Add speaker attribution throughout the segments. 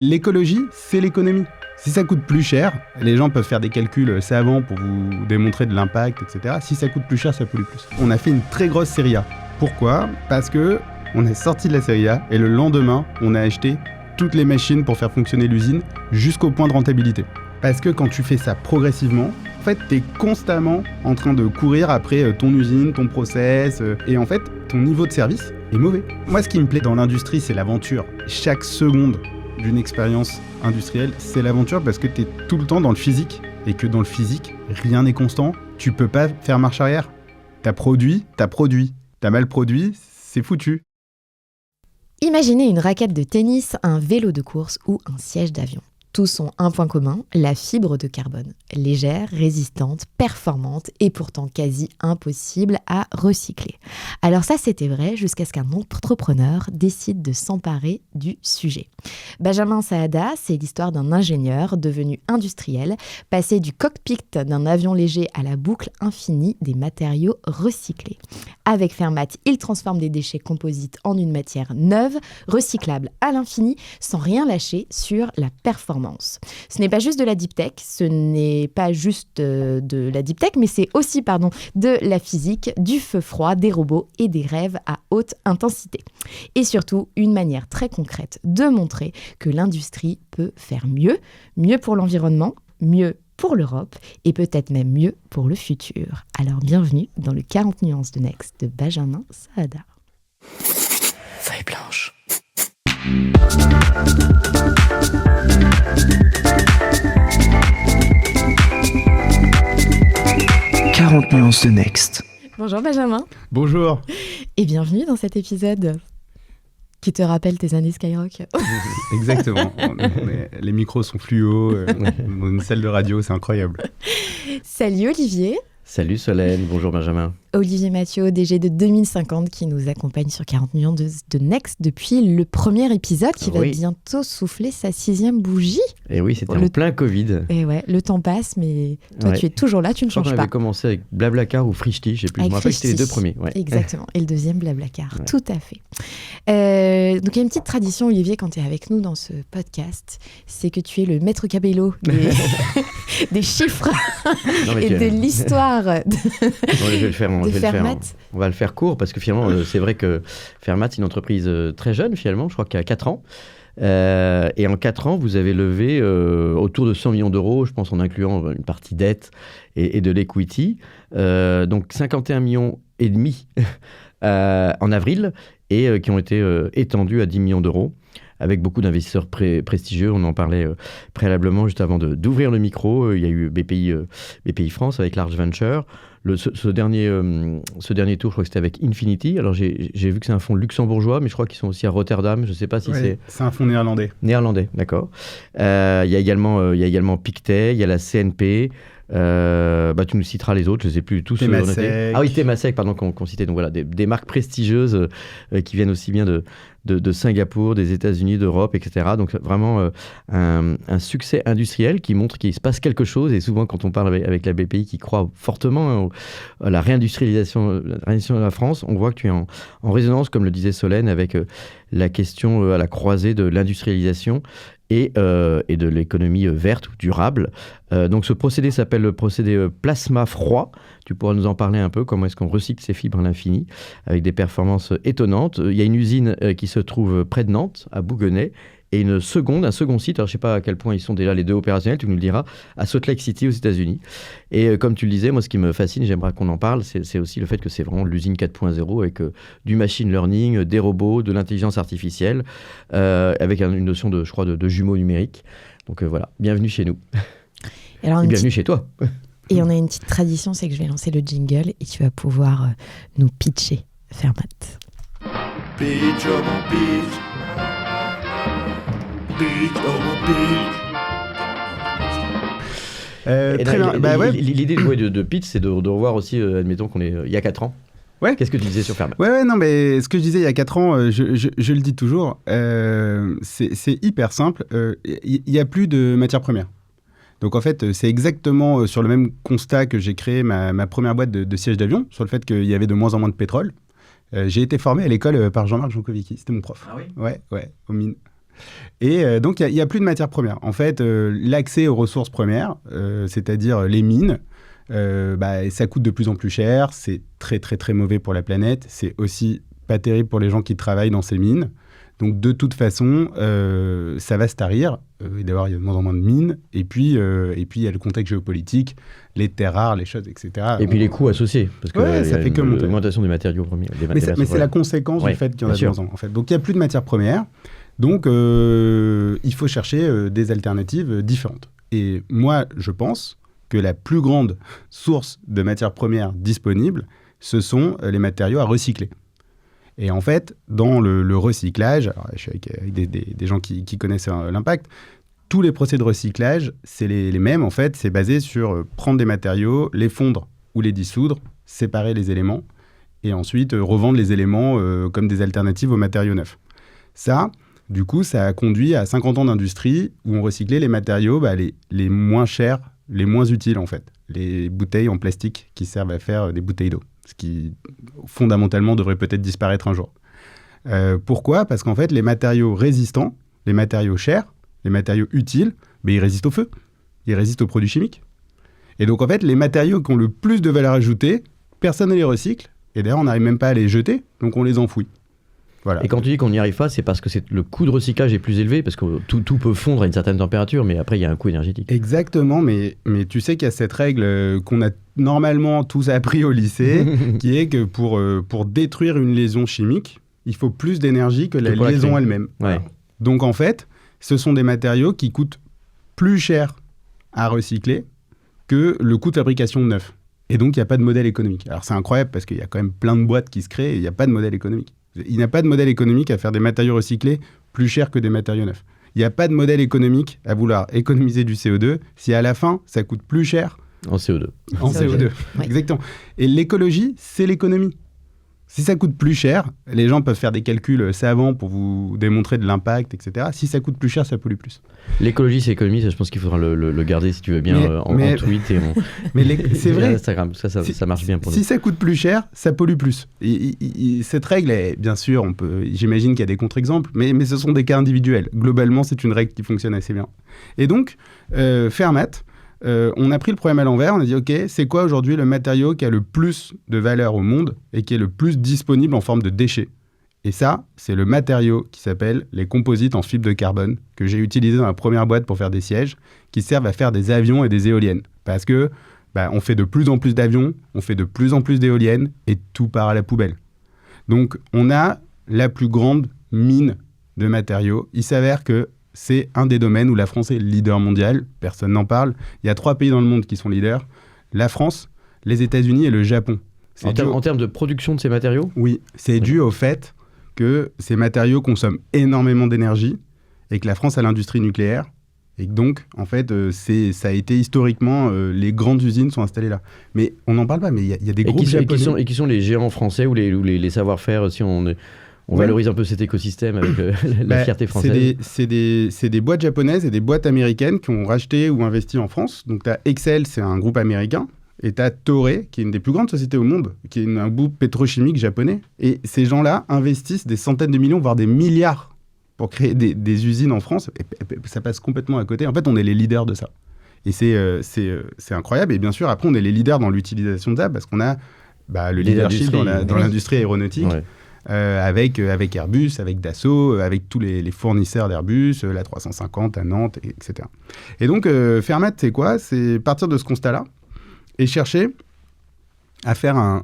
Speaker 1: L'écologie, c'est l'économie. Si ça coûte plus cher, les gens peuvent faire des calculs savants pour vous démontrer de l'impact, etc. Si ça coûte plus cher, ça pollue plus. On a fait une très grosse série A. Pourquoi ? Parce que on est sorti de la série A et le lendemain, on a acheté toutes les machines pour faire fonctionner l'usine jusqu'au point de rentabilité. Parce que quand tu fais ça progressivement, en fait, t'es constamment en train de courir après ton usine, ton process, et en fait, ton niveau de service est mauvais. Moi, ce qui me plaît dans l'industrie, c'est l'aventure. Chaque seconde d'une expérience industrielle, c'est l'aventure parce que t'es tout le temps dans le physique, et que dans le physique, rien n'est constant. Tu peux pas faire marche arrière. T'as produit. T'as mal produit, c'est foutu.
Speaker 2: Imaginez une raquette de tennis, un vélo de course ou un siège d'avion. Tous ont un point commun, la fibre de carbone. Légère, résistante, performante et pourtant quasi impossible à recycler. Alors ça, c'était vrai jusqu'à ce qu'un entrepreneur décide de s'emparer du sujet. Benjamin Saada, c'est l'histoire d'un ingénieur devenu industriel, passé du cockpit d'un avion léger à la boucle infinie des matériaux recyclés. Avec Fermat, il transforme des déchets composites en une matière neuve, recyclable à l'infini, sans rien lâcher sur la performance. Ce n'est pas juste de la deep tech, ce n'est pas juste de la deep tech, mais c'est aussi de la physique, du feu froid, des robots et des rêves à haute intensité. Et surtout, une manière très concrète de montrer que l'industrie peut faire mieux pour l'environnement, mieux pour l'Europe et peut-être même mieux pour le futur. Alors bienvenue dans le 40 nuances de Next de Benjamin Saada.
Speaker 3: Feuille blanche. 40 nuances de Next.
Speaker 2: Bonjour Benjamin.
Speaker 1: Bonjour.
Speaker 2: Et bienvenue dans cet épisode qui te rappelle tes années Skyrock.
Speaker 1: Exactement. Les micros sont fluo, une salle de radio, c'est incroyable.
Speaker 2: Salut Olivier.
Speaker 3: Salut Solène, bonjour Benjamin.
Speaker 2: Olivier Mathieu, DG de 2050, qui nous accompagne sur 40 millions de Next depuis le premier épisode, qui va bientôt souffler sa 6e bougie.
Speaker 3: Et oui, c'était en plein Covid.
Speaker 2: Et ouais, le temps passe, mais toi tu es toujours là, tu ne changes pas.
Speaker 3: On avait commencé avec Blablacar ou Frichti, je sais plus, je me rappelle que c'était les deux premiers. Ouais.
Speaker 2: Exactement, et le deuxième Blablacar, tout à fait. Donc il y a une petite tradition, Olivier, quand tu es avec nous dans ce podcast, c'est que tu es le maître Cabello des chiffres et de l'histoire
Speaker 3: je vais le faire. On va le faire court parce que finalement, c'est vrai que Fermat, c'est une entreprise très jeune finalement, je crois qu'il y a 4 ans. Et en 4 ans, vous avez levé autour de 100 millions d'euros, je pense en incluant une partie dette et de l'equity. Donc 51 millions et demi en avril et qui ont été étendus à 10 millions d'euros. Avec beaucoup d'investisseurs prestigieux. On en parlait préalablement juste avant d'ouvrir le micro. Il y a eu BPI France avec Large Venture. Ce dernier tour, je crois que c'était avec Infinity. Alors j'ai vu que c'est un fonds luxembourgeois, mais je crois qu'ils sont aussi à Rotterdam. Je ne sais pas si c'est...
Speaker 1: C'est un fonds néerlandais.
Speaker 3: Néerlandais, d'accord. Il y a également Pictet, il y a la CNP. Tu nous citeras les autres, je ne sais plus tous.
Speaker 1: Temasek.
Speaker 3: Ah oui, Temasek, pardon, qu'on citait. Donc voilà, des marques prestigieuses qui viennent aussi bien de Singapour, des États-Unis, d'Europe, etc. Donc vraiment un succès industriel qui montre qu'il se passe quelque chose. Et souvent, quand on parle avec la BPI qui croit fortement à la réindustrialisation de la France, on voit que tu es en résonance, comme le disait Solène, avec la question à la croisée de l'industrialisation et de l'économie verte ou durable. Donc ce procédé s'appelle le procédé plasma froid. Tu pourras nous en parler un peu, comment est-ce qu'on recycle ces fibres à l'infini, avec des performances étonnantes. Il y a une usine qui se trouve près de Nantes, à Bouguenais, et un second site, alors je ne sais pas à quel point ils sont déjà les deux opérationnels, tu nous le diras, à Salt Lake City aux États-Unis. Et comme tu le disais, moi ce qui me fascine, j'aimerais qu'on en parle, c'est aussi le fait que c'est vraiment l'usine 4.0 avec du machine learning, des robots, de l'intelligence artificielle, avec une notion de jumeaux numériques. Donc voilà, bienvenue chez nous. Et bienvenue chez toi.
Speaker 2: Et on a une petite tradition, c'est que je vais lancer le jingle et tu vas pouvoir nous pitcher Fermat.
Speaker 4: Pitch, oh mon pitch. Pitch, oh mon pitch.
Speaker 1: Très bien.
Speaker 3: L'idée de pitch, c'est de revoir aussi, admettons qu'on est il y a 4 ans.
Speaker 1: Ouais.
Speaker 3: Qu'est-ce que tu disais sur Fermat ?
Speaker 1: Non, mais ce que je disais il y a 4 ans, je le dis toujours, c'est hyper simple. Il n'y a plus de matières premières. Donc en fait, c'est exactement sur le même constat que j'ai créé ma première boîte de siège d'avion, sur le fait qu'il y avait de moins en moins de pétrole. J'ai été formé à l'école par Jean-Marc Jancovici, c'était mon prof.
Speaker 3: Ah oui ?
Speaker 1: Ouais, aux mines. Et donc, il n'y a plus de matières premières. En fait, l'accès aux ressources premières, c'est-à-dire les mines, ça coûte de plus en plus cher. C'est très, très, très mauvais pour la planète. C'est aussi pas terrible pour les gens qui travaillent dans ces mines. Donc, de toute façon, ça va se tarir. Et d'abord, il y a de moins en moins de mines. Et puis, il y a le contexte géopolitique, les terres rares, les choses, etc.
Speaker 3: Et puis les coûts associés. Parce que
Speaker 1: ça fait que monter.
Speaker 3: L'augmentation des matériaux premiers.
Speaker 1: Mais c'est la conséquence du fait qu'il y en a de moins en moins. En fait. Donc, il n'y a plus de matières premières. Donc, il faut chercher des alternatives différentes. Et moi, je pense que la plus grande source de matières premières disponibles, ce sont les matériaux à recycler. Et en fait, dans le recyclage, alors je suis avec des gens qui connaissent l'impact, tous les procédés de recyclage, c'est les mêmes. En fait, c'est basé sur prendre des matériaux, les fondre ou les dissoudre, séparer les éléments, et ensuite revendre les éléments comme des alternatives aux matériaux neufs. Ça, du coup, ça a conduit à 50 ans d'industrie où on recyclait les matériaux les moins chers, les moins utiles en fait. Les bouteilles en plastique qui servent à faire des bouteilles d'eau. Ce qui, fondamentalement, devrait peut-être disparaître un jour. Pourquoi ? Parce qu'en fait, les matériaux résistants, les matériaux chers, les matériaux utiles, ils résistent au feu, ils résistent aux produits chimiques. Et donc, en fait, les matériaux qui ont le plus de valeur ajoutée, personne ne les recycle. Et d'ailleurs, on n'arrive même pas à les jeter, donc on les enfouit. Voilà.
Speaker 3: Et quand tu dis qu'on n'y arrive pas, c'est parce que le coût de recyclage est plus élevé, parce que tout peut fondre à une certaine température, mais après, il y a un coût énergétique.
Speaker 1: Exactement, mais tu sais qu'il y a cette règle qu'on a normalement tous appris au lycée, qui est que pour détruire une lésion chimique, il faut plus d'énergie que la liaison elle-même.
Speaker 3: Ouais.
Speaker 1: Voilà. Donc, en fait, ce sont des matériaux qui coûtent plus cher à recycler que le coût de fabrication neuf. Et donc, il n'y a pas de modèle économique. Alors, c'est incroyable, parce qu'il y a quand même plein de boîtes qui se créent et il n'y a pas de modèle économique. Il n'y a pas de modèle économique à faire des matériaux recyclés plus chers que des matériaux neufs. Il n'y a pas de modèle économique à vouloir économiser du CO2 si à la fin, ça coûte plus cher
Speaker 3: en CO2.
Speaker 1: En CO2,
Speaker 2: oui.
Speaker 1: Exactement. Et l'écologie, c'est l'économie. Si ça coûte plus cher, les gens peuvent faire des calculs savants pour vous démontrer de l'impact, etc. Si ça coûte plus cher, ça pollue plus.
Speaker 3: L'écologie, c'est l'économie, ça, je pense qu'il faudra le garder, si tu veux bien, en tweet.
Speaker 1: C'est vrai.
Speaker 3: Instagram, ça marche bien pour nous.
Speaker 1: Si ça coûte plus cher, ça pollue plus. Cette règle, bien sûr, j'imagine qu'il y a des contre-exemples, mais ce sont des cas individuels. Globalement, c'est une règle qui fonctionne assez bien. Et donc, Fermat, on a pris le problème à l'envers, on a dit, OK, c'est quoi aujourd'hui le matériau qui a le plus de valeur au monde et qui est le plus disponible en forme de déchets ? Et ça, c'est le matériau qui s'appelle les composites en fibre de carbone, que j'ai utilisé dans la première boîte pour faire des sièges, qui servent à faire des avions et des éoliennes. Parce que on fait de plus en plus d'avions, on fait de plus en plus d'éoliennes, et tout part à la poubelle. Donc, on a la plus grande mine de matériaux. Il s'avère que c'est un des domaines où la France est leader mondial. Personne n'en parle. Il y a 3 pays dans le monde qui sont leaders. La France, les États-Unis et le Japon.
Speaker 3: En termes de production de ces matériaux ?
Speaker 1: Oui, c'est dû au fait que ces matériaux consomment énormément d'énergie et que la France a l'industrie nucléaire. Et que donc, en fait, ça a été historiquement, les grandes usines sont installées là. Mais on n'en parle pas, mais il y a des groupes japonais.
Speaker 3: Et qui sont les géants français ou les savoir-faire, si on valorise un peu cet écosystème avec la fierté française.
Speaker 1: C'est des boîtes japonaises et des boîtes américaines qui ont racheté ou investi en France. Donc, tu as Excel, c'est un groupe américain. Et tu as Toray, qui est une des plus grandes sociétés au monde, qui est un groupe pétrochimique japonais. Et ces gens-là investissent des centaines de millions, voire des milliards, pour créer des usines en France. Et ça passe complètement à côté. En fait, on est les leaders de ça. Et c'est incroyable. Et bien sûr, après, on est les leaders dans l'utilisation de ça, parce qu'on a le leadership dans l'industrie aéronautique. Ouais. Avec Airbus, avec Dassault, avec tous les fournisseurs d'Airbus, la 350 à Nantes, etc. Et donc, Fermat, c'est quoi ? C'est partir de ce constat-là et chercher à faire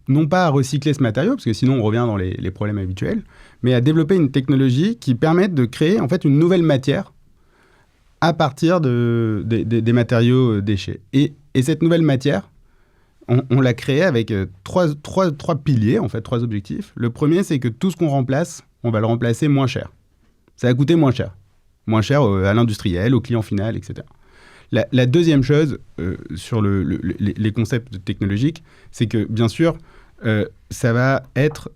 Speaker 1: non pas à recycler ce matériau, parce que sinon on revient dans les problèmes habituels, mais à développer une technologie qui permette de créer en fait une nouvelle matière à partir des matériaux déchets. Et cette nouvelle matière, on l'a créée avec trois piliers, en fait, 3 objectifs. Le premier, c'est que tout ce qu'on remplace, on va le remplacer moins cher. Ça va coûter moins cher. Moins cher à l'industriel, au client final, etc. La deuxième chose sur les concepts technologiques, c'est que, bien sûr, ça va être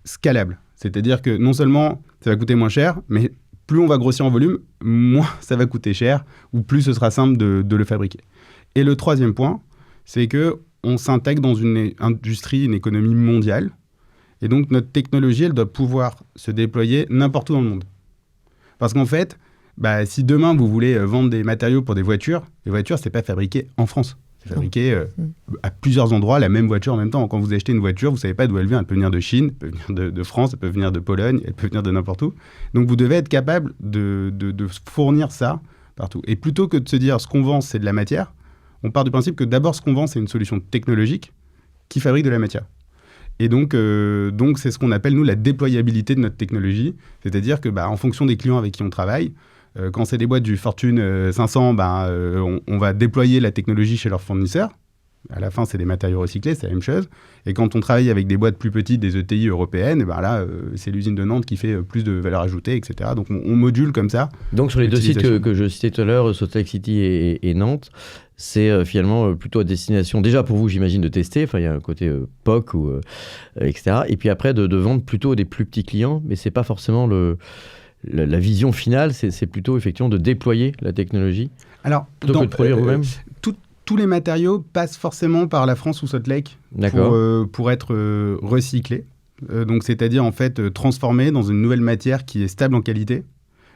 Speaker 1: scalable. C'est-à-dire que non seulement ça va coûter moins cher, mais plus on va grossir en volume, moins ça va coûter cher, ou plus ce sera simple de le fabriquer. Et le troisième point, c'est qu'on s'intègre dans une industrie, une économie mondiale. Et donc, notre technologie, elle doit pouvoir se déployer n'importe où dans le monde. Parce qu'en fait, si demain vous voulez vendre des matériaux pour des voitures, les voitures, c'est pas fabriqué en France. C'est fabriqué à plusieurs endroits, la même voiture en même temps. Quand vous achetez une voiture, vous savez pas d'où elle vient. Elle peut venir de Chine, elle peut venir de France, elle peut venir de Pologne, elle peut venir de n'importe où. Donc vous devez être capable de fournir ça partout. Et plutôt que de se dire ce qu'on vend, c'est de la matière, on part du principe que d'abord ce qu'on vend, c'est une solution technologique qui fabrique de la matière. Et donc c'est ce qu'on appelle, nous, la déployabilité de notre technologie. C'est-à-dire que en fonction des clients avec qui on travaille, quand c'est des boîtes du Fortune 500, on va déployer la technologie chez leurs fournisseurs. À la fin, c'est des matériaux recyclés, c'est la même chose. Et quand on travaille avec des boîtes plus petites, des ETI européennes, c'est l'usine de Nantes qui fait plus de valeur ajoutée, etc. Donc on module comme ça.
Speaker 3: Donc sur les 2 sites que je citais tout à l'heure, Salt Lake City et Nantes, c'est finalement plutôt à destination, déjà pour vous, j'imagine, de tester. Enfin, il y a un côté POC, etc. Et puis après, de vendre plutôt à des plus petits clients, mais c'est pas forcément la vision finale, c'est plutôt effectivement de déployer la technologie.
Speaker 1: Alors,
Speaker 3: plutôt que de produire vous-même.
Speaker 1: Tous les matériaux passent forcément par la France ou Salt Lake pour être recyclés. Donc, c'est-à-dire en fait transformés dans une nouvelle matière qui est stable en qualité.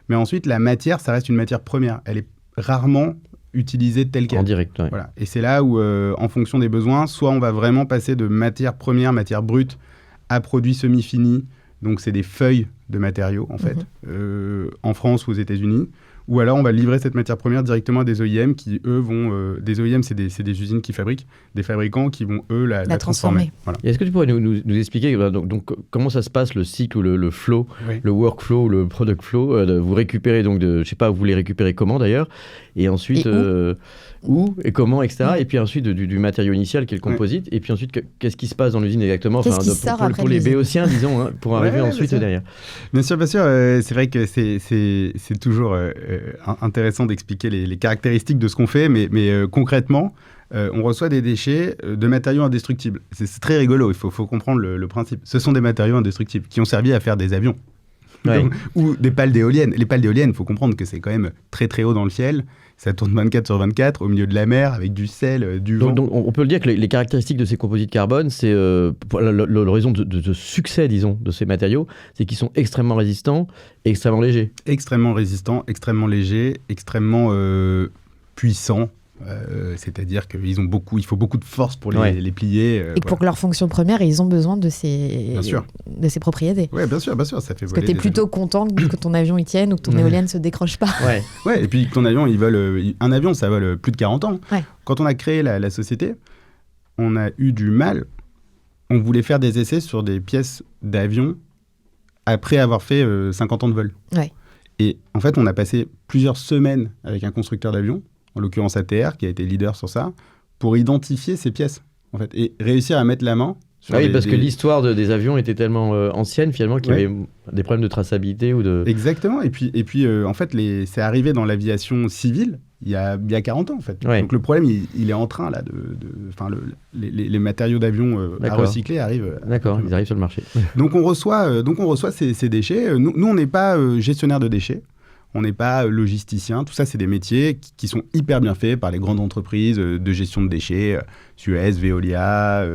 Speaker 1: Mais ensuite, la matière, ça reste une matière première. Elle est rarement utilisée telle qu'elle.
Speaker 3: En direct, oui.
Speaker 1: Voilà. Et c'est là où, en fonction des besoins, soit on va vraiment passer de matière première, matière brute, à produits semi-finis. Donc, c'est des feuilles de matériaux, en fait, en France ou aux États-Unis. Ou alors, on va livrer cette matière première directement à des OEM qui, eux, vont... des OEM, c'est des usines qui fabriquent, des fabricants qui vont, eux, la transformer. Voilà.
Speaker 3: Est-ce que tu pourrais nous expliquer donc, comment ça se passe, le cycle ou le flow, le workflow, le product flow vous récupérez, donc, je ne sais pas, vous les récupérez comment d'ailleurs, et ensuite... où et comment, etc. Et puis ensuite du matériau initial qui est le composite. Et puis ensuite, qu'est-ce qui se passe dans l'usine exactement, pour les béotiens, disons, pour arriver ensuite derrière.
Speaker 1: Bien sûr. C'est vrai que c'est toujours intéressant d'expliquer les caractéristiques de ce qu'on fait, mais concrètement, on reçoit des déchets de matériaux indestructibles. C'est très rigolo, il faut comprendre le principe. Ce sont des matériaux indestructibles qui ont servi à faire des avions. Ou des pales d'éoliennes. Les pales d'éoliennes, il faut comprendre que c'est quand même très très haut dans le ciel. Ça tourne 24/24 au milieu de la mer avec du sel, du vent.
Speaker 3: Donc on peut le dire que les caractéristiques de ces composites carbone, c'est le raison de succès, disons, de ces matériaux, c'est qu'ils sont extrêmement résistants et extrêmement légers.
Speaker 1: Extrêmement résistants, extrêmement légers, extrêmement puissants. C'est-à-dire qu'il faut beaucoup de force pour les plier.
Speaker 2: Et pour que leur fonction première, ils ont besoin de ces propriétés.
Speaker 1: Oui, bien sûr, ça fait
Speaker 2: parce que tu es plutôt content que ton avion y tienne ou que ton éolienne ne se décroche pas.
Speaker 1: Ouais, et puis que ton avion, un avion, ça vole plus de 40 ans. Ouais. Quand on a créé la société, on a eu du mal. On voulait faire des essais sur des pièces d'avion après avoir fait 50 ans de vol. Ouais. Et en fait, on a passé plusieurs semaines avec un constructeur d'avion, en l'occurrence ATR, qui a été leader sur ça, pour identifier ces pièces, en fait, et réussir à mettre la main sur
Speaker 3: parce que l'histoire des avions était tellement ancienne, finalement, qu'il y avait des problèmes de traçabilité ou de...
Speaker 1: Exactement, et puis en fait, c'est arrivé dans l'aviation civile il y a 40 ans, en fait. Ouais. Donc le problème, il est en train, là, les matériaux d'avion à recycler arrivent...
Speaker 3: D'accord, ils arrivent sur le marché.
Speaker 1: Donc on reçoit ces déchets. Nous, on n'est pas gestionnaire de déchets. On n'est pas logisticien. Tout ça, c'est des métiers qui sont hyper bien faits par les grandes entreprises de gestion de déchets, Suez, Veolia,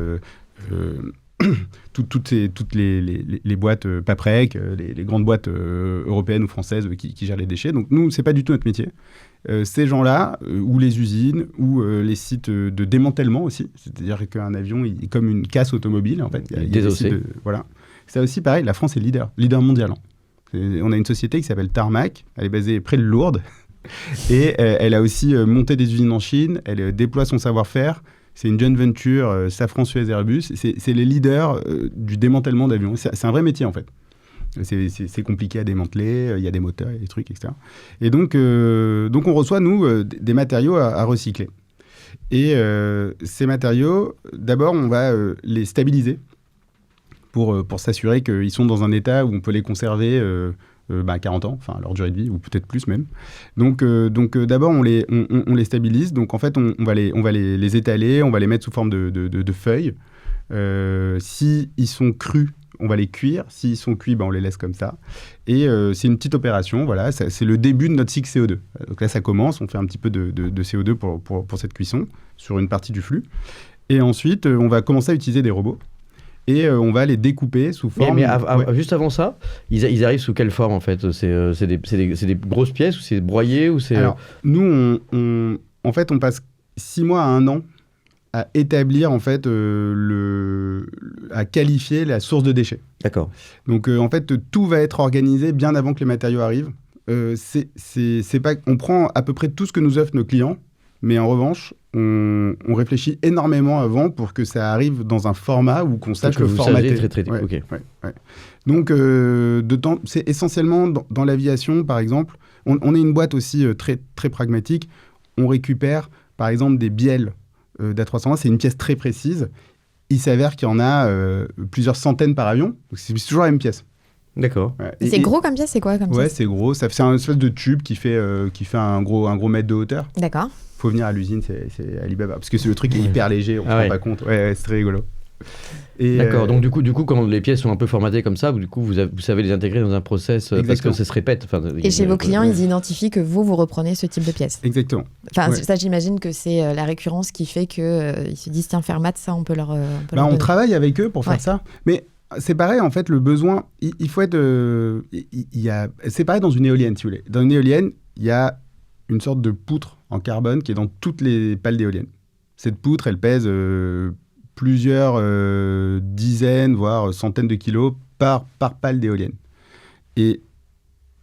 Speaker 1: toutes les boîtes Paprec, les grandes boîtes européennes ou françaises qui gèrent les déchets. Donc nous, c'est pas du tout notre métier. Ces gens-là, ou les usines, ou les sites de démantèlement aussi, c'est-à-dire qu'un avion est comme une casse automobile, en fait.
Speaker 3: Désossé.
Speaker 1: Voilà. Ça aussi, pareil, la France est leader mondial. On a une société qui s'appelle Tarmac, elle est basée près de Lourdes, et elle a aussi monté des usines en Chine, elle déploie son savoir-faire. C'est une joint venture Safran, Suez, Airbus. C'est les leaders du démantèlement d'avions. C'est un vrai métier, en fait. C'est compliqué à démanteler, il y a des moteurs, il y a des trucs, etc. Et donc on reçoit, nous, des matériaux à recycler. Et ces matériaux, d'abord, on va les stabiliser pour s'assurer qu'ils sont dans un état où on peut les conserver 40 ans, enfin leur durée de vie, ou peut-être plus même. Donc d'abord, on les stabilise. Donc en fait, on va les étaler, on va les mettre sous forme de feuilles. S'ils sont crus, on va les cuire. S'ils sont cuits, on les laisse comme ça. Et c'est une petite opération, voilà, c'est le début de notre cycle CO2. Donc là, ça commence, on fait un petit peu de CO2 pour cette cuisson sur une partie du flux. Et ensuite, on va commencer à utiliser des robots. et on va les découper sous forme...
Speaker 3: Mais juste avant ça, ils arrivent sous quelle forme en fait? C'est des grosses pièces ou c'est broyé ou c'est...
Speaker 1: Alors, nous, en fait, on passe 6 mois à 1 an à établir, en fait, à qualifier la source de déchets.
Speaker 3: D'accord.
Speaker 1: Donc, en fait, tout va être organisé bien avant que les matériaux arrivent. C'est pas... On prend à peu près tout ce que nous offrent nos clients, mais en revanche, on réfléchit énormément avant pour que ça arrive dans un format où qu'on sache
Speaker 3: que
Speaker 1: le
Speaker 3: vous
Speaker 1: formater.
Speaker 3: sachiez traiter.
Speaker 1: Ouais,
Speaker 3: Ok.
Speaker 1: ouais. Donc, c'est essentiellement dans l'aviation, par exemple. On est une boîte aussi très, très pragmatique. On récupère, par exemple, des bielles d'A320. C'est une pièce très précise. Il s'avère qu'il y en a plusieurs centaines par avion. Donc, c'est toujours la même pièce.
Speaker 3: D'accord.
Speaker 1: Ouais.
Speaker 2: C'est gros comme pièce, c'est quoi comme
Speaker 1: Ouais,
Speaker 2: pièce?
Speaker 1: c'est gros. C'est un espèce de tube qui fait un gros mètre de hauteur.
Speaker 2: D'accord.
Speaker 1: Faut venir à l'usine, c'est Alibaba. Parce que le truc est hyper léger, on ne se rend pas compte. Ouais, c'est très rigolo. Et
Speaker 3: d'accord, donc du coup, quand les pièces sont un peu formatées comme ça, vous savez les intégrer dans un process parce que ça se répète.
Speaker 2: Et chez vos clients, ils identifient que vous reprenez ce type de pièces.
Speaker 1: Exactement.
Speaker 2: Enfin, ça, j'imagine que c'est la récurrence qui fait qu'ils se disent, tiens, Fermat, ça, on peut leur
Speaker 1: on travaille avec eux pour faire ça. Mais c'est pareil, en fait, le besoin, il faut être... c'est pareil dans une éolienne, si vous voulez. Dans une éolienne, il y a une sorte de poutre en carbone qui est dans toutes les pales d'éoliennes. Cette poutre, elle pèse plusieurs dizaines, voire centaines de kilos par pale d'éolienne. Et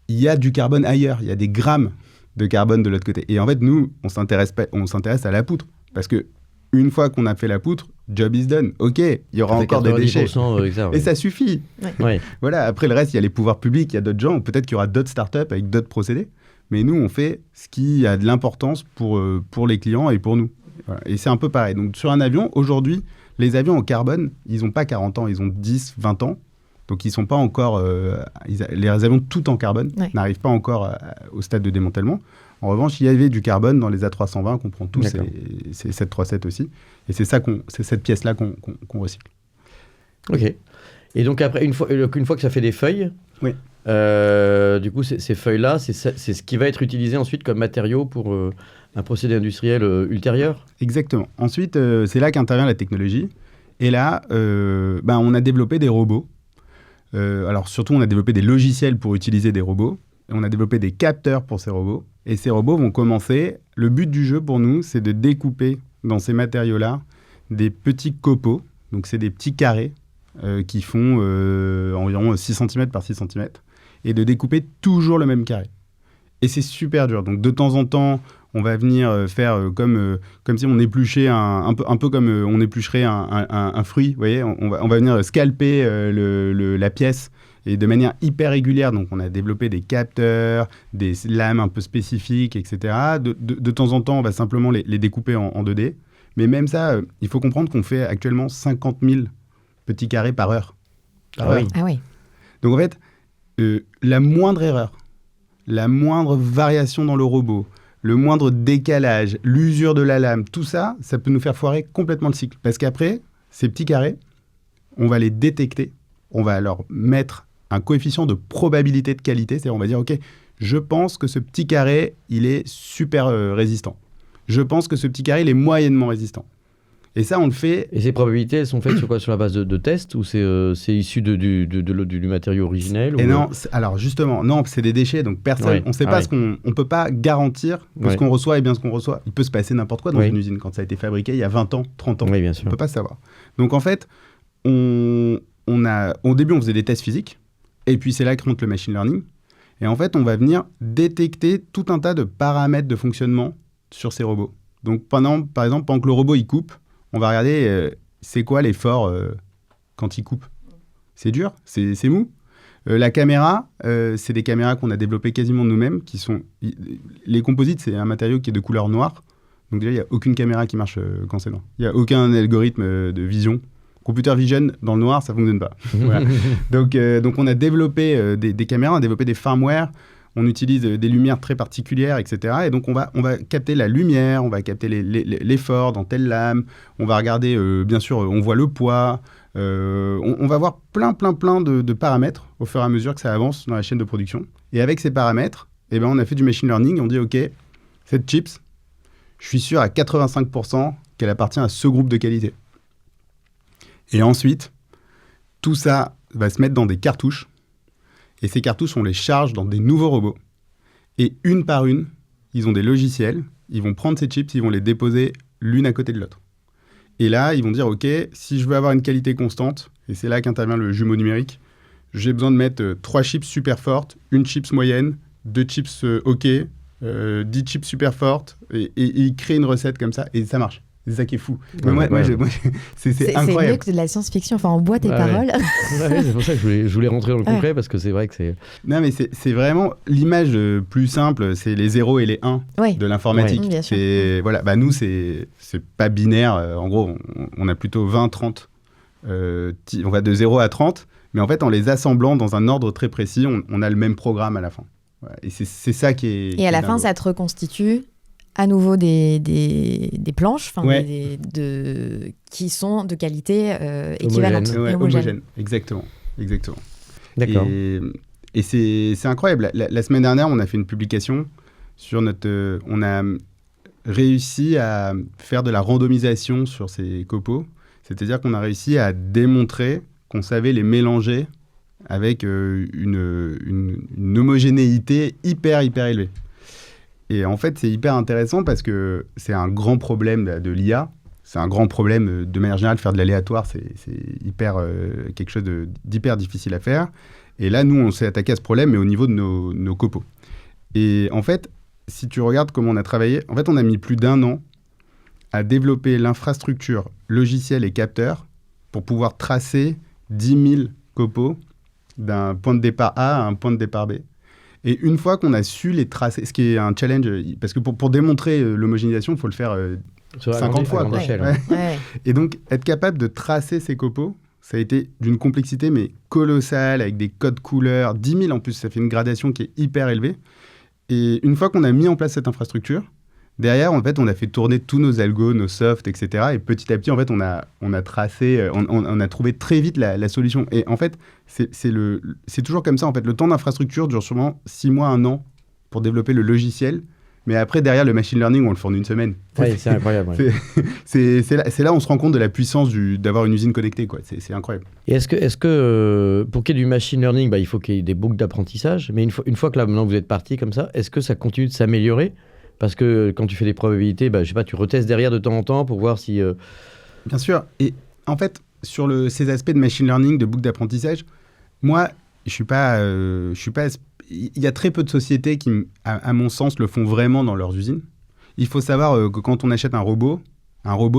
Speaker 1: il y a du carbone ailleurs, il y a des grammes de carbone de l'autre côté. Et en fait, nous, on s'intéresse à la poutre. Parce que une fois qu'on a fait la poutre, job is done. OK, il y aura encore des déchets.
Speaker 3: Exact,
Speaker 1: et ça suffit.
Speaker 3: Ouais.
Speaker 1: Voilà, après le reste, il y a les pouvoirs publics, il y a d'autres gens, ou peut-être qu'il y aura d'autres startups avec d'autres procédés. Mais nous, on fait ce qui a de l'importance pour les clients et pour nous. Voilà. Et c'est un peu pareil. Donc, sur un avion, aujourd'hui, les avions en carbone, ils n'ont pas 40 ans, ils ont 10, 20 ans. Donc, ils sont pas encore... les avions tout en carbone n'arrivent pas encore au stade de démantèlement. En revanche, il y avait du carbone dans les A320 qu'on prend tous, c'est 737 aussi. Et c'est cette pièce-là qu'on recycle.
Speaker 3: OK. Et donc, après, une fois que ça fait des feuilles...
Speaker 1: Oui.
Speaker 3: Du coup, ces feuilles-là, c'est ce qui va être utilisé ensuite comme matériau pour un procédé industriel ultérieur?
Speaker 1: Exactement. Ensuite, c'est là qu'intervient la technologie. Et là, on a développé des robots. Alors, surtout, on a développé des logiciels pour utiliser des robots. On a développé des capteurs pour ces robots. Et ces robots vont commencer... Le but du jeu, pour nous, c'est de découper dans ces matériaux-là des petits copeaux. Donc, c'est des petits carrés qui font environ 6 cm par 6 cm. Et de découper toujours le même carré. Et c'est super dur. Donc, de temps en temps, on va venir faire comme si on épluchait un peu comme on éplucherait un fruit. Vous voyez, on va venir scalper la pièce et de manière hyper régulière. Donc, on a développé des capteurs, des lames un peu spécifiques, etc. De temps en temps, on va simplement les découper en 2D. Mais même ça, il faut comprendre qu'on fait actuellement 50 000 petits carrés par heure.
Speaker 2: Ah oui.
Speaker 1: Donc, en fait... la moindre erreur, la moindre variation dans le robot, le moindre décalage, l'usure de la lame, tout ça, ça peut nous faire foirer complètement le cycle. Parce qu'après, ces petits carrés, on va les détecter, on va leur mettre un coefficient de probabilité de qualité, c'est-à-dire on va dire, OK, je pense que ce petit carré, il est super résistant. Je pense que ce petit carré, il est moyennement résistant. Et ça, on le fait...
Speaker 3: Et ces probabilités, elles sont faites sur quoi? Sur la base de tests ou c'est issu du matériau originel?
Speaker 1: Et non, alors justement, non, c'est des déchets, donc personne, on sait pas on peut pas garantir que ce qu'on reçoit est bien ce qu'on reçoit. Il peut se passer n'importe quoi dans une usine quand ça a été fabriqué il y a 20 ans, 30 ans.
Speaker 3: Oui, bien sûr.
Speaker 1: On peut pas savoir. Donc en fait, au début, on faisait des tests physiques, et puis c'est là que rentre le machine learning. Et en fait, on va venir détecter tout un tas de paramètres de fonctionnement sur ces robots. Donc par exemple, pendant que le robot il coupe, on va regarder c'est quoi l'effort quand il coupe. C'est dur, c'est mou. La caméra, c'est des caméras qu'on a développées quasiment nous-mêmes. Les composites, c'est un matériau qui est de couleur noire. Donc déjà, il n'y a aucune caméra qui marche quand c'est noir. Il n'y a aucun algorithme de vision. Computer vision, dans le noir, ça ne fonctionne pas. Voilà. Donc on a développé des caméras, on a développé des firmware. On utilise des lumières très particulières, etc. Et donc, on va capter la lumière, on va capter l'effort dans telle lame. On va regarder, bien sûr, on voit le poids. On va voir plein de paramètres au fur et à mesure que ça avance dans la chaîne de production. Et avec ces paramètres, on a fait du machine learning. On dit, OK, cette chips, je suis sûr à 85% qu'elle appartient à ce groupe de qualité. Et ensuite, tout ça va se mettre dans des cartouches. Et ces cartouches, on les charge dans des nouveaux robots. Et une par une, ils ont des logiciels. Ils vont prendre ces chips, ils vont les déposer l'une à côté de l'autre. Et là, ils vont dire, OK, si je veux avoir une qualité constante, et c'est là qu'intervient le jumeau numérique, j'ai besoin de mettre 3 chips super fortes, une chips moyenne, 2 chips OK, 10 chips super fortes, et ils créent une recette comme ça, et ça marche. C'est ça qui est fou. Mais moi, c'est incroyable.
Speaker 2: C'est mieux que de la science-fiction. Enfin, on boit tes paroles.
Speaker 3: Ouais, c'est pour ça que je voulais rentrer dans le concret, parce que c'est vrai que c'est...
Speaker 1: Non, mais c'est vraiment l'image plus simple, c'est les 0 et les 1 de l'informatique.
Speaker 2: Oui, bien sûr.
Speaker 1: Voilà, nous, c'est pas binaire. En gros, on a plutôt 20, 30. On va de 0 à 30. Mais en fait, en les assemblant dans un ordre très précis, on a le même programme à la fin. Voilà. Et c'est ça qui est...
Speaker 2: Et à la fin, ça te reconstitue à nouveau des planches qui sont de qualité équivalente.
Speaker 1: Homogène. Exactement.
Speaker 3: D'accord.
Speaker 1: Et c'est incroyable. La semaine dernière, on a fait une publication sur notre... on a réussi à faire de la randomisation sur ces copeaux. C'est-à-dire qu'on a réussi à démontrer qu'on savait les mélanger avec une homogénéité hyper élevée. Et en fait, c'est hyper intéressant parce que c'est un grand problème de l'IA. C'est un grand problème de manière générale, faire de l'aléatoire, c'est hyper quelque chose d'hyper difficile à faire. Et là, nous, on s'est attaqué à ce problème, mais au niveau de nos copeaux. Et en fait, si tu regardes comment on a travaillé, en fait, on a mis plus d'1 an à développer l'infrastructure logicielle et capteur pour pouvoir tracer 10 000 copeaux d'un point de départ A à un point de départ B. Et une fois qu'on a su les tracer, ce qui est un challenge, parce que pour démontrer l'homogénéisation, il faut le faire 50 fois. Et donc, être capable de tracer ces copeaux, ça a été d'une complexité mais colossale, avec des codes couleurs, 10 000 en plus, ça fait une gradation qui est hyper élevée. Et une fois qu'on a mis en place cette infrastructure, derrière, en fait, on a fait tourner tous nos algos, nos softs, etc. Et petit à petit, en fait, on a tracé, on a trouvé très vite la solution. Et en fait, c'est toujours comme ça. En fait, le temps d'infrastructure dure sûrement 6 mois, 1 an pour développer le logiciel. Mais après, derrière, le machine learning, on le fait en 1 semaine.
Speaker 3: Oui, c'est incroyable. Ouais.
Speaker 1: C'est là où on se rend compte de la puissance d'avoir une usine connectée, quoi. C'est incroyable.
Speaker 3: Et est-ce que pour qu'il y ait du machine learning, il faut qu'il y ait des boucles d'apprentissage. Mais une fois que là, maintenant, vous êtes parti comme ça, est-ce que ça continue de s'améliorer ? Parce que quand tu fais des probabilités, je sais pas, tu retestes derrière de temps en temps pour voir si...
Speaker 1: Bien sûr. Et en fait, sur ces aspects de machine learning, de boucle d'apprentissage, moi, je suis pas... Il y a très peu de sociétés qui, à mon sens, le font vraiment dans leurs usines. Il faut savoir que quand on achète un robot,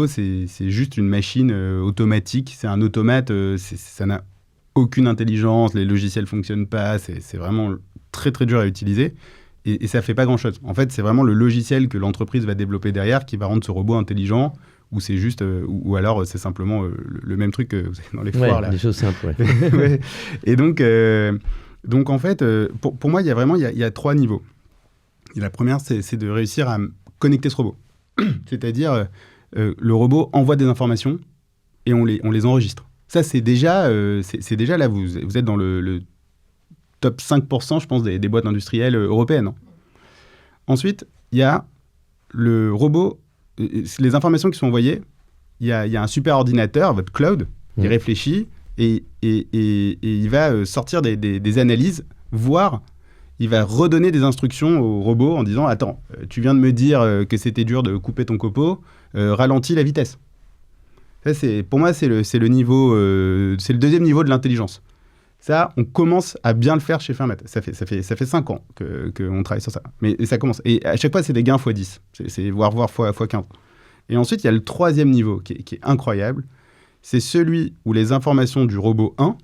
Speaker 1: c'est juste une machine automatique. C'est un automate. Ça n'a aucune intelligence. Les logiciels ne fonctionnent pas. C'est vraiment très, très dur à utiliser. Et ça ne fait pas grand-chose. En fait, c'est vraiment le logiciel que l'entreprise va développer derrière qui va rendre ce robot intelligent, ou c'est juste, ou alors c'est simplement le même truc que vous avez dans les foires. Là.
Speaker 3: Des choses simples,
Speaker 1: ouais. Et donc en fait, pour moi, il y a 3 niveaux. Et la première, c'est de réussir à connecter ce robot. C'est-à-dire, le robot envoie des informations et on les enregistre. Ça, c'est déjà là, vous êtes dans le top 5%, je pense, des boîtes industrielles européennes. Ensuite, il y a le robot, les informations qui sont envoyées, il y a un super ordinateur, votre cloud, il réfléchit et il va sortir des analyses, voire il va redonner des instructions au robot en disant « Attends, tu viens de me dire que c'était dur de couper ton copeau, ralentis la vitesse. » Ça, pour moi, c'est le niveau, c'est le deuxième niveau de l'intelligence. Ça, on commence à bien le faire chez Fermat. Ça fait 5 ans qu'on travaille sur ça. Mais ça commence. Et à chaque fois, c'est des gains x10. C'est voire x15. Et ensuite, il y a le 3e niveau qui est incroyable. C'est celui où les informations du robot 1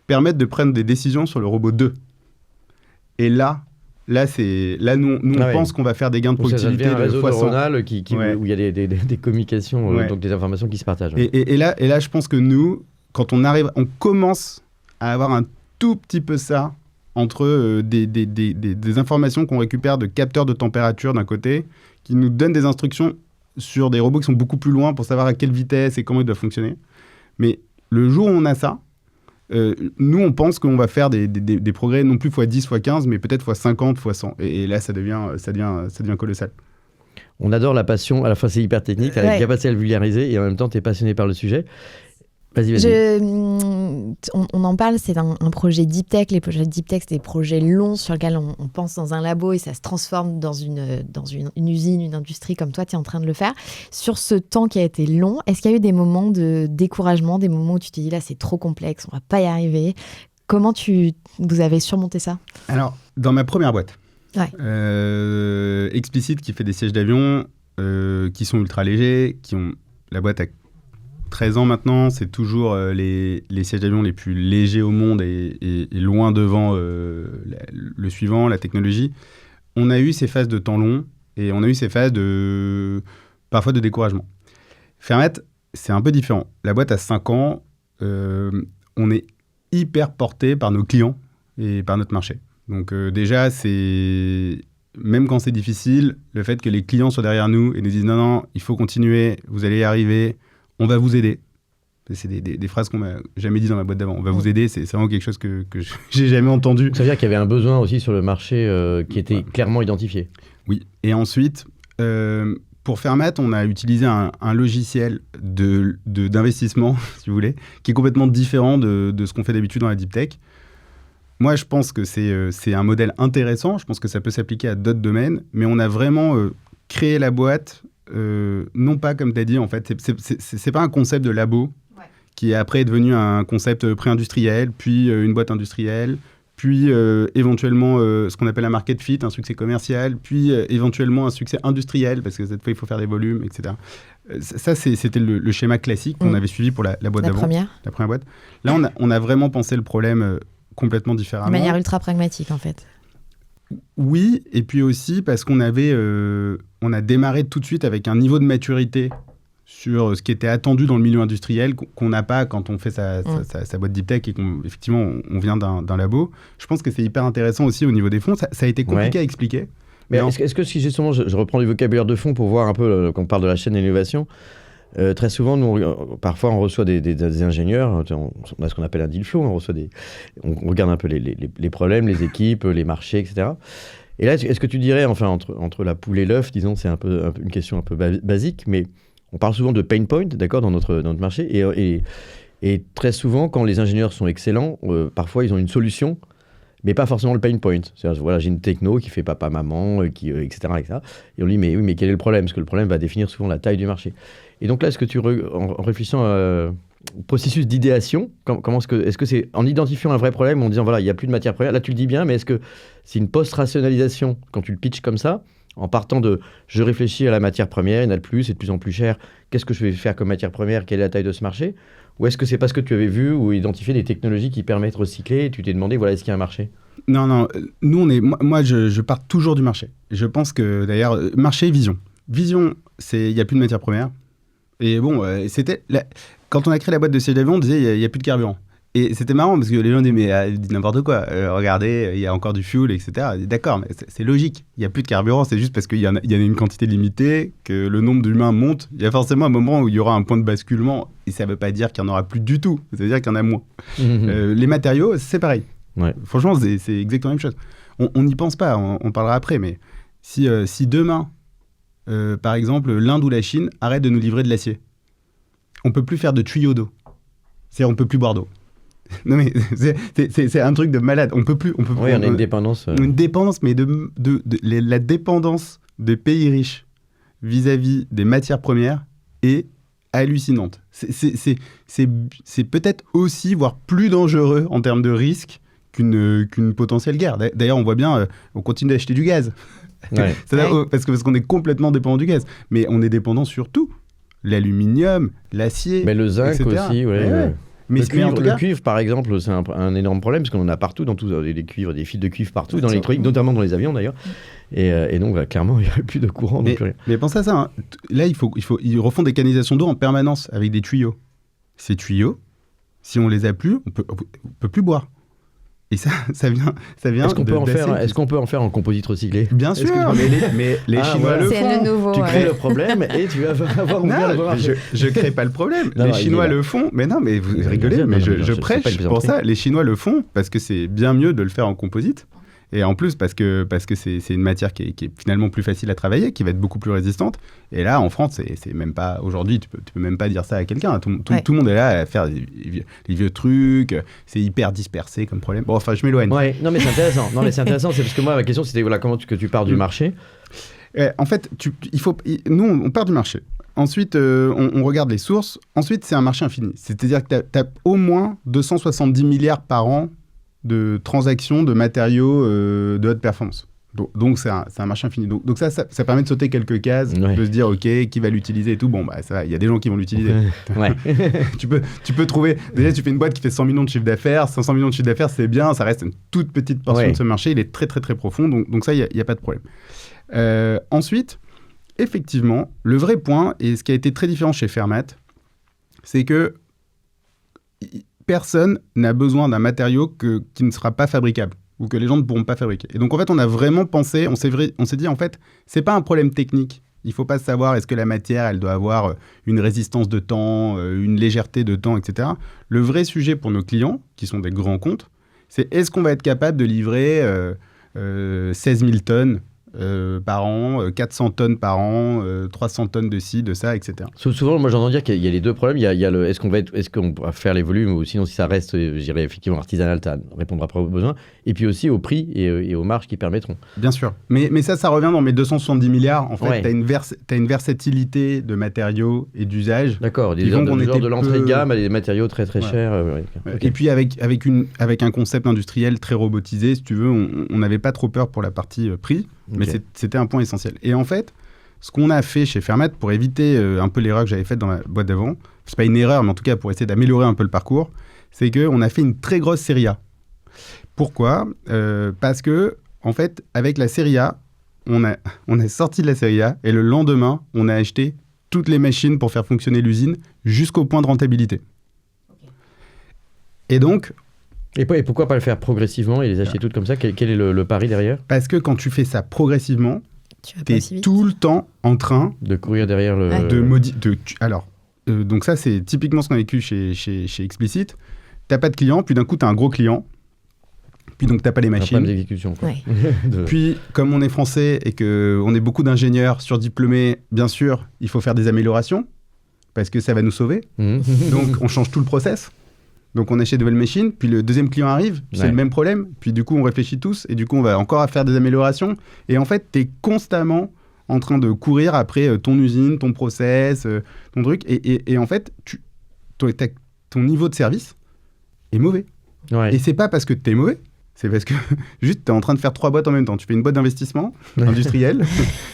Speaker 1: permettent de prendre des décisions sur le robot 2. Et là, nous on pense qu'on va faire des gains de productivité
Speaker 3: de un réseau
Speaker 1: de x100.
Speaker 3: neuronal où il y a des communications, donc des informations qui se partagent.
Speaker 1: Et là, je pense que nous, quand on commence à avoir un tout petit peu ça entre des informations qu'on récupère de capteurs de température d'un côté, qui nous donnent des instructions sur des robots qui sont beaucoup plus loin pour savoir à quelle vitesse et comment ils doivent fonctionner. Mais le jour où on a ça, nous, on pense qu'on va faire des progrès non plus x10, x15, mais peut-être x50, x100. Et là, ça devient colossal.
Speaker 3: On adore la passion. À la fois, c'est hyper technique, tu as la capacité à le vulgariser et en même temps, tu es passionné par le sujet. Vas-y.
Speaker 2: On en parle, c'est un projet Deep Tech. Les projets Deep Tech, c'est des projets longs sur lesquels on pense dans un labo et ça se transforme dans une usine, une industrie comme toi, tu es en train de le faire. Sur ce temps qui a été long, est-ce qu'il y a eu des moments de découragement, des moments où tu te dis là, c'est trop complexe, on va pas y arriver? Comment vous avez surmonté ça?
Speaker 1: Alors, dans ma première boîte, Explicit qui fait des sièges d'avion qui sont ultra légers, la boîte a 13 ans maintenant, c'est toujours les sièges d'avion les plus légers au monde et loin devant le suivant, la technologie. On a eu ces phases de temps long et on a eu ces phases parfois de découragement. Fermat, c'est un peu différent. La boîte a 5 ans, on est hyper porté par nos clients et par notre marché. Donc déjà, même quand c'est difficile, le fait que les clients soient derrière nous et nous disent non, il faut continuer, vous allez y arriver, on va vous aider. C'est des phrases qu'on m'a jamais dit dans ma boîte d'avant. On va vous aider, c'est vraiment quelque chose que j'ai jamais entendu.
Speaker 3: Ça veut dire qu'il y avait un besoin aussi sur le marché qui était clairement identifié.
Speaker 1: Oui. Et ensuite, pour Fermat, on a utilisé un logiciel d'investissement, si vous voulez, qui est complètement différent de ce qu'on fait d'habitude dans la Deep Tech. Moi, je pense que c'est un modèle intéressant. Je pense que ça peut s'appliquer à d'autres domaines. Mais on a vraiment créé la boîte, non pas comme tu as dit, en fait. C'est pas un concept de labo qui est après devenu un concept pré-industriel, puis une boîte industrielle, puis éventuellement ce qu'on appelle un market fit, un succès commercial, puis éventuellement un succès industriel, parce que cette fois, il faut faire des volumes, etc. Ça, c'était le schéma classique qu'on avait suivi pour la boîte d'avant. La première boîte. Là, on a vraiment pensé le problème complètement différemment.
Speaker 2: De manière ultra pragmatique, en fait.
Speaker 1: Oui, et puis aussi parce qu'on on a démarré tout de suite avec un niveau de maturité sur ce qui était attendu dans le milieu industriel qu'on n'a pas quand on fait sa boîte Deep Tech et qu'effectivement on vient d'un labo. Je pense que c'est hyper intéressant aussi au niveau des fonds. Ça a été compliqué à expliquer.
Speaker 3: Mais est-ce que si justement je reprends du vocabulaire de fond pour voir un peu quand on parle de la chaîne d'innovation, très souvent, parfois on reçoit des ingénieurs, on a ce qu'on appelle un deal flow, on regarde un peu les problèmes, les équipes, les marchés, etc. Et là, est-ce que tu dirais, enfin entre la poule et l'œuf, disons, c'est une question un peu basique, mais on parle souvent de pain point, d'accord, dans notre marché, et très souvent, quand les ingénieurs sont excellents, parfois ils ont une solution, mais pas forcément le pain point. C'est-à-dire, voilà, j'ai une techno qui fait papa-maman, etc., etc. Et on dit, mais oui, mais quel est le problème? Parce que le problème va définir souvent la taille du marché. Et donc là, est-ce que en réfléchissant au processus d'idéation, est-ce que c'est en identifiant un vrai problème, en disant, voilà, il n'y a plus de matière première, là tu le dis bien, mais est-ce que c'est une post-rationalisation, quand tu le pitches comme ça, en partant de je réfléchis à la matière première, il y en a de plus, c'est de plus en plus cher, qu'est-ce que je vais faire comme matière première, quelle est la taille de ce marché? Ou est-ce que c'est parce que tu avais vu ou identifié des technologies qui permettent de recycler et tu t'es demandé, voilà, est-ce qu'il y a un marché?
Speaker 1: Non, nous moi je pars toujours du marché. Je pense que d'ailleurs, marché et vision. Vision, il n'y a plus de matière première. Et bon, quand on a créé la boîte de siège d'avion, on disait il n'y a plus de carburant. Et c'était marrant parce que les gens disaient mais dis n'importe quoi, regardez, il y a encore du fuel, etc. D'accord, mais c'est logique, il n'y a plus de carburant, c'est juste parce qu'il y en a une quantité limitée, que le nombre d'humains monte. Il y a forcément un moment où il y aura un point de basculement, et ça ne veut pas dire qu'il n'y en aura plus du tout, ça veut dire qu'il y en a moins. Les matériaux, c'est pareil. Ouais. Franchement, c'est exactement la même chose. On n'y pense pas, on parlera après, mais si demain, par exemple, l'Inde ou la Chine arrête de nous livrer de l'acier, on ne peut plus faire de tuyaux d'eau. C'est-à-dire, on ne peut plus boire d'eau. Non mais c'est un truc de malade. On a une dépendance. Une dépendance, mais la dépendance des pays riches vis-à-vis des matières premières est hallucinante. C'est peut-être aussi, voire plus dangereux en termes de risque qu'une potentielle guerre. D'ailleurs, on voit bien, on continue d'acheter du gaz. Ouais. Parce qu'on est complètement dépendant du gaz. Mais on est dépendant sur tout. L'aluminium, l'acier,
Speaker 3: mais le zinc etc. aussi, ouais.
Speaker 1: Mais
Speaker 3: le cuivre, par exemple, c'est un énorme problème parce qu'on en a partout, dans des cuivres, des fils de cuivre partout, dans l'électronique, notamment dans les avions d'ailleurs. Et donc, clairement, il n'y a plus de courant.
Speaker 1: Mais pensez à ça. Hein. Là, ils refont des canalisations d'eau en permanence avec des tuyaux. Ces tuyaux, si on les a plus, on peut plus boire. Et ça vient.
Speaker 3: Est-ce qu'on peut en faire en composite recyclé?
Speaker 1: Bien sûr, mais les Chinois le font.
Speaker 3: Tu crées le problème et tu vas avoir ouvert le marché.
Speaker 1: Je crée pas le problème. Les Chinois le font. Mais non, mais vous rigolez. Mais je prêche pour ça. Les Chinois le font parce que c'est bien mieux de le faire en composite. Et en plus, parce que c'est une matière qui est finalement plus facile à travailler, qui va être beaucoup plus résistante. Et là, en France, c'est même pas... Aujourd'hui, tu peux même pas dire ça à quelqu'un. Tout le monde est là à faire les vieux trucs. C'est hyper dispersé comme problème. Bon, enfin, je m'éloigne.
Speaker 3: Ouais, non, mais c'est intéressant. C'est parce que moi, ma question, c'était comment que tu pars du marché.
Speaker 1: En fait, nous, on part du marché. Ensuite, on regarde les sources. Ensuite, c'est un marché infini. C'est-à-dire que tu as au moins 270 milliards par an de transactions de matériaux de haute performance. Donc, c'est un marché infini. Donc ça permet de sauter quelques cases, de se dire, OK, qui va l'utiliser et tout. Bon, bah, il y a des gens qui vont l'utiliser.
Speaker 3: Ouais.
Speaker 1: tu peux trouver... Déjà, tu fais une boîte qui fait 100 millions de chiffre d'affaires. 500 millions de chiffre d'affaires, c'est bien. Ça reste une toute petite portion de ce marché. Il est très, très, très profond. Donc ça, il n'y a pas de problème. Ensuite, effectivement, le vrai point, et ce qui a été très différent chez Fermat, c'est que personne n'a besoin d'un matériau qui ne sera pas fabricable ou que les gens ne pourront pas fabriquer. Et donc, en fait, on a vraiment pensé, on s'est dit, en fait, c'est pas un problème technique. Il ne faut pas savoir est-ce que la matière, elle doit avoir une résistance de temps, une légèreté de temps, etc. Le vrai sujet pour nos clients, qui sont des grands comptes, c'est est-ce qu'on va être capable de livrer 16 000 tonnes par an, 400 tonnes par an, 300 tonnes de ci, de ça, etc.
Speaker 3: Souvent, moi j'entends dire qu'il y a les deux problèmes. Il y a le est-ce qu'on va faire les volumes, ou sinon si ça reste, je dirais effectivement artisanal, ça ne répondra pas aux besoins. Et puis aussi au prix et aux marges qui permettront.
Speaker 1: Bien sûr. Mais ça revient dans mes 270 milliards. En fait, tu as une versatilité de matériaux et d'usages.
Speaker 3: D'accord, genre de l'entrée de gamme à des matériaux très très chers.
Speaker 1: Okay. Et puis avec un concept industriel très robotisé, si tu veux, on n'avait pas trop peur pour la partie prix. Mais c'était un point essentiel. Et en fait, ce qu'on a fait chez Fermat pour éviter un peu l'erreur que j'avais faite dans la boîte d'avant, c'est pas une erreur, mais en tout cas pour essayer d'améliorer un peu le parcours, c'est qu'on a fait une très grosse série A. Pourquoi ? Parce que, en fait, avec la série A, on a sorti de la série A et le lendemain, on a acheté toutes les machines pour faire fonctionner l'usine jusqu'au point de rentabilité. Et donc...
Speaker 3: Et pourquoi pas le faire progressivement et les acheter toutes comme ça ? Quel est le pari derrière ?
Speaker 1: Parce que quand tu fais ça progressivement, tu es tout le temps en train
Speaker 3: de courir derrière le...
Speaker 1: donc ça, c'est typiquement ce qu'on a vécu chez Explicit. Tu n'as pas de client, puis d'un coup, tu as un gros client. Puis donc, tu n'as pas les machines.
Speaker 3: Pas d'exécution. Quoi.
Speaker 2: Ouais.
Speaker 1: Puis, comme on est français et qu'on est beaucoup d'ingénieurs surdiplômés, bien sûr, il faut faire des améliorations parce que ça va nous sauver. Donc, on change tout le process. Donc, on achète de nouvelles machines, puis le deuxième client arrive, puis c'est le même problème. Puis du coup, on réfléchit tous, et du coup, on va encore faire des améliorations. Et en fait, tu es constamment en train de courir après ton usine, ton process, ton truc. Et en fait, ton niveau de service est mauvais.
Speaker 3: Ouais.
Speaker 1: Et c'est pas parce que tu es mauvais, c'est parce que juste tu es en train de faire 3 boîtes en même temps. Tu fais une boîte d'investissement industriel,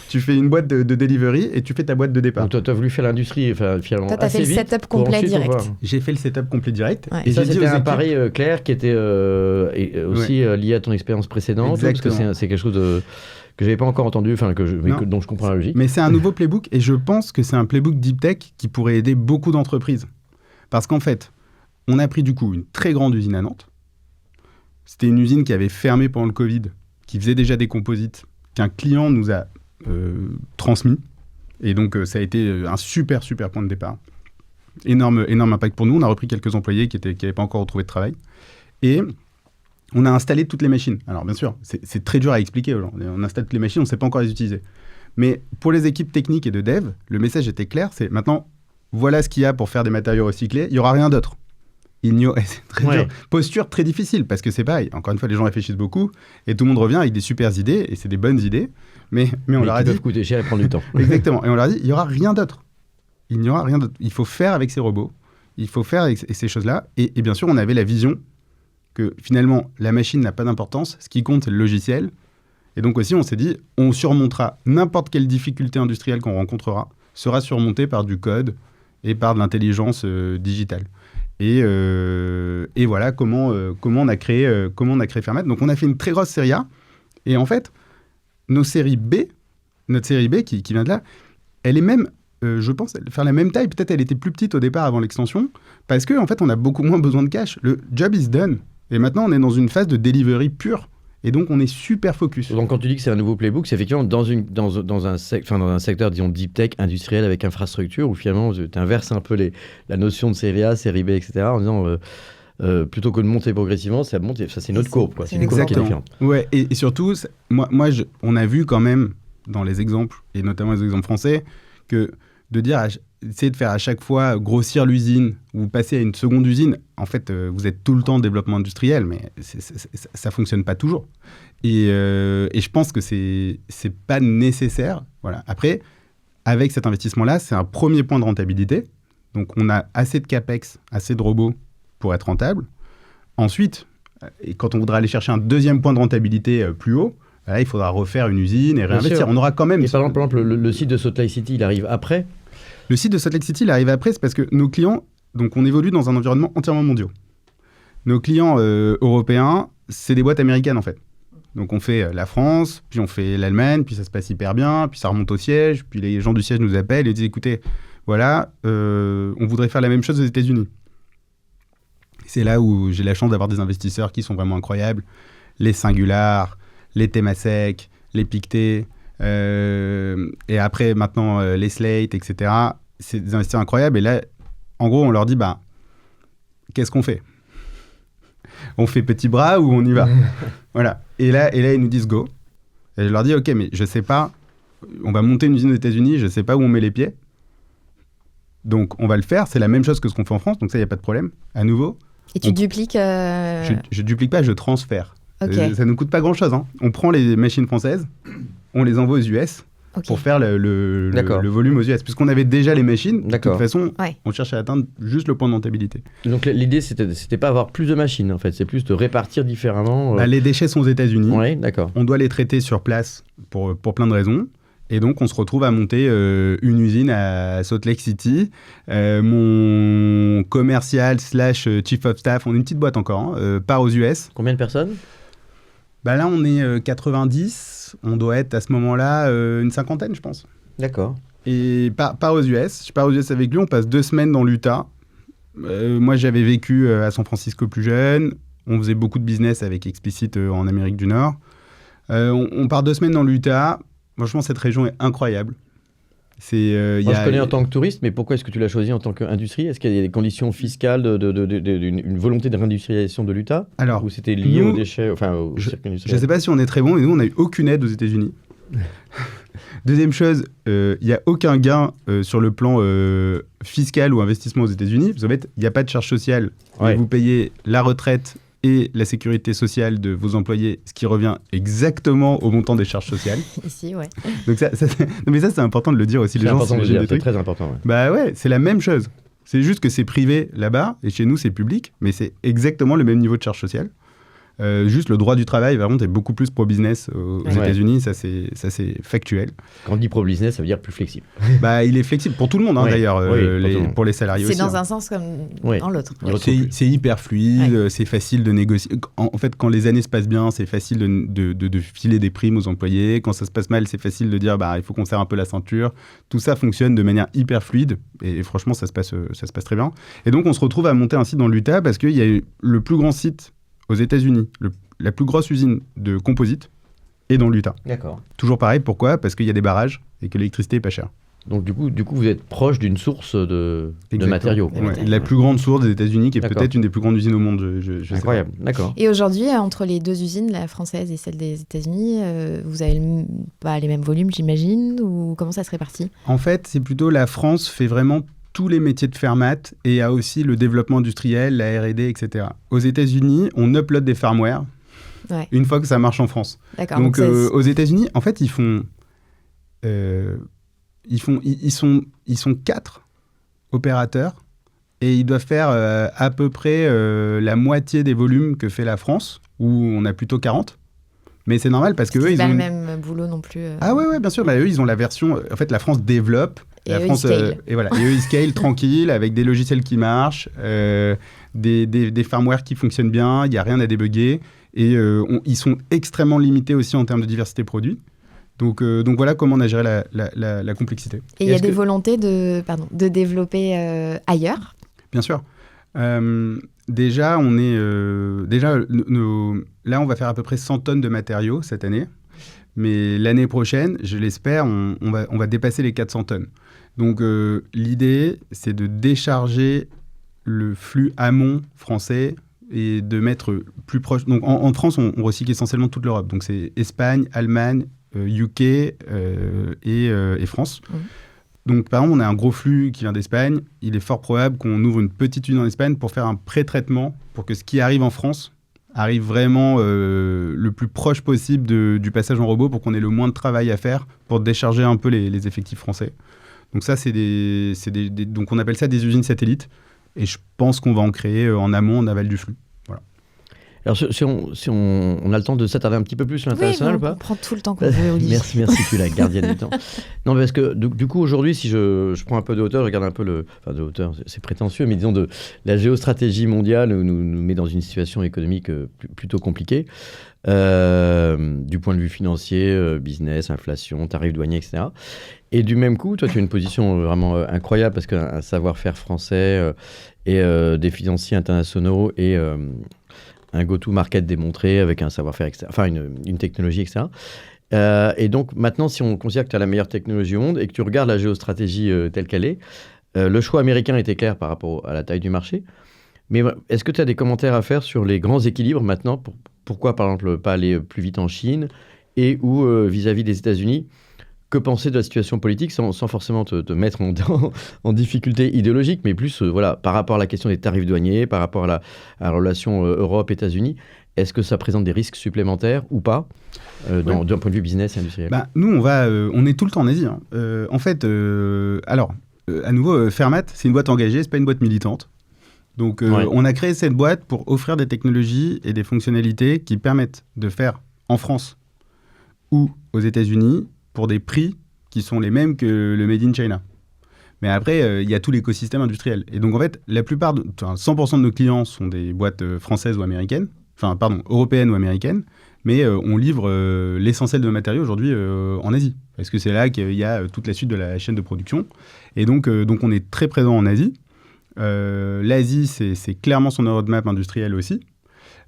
Speaker 1: tu fais une boîte de delivery et tu fais ta boîte de départ.
Speaker 3: Donc toi, tu as voulu faire l'industrie finalement.
Speaker 2: Toi, tu as fait le setup complet direct.
Speaker 1: J'ai fait le setup complet direct.
Speaker 2: Ouais.
Speaker 3: Et ça, c'était un pari clair qui était aussi lié à ton expérience précédente. Parce que c'est quelque chose que j'avais pas encore entendu, dont je comprends la logique.
Speaker 1: Mais c'est un nouveau playbook et je pense que c'est un playbook deep tech qui pourrait aider beaucoup d'entreprises. Parce qu'en fait, on a pris du coup une très grande usine à Nantes. C'était une usine qui avait fermé pendant le Covid, qui faisait déjà des composites, qu'un client nous a transmis. Et donc, ça a été un super point de départ. Énorme impact pour nous. On a repris quelques employés qui n'avaient pas encore retrouvé de travail. Et on a installé toutes les machines. Alors, bien sûr, c'est très dur à expliquer aux gens. On installe toutes les machines, on ne sait pas encore les utiliser. Mais pour les équipes techniques et de dev, le message était clair, c'est maintenant, voilà ce qu'il y a pour faire des matériaux recyclés, il n'y aura rien d'autre. C'est très dur. Posture très difficile, parce que c'est pareil. Encore une fois, les gens réfléchissent beaucoup, et tout le monde revient avec des super idées, et c'est des bonnes idées, mais on leur a dit...
Speaker 3: peuvent coûter cher et prendre du temps.
Speaker 1: Exactement. Et on leur a dit, il n'y aura rien d'autre. Il n'y aura rien d'autre. Il faut faire avec ces robots, il faut faire avec ces choses-là, et bien sûr, on avait la vision que finalement, la machine n'a pas d'importance, ce qui compte, c'est le logiciel. Et donc aussi, on s'est dit, on surmontera n'importe quelle difficulté industrielle qu'on rencontrera, sera surmontée par du code et par de l'intelligence digitale. Et voilà comment on a créé Fermat. Donc, on a fait une très grosse série A. Et en fait, notre série B qui vient de là, elle est même, je pense, faire la même taille. Peut-être elle était plus petite au départ avant l'extension. Parce qu'en fait, on a beaucoup moins besoin de cash. Le job is done. Et maintenant, on est dans une phase de delivery pure. Et donc, on est super focus.
Speaker 3: Donc, quand tu dis que c'est un nouveau playbook, c'est effectivement dans un secteur, disons, deep tech, industriel, avec infrastructure, où finalement, tu inverses un peu la notion de série A, série B, etc., en disant plutôt que de monter progressivement, ça monte, ça c'est une autre courbe, quoi.
Speaker 2: c'est
Speaker 3: C'est une courbe qui est
Speaker 1: Exactement.
Speaker 3: différente.
Speaker 1: Ouais, et surtout, on a vu quand même dans les exemples, et notamment les exemples français, que de dire, essayer de faire à chaque fois grossir l'usine ou passer à une seconde usine, en fait, vous êtes tout le temps en développement industriel, mais ça fonctionne pas toujours. Et je pense que c'est pas nécessaire. Voilà. Après, avec cet investissement-là, c'est un premier point de rentabilité. Donc, on a assez de capex, assez de robots pour être rentable. Ensuite, et quand on voudra aller chercher un deuxième point de rentabilité plus haut, là, il faudra refaire une usine et réinvestir.
Speaker 3: sûr.
Speaker 1: On aura quand même...
Speaker 3: Et par exemple, le site de Salt Lake City, il arrive après.
Speaker 1: Le site de Salt Lake City, il arrive après, c'est parce que nos clients, donc on évolue dans un environnement entièrement mondial. Nos clients européens, c'est des boîtes américaines en fait. Donc on fait la France, puis on fait l'Allemagne, puis ça se passe hyper bien, puis ça remonte au siège, puis les gens du siège nous appellent et disent écoutez, voilà, on voudrait faire la même chose aux États-Unis. C'est là où j'ai la chance d'avoir des investisseurs qui sont vraiment incroyables. Les Singular, les Temasek, les Pictet, et après maintenant les Slate, etc. C'est des investisseurs incroyables. Et là, en gros, on leur dit qu'est-ce qu'on fait ? On fait petit bras ou on y va ? Voilà. Et là, ils nous disent go. Et je leur dis ok, mais je sais pas. On va monter une usine aux États-Unis, je sais pas où on met les pieds. Donc on va le faire. C'est la même chose que ce qu'on fait en France. Donc ça, il y a pas de problème. À nouveau.
Speaker 2: Et tu dupliques...
Speaker 1: Je duplique pas, je transfère.
Speaker 2: Ok.
Speaker 1: Ça ne coûte pas grand-chose. Hein. On prend les machines françaises, on les envoie aux US
Speaker 2: Ok.
Speaker 1: pour faire le
Speaker 3: D'accord.
Speaker 1: volume aux US. Puisqu'on avait déjà les machines, de
Speaker 3: D'accord.
Speaker 1: toute façon,
Speaker 2: Ouais.
Speaker 1: on cherche à atteindre juste le point de rentabilité.
Speaker 3: Donc l'idée, c'était pas avoir plus de machines, en fait. C'est plus de répartir différemment.
Speaker 1: Les déchets sont aux États-Unis.
Speaker 3: Oui, d'accord.
Speaker 1: On doit les traiter sur place pour plein de raisons. Et donc, on se retrouve à monter une usine à Salt Lake City. Mon commercial / chief of staff, on est une petite boîte encore, part aux US.
Speaker 3: Combien de personnes ?
Speaker 1: Là, on est 90. On doit être à ce moment-là une cinquantaine, je pense.
Speaker 3: D'accord.
Speaker 1: Et part aux US. Je pars aux US avec lui. On passe 2 semaines dans l'Utah. Moi, j'avais vécu à San Francisco plus jeune. On faisait beaucoup de business avec Explicit en Amérique du Nord. On part 2 semaines dans l'Utah. Franchement, cette région est incroyable.
Speaker 3: Moi, je connais en tant que touriste, mais pourquoi est-ce que tu l'as choisi en tant qu'industrie ? Est-ce qu'il y a des conditions fiscales, une volonté de réindustrialisation de l'Utah ?
Speaker 1: Alors,
Speaker 3: Ou c'était lié
Speaker 1: nous,
Speaker 3: aux déchets, enfin au circuit
Speaker 1: je ne
Speaker 3: industriel ?
Speaker 1: sais pas si on est très bon, mais nous, on n'a eu aucune aide aux États-Unis. Deuxième chose, il n'y a aucun gain sur le plan fiscal ou investissement aux États-Unis. Parce qu'en fait, il n'y a pas de charge sociale.
Speaker 3: Ouais.
Speaker 1: Vous payez la retraite et la sécurité sociale de vos employés, ce qui revient exactement au montant des charges sociales.
Speaker 2: Ici, ouais.
Speaker 1: Donc non, mais ça, c'est important de le dire aussi.
Speaker 3: C'est
Speaker 1: Les gens
Speaker 3: important de le
Speaker 1: s'imaginent
Speaker 3: dire,
Speaker 1: des
Speaker 3: c'est
Speaker 1: trucs.
Speaker 3: très important. Ouais.
Speaker 1: Bah ouais, c'est la même chose. C'est juste que c'est privé là-bas, et chez nous, c'est public, mais c'est exactement le même niveau de charge sociale. Juste le droit du travail, vraiment, est beaucoup plus pro-business aux
Speaker 2: Ouais.
Speaker 1: États-Unis, ça c'est factuel.
Speaker 3: Quand on dit pro-business, ça veut dire plus flexible.
Speaker 1: Il est flexible pour tout le monde, hein,
Speaker 3: Oui,
Speaker 1: d'ailleurs,
Speaker 3: oui, pour tout le monde.
Speaker 1: pour les salariés
Speaker 2: C'est
Speaker 1: aussi.
Speaker 2: dans
Speaker 1: hein.
Speaker 2: un sens comme
Speaker 3: Oui.
Speaker 2: dans l'autre.
Speaker 3: Il retrouve plus.
Speaker 1: C'est hyper fluide, c'est facile de négocier. En fait, quand les années se passent bien, c'est facile de filer des primes aux employés. Quand ça se passe mal, c'est facile de dire il faut qu'on serre un peu la ceinture. Tout ça fonctionne de manière hyper fluide et franchement, ça se passe très bien. Et donc, on se retrouve à monter un site dans l'Utah parce qu'il y a eu le plus grand site aux États-Unis, la plus grosse usine de composite est dans l'Utah.
Speaker 3: D'accord.
Speaker 1: Toujours pareil, pourquoi ? Parce qu'il y a des barrages et que l'électricité est pas chère.
Speaker 3: Donc du coup, vous êtes proche d'une source de
Speaker 1: Exactement.
Speaker 3: matériaux.
Speaker 2: Des
Speaker 1: Ouais,
Speaker 2: matériaux.
Speaker 1: la plus grande source des États-Unis, qui est
Speaker 3: D'accord.
Speaker 1: peut-être une des plus grandes usines au monde. Je sais
Speaker 3: Incroyable, d'accord.
Speaker 2: Et aujourd'hui, entre les deux usines, la française et celle des États-Unis, vous avez pas les mêmes volumes, j'imagine, ou comment ça se répartit ?
Speaker 1: En fait, c'est plutôt la France fait vraiment tous les métiers de Fermat et a aussi le développement industriel, la R&D, etc. Aux États-Unis, on upload des firmware
Speaker 2: Ouais.
Speaker 1: une fois que ça marche en France.
Speaker 2: D'accord.
Speaker 1: Donc,
Speaker 2: c'est-
Speaker 1: aux États-Unis, en fait, ils sont 4 opérateurs et ils doivent faire à peu près la moitié des volumes que fait la France, où on a plutôt 40. Mais c'est normal parce que eux,
Speaker 2: c'est
Speaker 1: ils
Speaker 2: pas
Speaker 1: ont
Speaker 2: le
Speaker 1: une-
Speaker 2: même boulot non plus.
Speaker 1: Ah ouais, bien sûr. Eux, ils ont la version. En fait, la France développe.
Speaker 2: Et
Speaker 1: La
Speaker 2: eux, ils
Speaker 1: France,
Speaker 2: scale.
Speaker 1: et voilà. Et eux, ils scale tranquille avec des logiciels qui marchent, des firmware qui fonctionnent bien. Il n'y a rien à débugger. Et ils sont extrêmement limités aussi en termes de diversité produit. Donc voilà comment on a géré la complexité.
Speaker 2: Et il y a
Speaker 1: est-ce
Speaker 2: des
Speaker 1: que-
Speaker 2: volontés de développer ailleurs.
Speaker 1: Bien sûr. Déjà, on est là, on va faire à peu près 100 tonnes de matériaux cette année. Mais l'année prochaine, je l'espère, on va dépasser les 400 tonnes. Donc l'idée, c'est de décharger le flux amont français et de mettre plus proche. Donc en France, on recycle essentiellement toute l'Europe. Donc c'est Espagne, Allemagne, UK et France. Donc par exemple, on a un gros flux qui vient d'Espagne. Il est fort probable qu'on ouvre une petite usine en Espagne pour faire un pré-traitement pour que ce qui arrive en France arrive vraiment le plus proche possible du passage en robot pour qu'on ait le moins de travail à faire pour décharger un peu les effectifs français. Donc ça, donc on appelle ça des usines satellites. Et je pense qu'on va en créer en amont, en aval du flux. Voilà.
Speaker 3: Alors, si on a le temps de s'attarder un petit peu plus sur l'international ou pas ?
Speaker 2: On prend tout le temps qu'on veut, Olivier.
Speaker 3: Merci, tu es la gardienne du temps. Non, parce que du coup, aujourd'hui, si je prends un peu de hauteur, je regarde un peu de hauteur, c'est prétentieux, mais disons de la géostratégie mondiale nous met dans une situation économique plutôt compliquée. Du point de vue financier, business, inflation, tarifs douaniers, etc. Et du même coup, toi, tu as une position vraiment incroyable parce qu'un savoir-faire français et des financiers internationaux et un go-to-market démontré avec un savoir-faire, etc. Enfin, une technologie, etc. Et donc, maintenant, si on considère que tu as la meilleure technologie au monde et que tu regardes la géostratégie telle qu'elle est, le choix américain était clair par rapport à la taille du marché. Mais est-ce que tu as des commentaires à faire sur les grands équilibres maintenant ? Pourquoi, par exemple, pas aller plus vite en Chine et ou vis-à-vis des États-Unis ? Que penser de la situation politique sans forcément te mettre en difficulté idéologique, mais plus par rapport à la question des tarifs douaniers, par rapport à la relation Europe-États-Unis, est-ce que ça présente des risques supplémentaires ou pas d'un point de vue business et industriel ?
Speaker 1: Nous, on est tout le temps en Asie. Hein. En fait, à nouveau, Fermat, c'est une boîte engagée, c'est pas une boîte militante. Donc, on a créé cette boîte pour offrir des technologies et des fonctionnalités qui permettent de faire en France ou aux États-Unis pour des prix qui sont les mêmes que le Made in China. Mais après, il y a tout l'écosystème industriel. Et donc, en fait, 100% de nos clients sont des boîtes françaises ou américaines, européennes ou américaines, mais on livre l'essentiel de nos matériaux aujourd'hui en Asie, parce que c'est là qu'il y a toute la suite de la chaîne de production. Et donc on est très présent en Asie. L'Asie, c'est clairement son roadmap industriel aussi.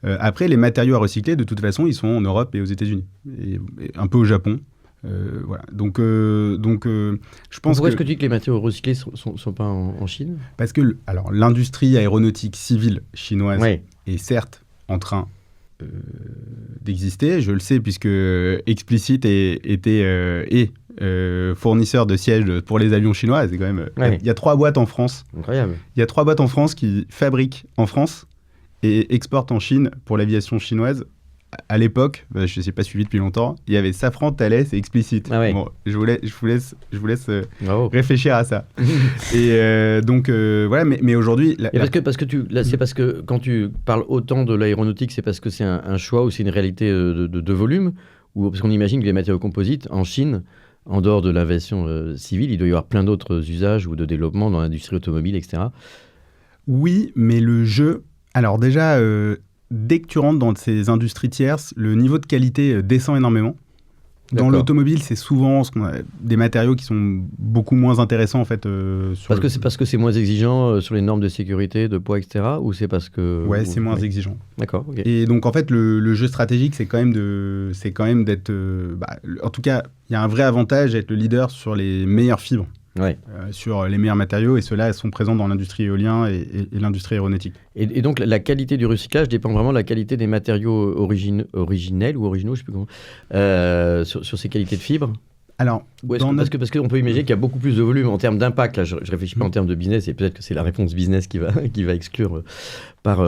Speaker 1: Après, les matériaux à recycler, de toute façon, ils sont en Europe et aux États-Unis, et un peu au Japon. Voilà. Donc, je pense
Speaker 3: Pourquoi est-ce que tu dis que les matériaux recyclés ne sont pas en Chine ?
Speaker 1: Parce que l'industrie aéronautique civile chinoise est certes en train d'exister. Je le sais puisque Explicit est fournisseur de sièges pour les avions chinois. C'est quand même. Il y a 3 boîtes en France.
Speaker 3: Incroyable.
Speaker 1: Il y a 3 boîtes en France qui fabriquent en France et exportent en Chine pour l'aviation chinoise. À l'époque, je ne sais pas suivi depuis longtemps, il y avait Safran, Thales et Explicit. Bon, je vous laisse réfléchir à ça. Et donc, voilà, mais aujourd'hui...
Speaker 3: Parce que quand tu parles autant de l'aéronautique, c'est parce que c'est un choix ou c'est une réalité de volume, ou parce qu'on imagine que les matériaux composites, en Chine, en dehors de l'aviation civile, il doit y avoir plein d'autres usages ou de développement dans l'industrie automobile, etc.
Speaker 1: Oui, mais le jeu... Alors déjà... dès que tu rentres dans ces industries tierces, le niveau de qualité descend énormément. Dans l'automobile, c'est souvent des matériaux qui sont beaucoup moins intéressants en fait.
Speaker 3: Parce que c'est moins exigeant sur les normes de sécurité, de poids, etc. Ou c'est parce que...
Speaker 1: Ouais, c'est moins exigeant.
Speaker 3: D'accord. Okay.
Speaker 1: Et donc en fait, le jeu stratégique, c'est quand même d'être... en tout cas, il y a un vrai avantage d'être le leader sur les meilleures fibres. Sur les meilleurs matériaux, et ceux-là sont présents dans l'industrie éolienne et l'industrie aéronautique.
Speaker 3: Et donc la qualité du recyclage dépend vraiment de la qualité des matériaux originels ou originaux, je ne sais plus comment, sur ces qualités de fibres.
Speaker 1: Alors,
Speaker 3: parce qu'on peut imaginer qu'il y a beaucoup plus de volume en termes d'impact. Là, je réfléchis pas en termes de business, et peut-être que c'est la réponse business qui va exclure par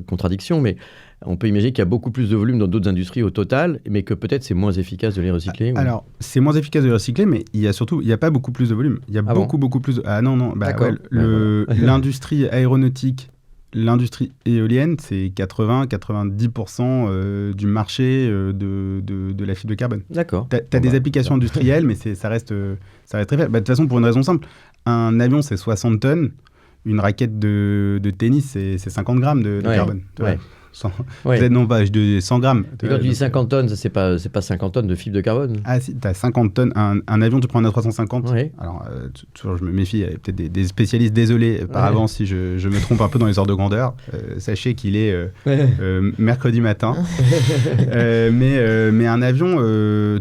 Speaker 3: contradiction, mais on peut imaginer qu'il y a beaucoup plus de volume dans d'autres industries au total, mais que peut-être c'est moins efficace de les recycler.
Speaker 1: Alors, c'est moins efficace de les recycler, mais il y a pas beaucoup plus de volume. Il y a beaucoup plus de... Ah non. L'industrie aéronautique, l'industrie éolienne, c'est 80-90% du marché de la fibre de carbone.
Speaker 3: D'accord.
Speaker 1: T'as des applications industrielles, mais ça reste très faible. De toute façon, pour une raison simple, un avion, c'est 60 tonnes. Une raquette de tennis, c'est 50 grammes de carbone. Non, pas, je dis 100 grammes.
Speaker 3: Et quand tu dis 50 tonnes, c'est pas 50 tonnes de fibre de carbone.
Speaker 1: Ah si, tu as 50 tonnes. Un avion, tu prends un A350. Oui. Alors, toujours, je me méfie, il y a peut-être des spécialistes, désolé par avance si je me trompe un peu dans les ordres de grandeur. Sachez qu'il est mercredi matin. Mais un avion,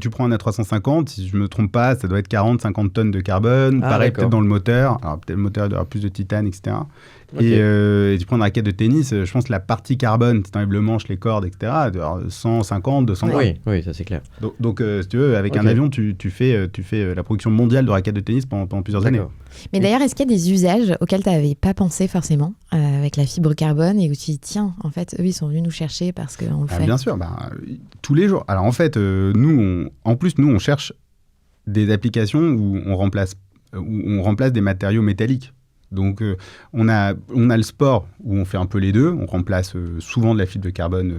Speaker 1: tu prends un A350, si je me trompe pas, ça doit être 40-50 tonnes de carbone. Pareil, peut-être dans le moteur. Alors, peut-être le moteur doit avoir plus de titane, etc.
Speaker 3: Ok.
Speaker 1: Et tu prends une raquette de tennis, je pense que la partie carbone, tu enlèves le manche, les cordes, etc., tu dois avoir 150, 200 grammes.
Speaker 3: Oui, ça c'est clair.
Speaker 1: Donc, si tu veux, avec un
Speaker 3: Ok.
Speaker 1: avion, tu fais la production mondiale de raquettes de tennis pendant plusieurs années.
Speaker 3: D'accord.
Speaker 2: Mais d'ailleurs, est-ce qu'il y a des usages auxquels tu n'avais pas pensé forcément avec la fibre carbone et où tu dis, tiens, en fait, eux, ils sont venus nous chercher parce qu'on le fait.
Speaker 1: Bien sûr, tous les jours. Alors en fait, nous, on cherche des applications où on remplace des matériaux métalliques. Donc on a le sport où on fait un peu les deux. On remplace souvent de la fibre de carbone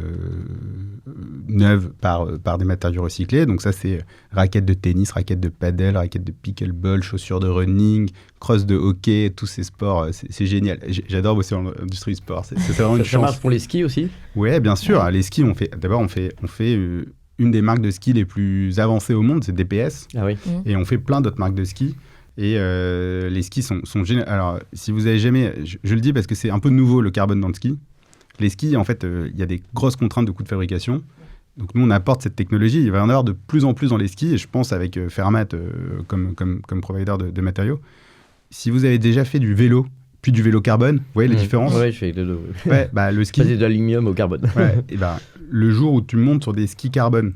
Speaker 1: neuve par des matériaux recyclés. Donc ça, c'est raquettes de tennis, raquettes de paddle, raquettes de pickleball, chaussures de running, cross de hockey, tous ces sports. C'est génial. J'adore bosser dans l'industrie du sport. C'est vraiment une
Speaker 3: Ça
Speaker 1: chance.
Speaker 3: marche pour les skis aussi?
Speaker 1: Ouais, bien sûr. Les skis, on fait une des marques de ski les plus avancées au monde, c'est DPS.
Speaker 3: Ah oui.
Speaker 1: Et on fait plein d'autres marques de ski. Et les skis sont géniaux. Alors, si vous avez jamais... Je le dis parce que c'est un peu nouveau, le carbone dans le ski. Les skis, en fait, il y a des grosses contraintes de coûts de fabrication. Donc, nous, on apporte cette technologie. Il va y en avoir de plus en plus dans les skis. Et je pense avec Fermat comme provider de matériaux. Si vous avez déjà fait du vélo, puis du vélo carbone, vous voyez la différence?
Speaker 3: Oui, je fais les deux.
Speaker 1: Ouais, le ski...
Speaker 3: C'est de l'aluminium au carbone.
Speaker 1: Ouais, et le jour où tu montes sur des skis carbone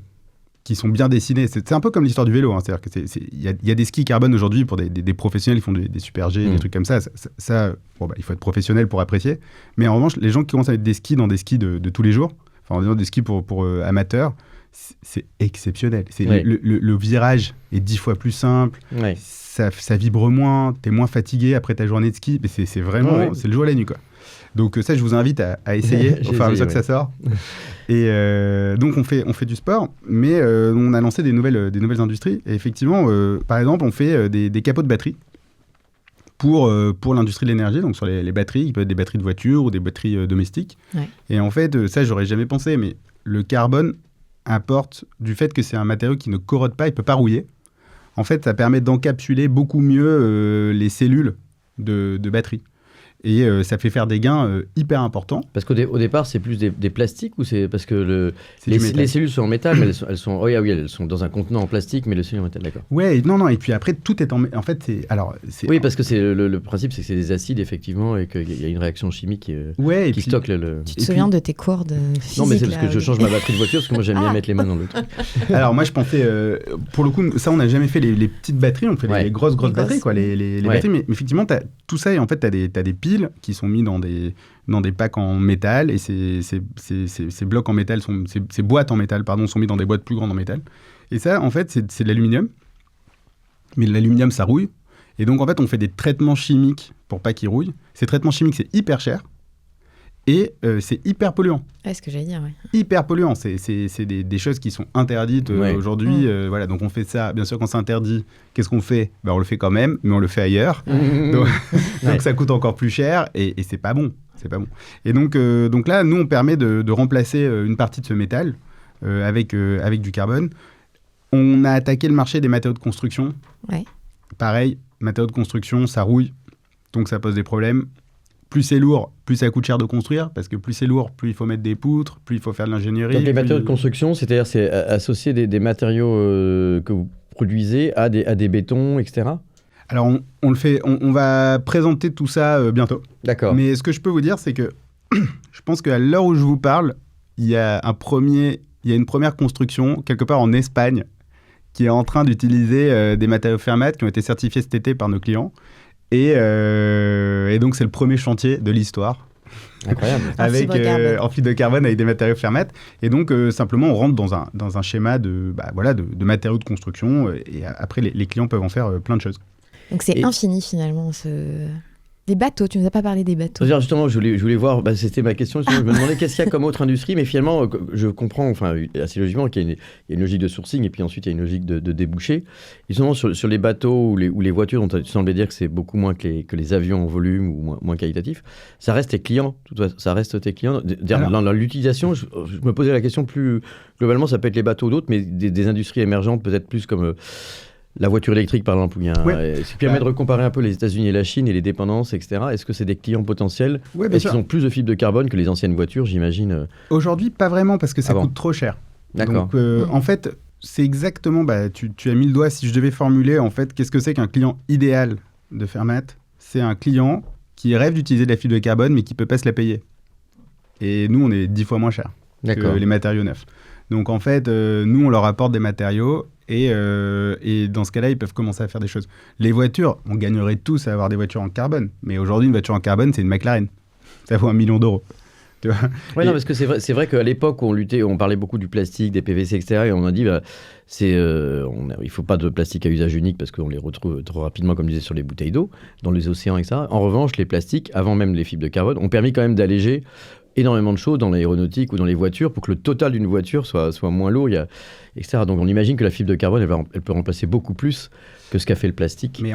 Speaker 1: qui sont bien dessinés, c'est un peu comme l'histoire du vélo. Hein, c'est-à-dire que il y a des skis carbone aujourd'hui pour des professionnels qui font des super G, des trucs comme ça. Il faut être professionnel pour apprécier. Mais en revanche, les gens qui commencent à mettre des skis dans des skis de tous les jours, enfin en disant des skis pour amateurs, c'est exceptionnel.
Speaker 3: Ouais.
Speaker 1: Le virage est 10 fois plus simple.
Speaker 3: Ouais.
Speaker 1: Ça vibre moins, t'es moins fatigué après ta journée de ski. Mais c'est vraiment, c'est le jour et la nuit, quoi. Donc ça, je vous invite à essayer au fur et à mesure que ça sort. Et donc on fait du sport, mais on a lancé des nouvelles industries. Et effectivement, par exemple, on fait des capots de batterie pour l'industrie de l'énergie, donc sur les batteries, qui peuvent être des batteries de voiture ou des batteries domestiques.
Speaker 2: Ouais.
Speaker 1: Et en fait, ça, j'aurais jamais pensé, mais le carbone apporte du fait que c'est un matériau qui ne corrode pas, il peut pas rouiller. En fait, ça permet d'encapsuler beaucoup mieux les cellules de batterie. Et ça fait faire des gains hyper importants.
Speaker 3: Parce qu'au départ, c'est plus des plastiques ou c'est parce que
Speaker 1: C'est du métal.
Speaker 3: les cellules sont en métal, mais elles sont elles sont dans un contenant en plastique, mais les cellules en métal, d'accord.
Speaker 1: Ouais, non, et puis après, tout est en fait,
Speaker 3: Oui, parce que c'est le principe, c'est que c'est des acides, effectivement, et qu'il y a une réaction chimique
Speaker 1: ouais, et
Speaker 3: qui
Speaker 1: puis,
Speaker 3: stocke le...
Speaker 2: Tu te
Speaker 1: Et
Speaker 2: souviens de tes cours de physique?
Speaker 3: Non, mais c'est parce que
Speaker 2: là,
Speaker 3: je
Speaker 2: oui.
Speaker 3: change ma batterie de voiture, parce que moi, j'aime bien mettre les mains dans le truc.
Speaker 1: Alors moi, je pensais, pour le coup, ça, on n'a jamais fait les petites batteries, on fait les grosses
Speaker 2: Les
Speaker 1: batteries,
Speaker 2: grosses.
Speaker 1: quoi, les
Speaker 3: Ouais.
Speaker 1: batteries. Mais effectivement, tout ça, et en fait, t'as des piles qui sont mis dans des packs en métal, et ces blocs en métal, ces boîtes en métal, pardon, sont mis dans des boîtes plus grandes en métal. Et ça, en fait, c'est de l'aluminium. Mais l'aluminium, ça rouille. Et donc, en fait, on fait des traitements chimiques pour pas qu'il rouille. Ces traitements chimiques, c'est hyper cher. Et c'est hyper polluant.
Speaker 2: Ouais, ce que j'allais dire, ouais.
Speaker 1: Hyper polluant. C'est des choses qui sont interdites
Speaker 3: Ouais.
Speaker 1: aujourd'hui. Voilà, donc on fait ça. Bien sûr, quand c'est interdit, qu'est-ce qu'on fait? On le fait quand même, mais on le fait ailleurs. Donc, donc ça coûte encore plus cher et c'est pas bon. C'est pas bon. Et donc là, nous, on permet de remplacer une partie de ce métal avec du carbone. On a attaqué le marché des matériaux de construction.
Speaker 2: Ouais.
Speaker 1: Pareil, matériaux de construction, ça rouille, donc ça pose des problèmes. Plus c'est lourd, plus ça coûte cher de construire, parce que plus c'est lourd, plus il faut mettre des poutres, plus il faut faire de l'ingénierie.
Speaker 3: Donc les matériaux de
Speaker 1: plus-
Speaker 3: construction, c'est-à-dire c'est associer des matériaux que vous produisez à des bétons, etc.
Speaker 1: Alors on le fait, on va présenter tout ça bientôt.
Speaker 3: D'accord.
Speaker 1: Mais ce que je peux vous dire, c'est que je pense qu'à l'heure où je vous parle, il y a une première construction quelque part en Espagne qui est en train d'utiliser des matériaux Fermat qui ont été certifiés cet été par nos clients. Et donc c'est le premier chantier de l'histoire.
Speaker 3: Incroyable.
Speaker 1: Avec
Speaker 2: fibre carbone.
Speaker 1: en fibre de carbone avec des matériaux Fermat. Et donc simplement on rentre dans un schéma de matériaux de construction et après les clients peuvent en faire plein de choses.
Speaker 2: Donc c'est
Speaker 3: Et-
Speaker 2: infini finalement. Des bateaux, tu nous as pas parlé des bateaux.
Speaker 3: C'est-à-dire, justement, je voulais voir, c'était ma question, justement, je me demandais qu'est-ce qu'il y a comme autre industrie, mais finalement, je comprends, assez logiquement qu'il y a une logique de sourcing, et puis ensuite, il y a une logique de débouché. Et justement, sur les bateaux ou les voitures, dont tu semblais dire que c'est beaucoup moins que les avions en volume ou moins qualitatif, ça reste tes clients. Ça reste tes clients.
Speaker 1: Alors-
Speaker 3: Dans l'utilisation, je me posais la question plus globalement, ça peut être les bateaux ou d'autres, mais des industries émergentes, peut-être plus comme... la voiture électrique, par exemple, où il y a
Speaker 1: Ouais.
Speaker 3: ce qui permet de recomparer un peu les États-Unis et la Chine et les dépendances, etc. Est-ce que c'est des clients potentiels?
Speaker 1: Ouais, bien
Speaker 3: Est-ce qu'ils
Speaker 1: sûr.
Speaker 3: ont plus de fibres de carbone que les anciennes voitures, j'imagine?
Speaker 1: Aujourd'hui, pas vraiment parce que ça
Speaker 3: Ah bon.
Speaker 1: coûte trop cher.
Speaker 3: D'accord.
Speaker 1: Donc en fait, c'est exactement, tu as mis le doigt, si je devais formuler, en fait, qu'est-ce que c'est qu'un client idéal de Fermat? C'est un client qui rêve d'utiliser de la fibre de carbone, mais qui ne peut pas se la payer. Et nous, on est 10 fois moins cher que les matériaux neufs. Donc en fait, nous, on leur apporte des matériaux et dans ce cas-là, ils peuvent commencer à faire des choses. Les voitures, on gagnerait tous à avoir des voitures en carbone. Mais aujourd'hui, une voiture en carbone, c'est une McLaren. Ça vaut 1 million d'euros. Tu vois
Speaker 3: non, parce que c'est vrai qu'à l'époque, on parlait beaucoup du plastique, des PVC, etc. Et on a dit, il ne faut pas de plastique à usage unique parce qu'on les retrouve trop rapidement, comme je disais, sur les bouteilles d'eau, dans les océans, etc. En revanche, les plastiques, avant même les fibres de carbone, ont permis quand même d'alléger énormément de choses dans l'aéronautique ou dans les voitures pour que le total d'une voiture soit moins lourd, etc. Donc on imagine que la fibre de carbone, elle peut remplacer beaucoup plus que ce qu'a fait le plastique.
Speaker 1: Mais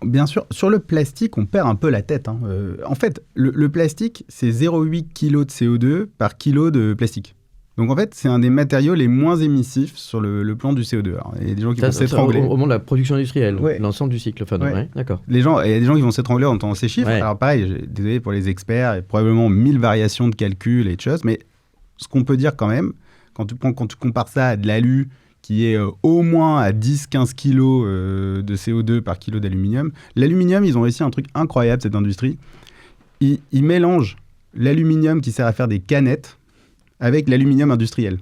Speaker 1: bien sûr, sur le plastique, on perd un peu la tête. Hein. En fait, le plastique, c'est 0,8 kg de CO2 par kilo de plastique. Donc en fait, c'est un des matériaux les moins émissifs sur le plan du CO2. Alors, il y a des gens qui vont s'étrangler.
Speaker 3: Au moment de la production industrielle, l'ensemble du cycle. Enfin, d'accord.
Speaker 1: Il y a des gens qui vont s'étrangler en entendant ces chiffres. Ouais. Alors pareil, désolé pour les experts, il y a probablement 1000 variations de calcul et de choses, mais ce qu'on peut dire quand même, quand tu compares ça à de l'alu, qui est au moins à 10-15 kilos de CO2 par kilo d'aluminium. L'aluminium, ils ont réussi un truc incroyable, cette industrie. Ils mélangent l'aluminium qui sert à faire des canettes avec l'aluminium industriel.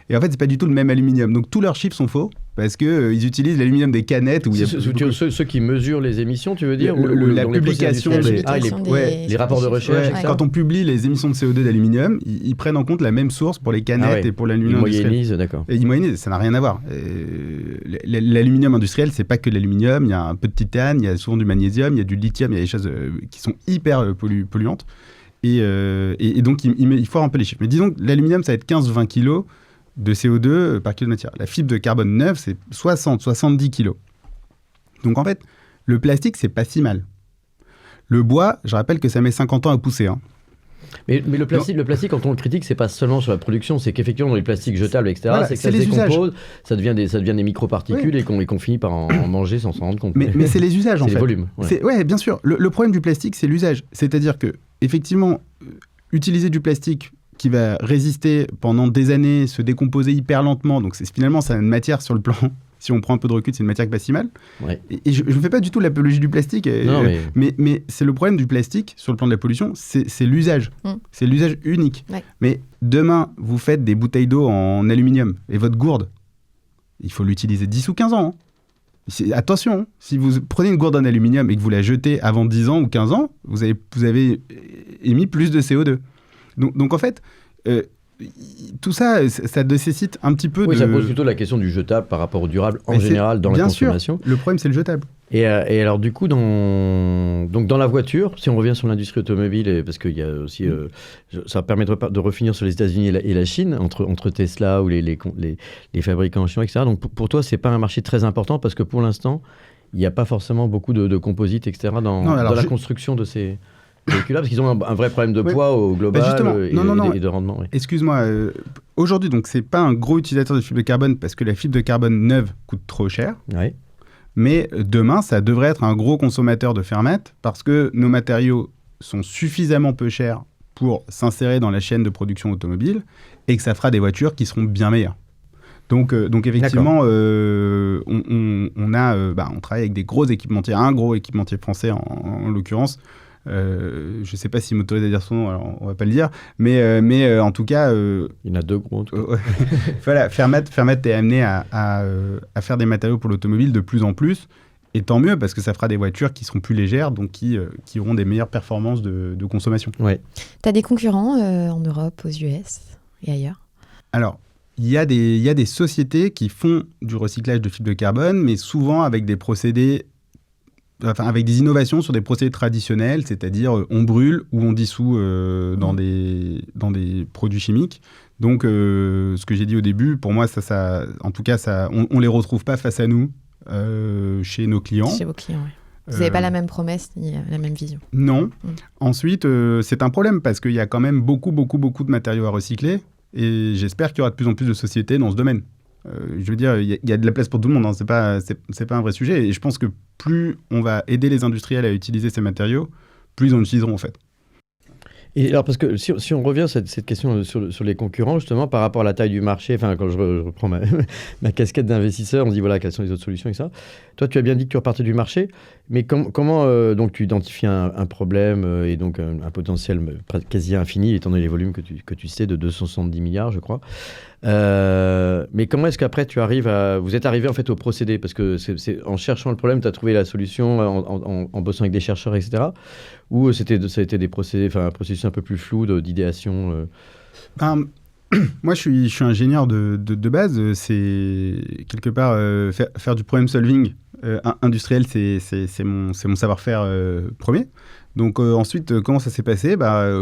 Speaker 1: Et en fait, c'est pas du tout le même aluminium. Donc, tous leurs chiffres sont faux parce qu'ils utilisent l'aluminium des canettes.
Speaker 3: Ceux qui mesurent les émissions, tu veux dire
Speaker 1: la publication
Speaker 3: les rapports de recherche.
Speaker 1: Quand on publie les émissions de CO2 d'aluminium, ils prennent en compte la même source pour les canettes et pour l'aluminium industriel.
Speaker 3: Ils moyennisent, d'accord.
Speaker 1: Et ils moyennisent, ça n'a rien à voir. L'aluminium industriel, c'est pas que de l'aluminium. Il y a un peu de titane, il y a souvent du magnésium, il y a du lithium, il y a des choses qui sont hyper polluantes. Et donc, il faut un peu les chiffres. Mais disons que l'aluminium, ça va être 15-20 kilos de CO2 par kilo de matière. La fibre de carbone neuve, c'est 60-70 kilos. Donc en fait, le plastique, c'est pas si mal. Le bois, je rappelle que ça met 50 ans à pousser. Hein.
Speaker 3: Mais le plastique, quand on le critique, c'est pas seulement sur la production, c'est qu'effectivement dans les plastiques jetables, etc.,
Speaker 1: voilà,
Speaker 3: c'est que ça se décompose, ça devient des microparticules et qu'on finit par en manger sans s'en rendre compte.
Speaker 1: Mais c'est les usages en fait.
Speaker 3: C'est les volumes.
Speaker 1: Ouais, bien sûr. Le problème du plastique, c'est l'usage. C'est-à-dire que, effectivement, utiliser du plastique qui va résister pendant des années, se décomposer hyper lentement. Donc finalement, c'est une matière sur le plan, si on prend un peu de recul, c'est une matière qui n'est pas si mal.
Speaker 3: Ouais.
Speaker 1: Et je ne fais pas du tout l'apologie du plastique. Mais c'est le problème du plastique sur le plan de la pollution, c'est l'usage. C'est l'usage unique. Ouais. Mais demain, vous faites des bouteilles d'eau en aluminium et votre gourde, il faut l'utiliser 10 ou 15 ans. Hein. Attention, hein, si vous prenez une gourde en aluminium et que vous la jetez avant 10 ans ou 15 ans, vous avez émis plus de CO2. Donc en fait, tout ça, ça nécessite un petit peu de...
Speaker 3: ça pose plutôt la question du jetable par rapport au durable en général dans la consommation.
Speaker 1: Sûr, le problème, c'est le jetable.
Speaker 3: Et alors du coup, dans la voiture, si on revient sur l'industrie automobile, parce qu'il y a aussi... ça permettrait de refinir sur les États-Unis et la Chine, entre Tesla ou les fabricants chinois, etc. Donc pour toi, c'est pas un marché très important parce que pour l'instant, il n'y a pas forcément beaucoup de composites, etc. dans la construction de ces... véhicules-là, parce qu'ils ont un vrai problème de poids au global et de rendement. Oui.
Speaker 1: Excuse-moi, aujourd'hui, donc c'est pas un gros utilisateur de fibre de carbone parce que la fibre de carbone neuve coûte trop cher.
Speaker 3: Oui.
Speaker 1: Mais demain, ça devrait être un gros consommateur de fermate parce que nos matériaux sont suffisamment peu chers pour s'insérer dans la chaîne de production automobile et que ça fera des voitures qui seront bien meilleures. Donc effectivement, on travaille avec des gros équipementiers, un gros équipementier français en l'occurrence. Je ne sais pas s'il m'autorise à dire son nom, alors on ne va pas le dire, mais en tout cas...
Speaker 3: il y en a deux gros, en tout cas.
Speaker 1: Voilà, Fermat est amené à faire des matériaux pour l'automobile de plus en plus, et tant mieux, parce que ça fera des voitures qui seront plus légères, donc qui auront des meilleures performances de consommation.
Speaker 3: Ouais.
Speaker 2: Tu as des concurrents en Europe, aux US et ailleurs ?
Speaker 1: Alors, il y a des sociétés qui font du recyclage de fibres de carbone, mais souvent avec des procédés... Enfin, avec des innovations sur des procédés traditionnels, c'est-à-dire on brûle ou on dissout dans des produits chimiques. Donc, ce que j'ai dit au début, pour moi, en tout cas, on les retrouve pas face à nous, chez nos clients.
Speaker 2: Chez vos clients, oui. Vous n'avez pas la même promesse ni la même vision.
Speaker 1: Non. Ensuite, c'est un problème parce qu'il y a quand même beaucoup de matériaux à recycler et j'espère qu'il y aura de plus en plus de sociétés dans ce domaine. Je veux dire, il y a de la place pour tout le monde, hein. C'est pas un vrai sujet. Et je pense que plus on va aider les industriels à utiliser ces matériaux, plus ils en utiliseront en fait.
Speaker 3: Et alors, parce que si on revient sur cette question sur les concurrents, justement, par rapport à la taille du marché, enfin, quand je reprends ma casquette d'investisseur, on se dit, voilà, quelles sont les autres solutions et ça. Toi, tu as bien dit que tu repartais du marché, mais comment donc tu identifies un problème et donc un potentiel quasi infini, étant donné les volumes que tu sais, de 270 milliards, je crois. Mais comment est-ce qu'après vous êtes arrivé en fait au procédé, parce que c'est en cherchant le problème, tu as trouvé la solution en bossant avec des chercheurs, etc. Ou ça a été des procédés, enfin un processus un peu plus flou d'idéation
Speaker 1: Moi, je suis ingénieur de base. C'est quelque part faire du problem solving industriel, c'est mon savoir-faire premier. Donc ensuite, comment ça s'est passé?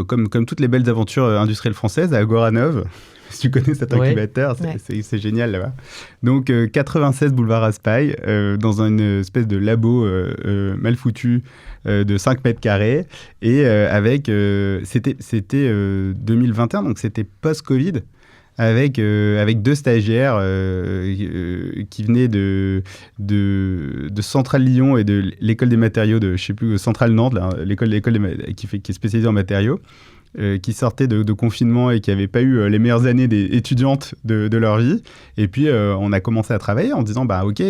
Speaker 1: Comme toutes les belles aventures industrielles françaises, à Agoranov, si tu connais cet incubateur, c'est génial là-bas. Donc 96 boulevard Raspail, dans une espèce de labo mal foutu de 5 mètres carrés. Et c'était 2021, donc c'était post-Covid. Avec 2 stagiaires qui venaient de Centrale Lyon et de l'école des matériaux de, je sais plus, Centrale Nantes, là, l'école qui est spécialisée en matériaux, qui sortaient de confinement et qui n'avaient pas eu les meilleures années des étudiantes de leur vie. Et puis, on a commencé à travailler en disant, OK,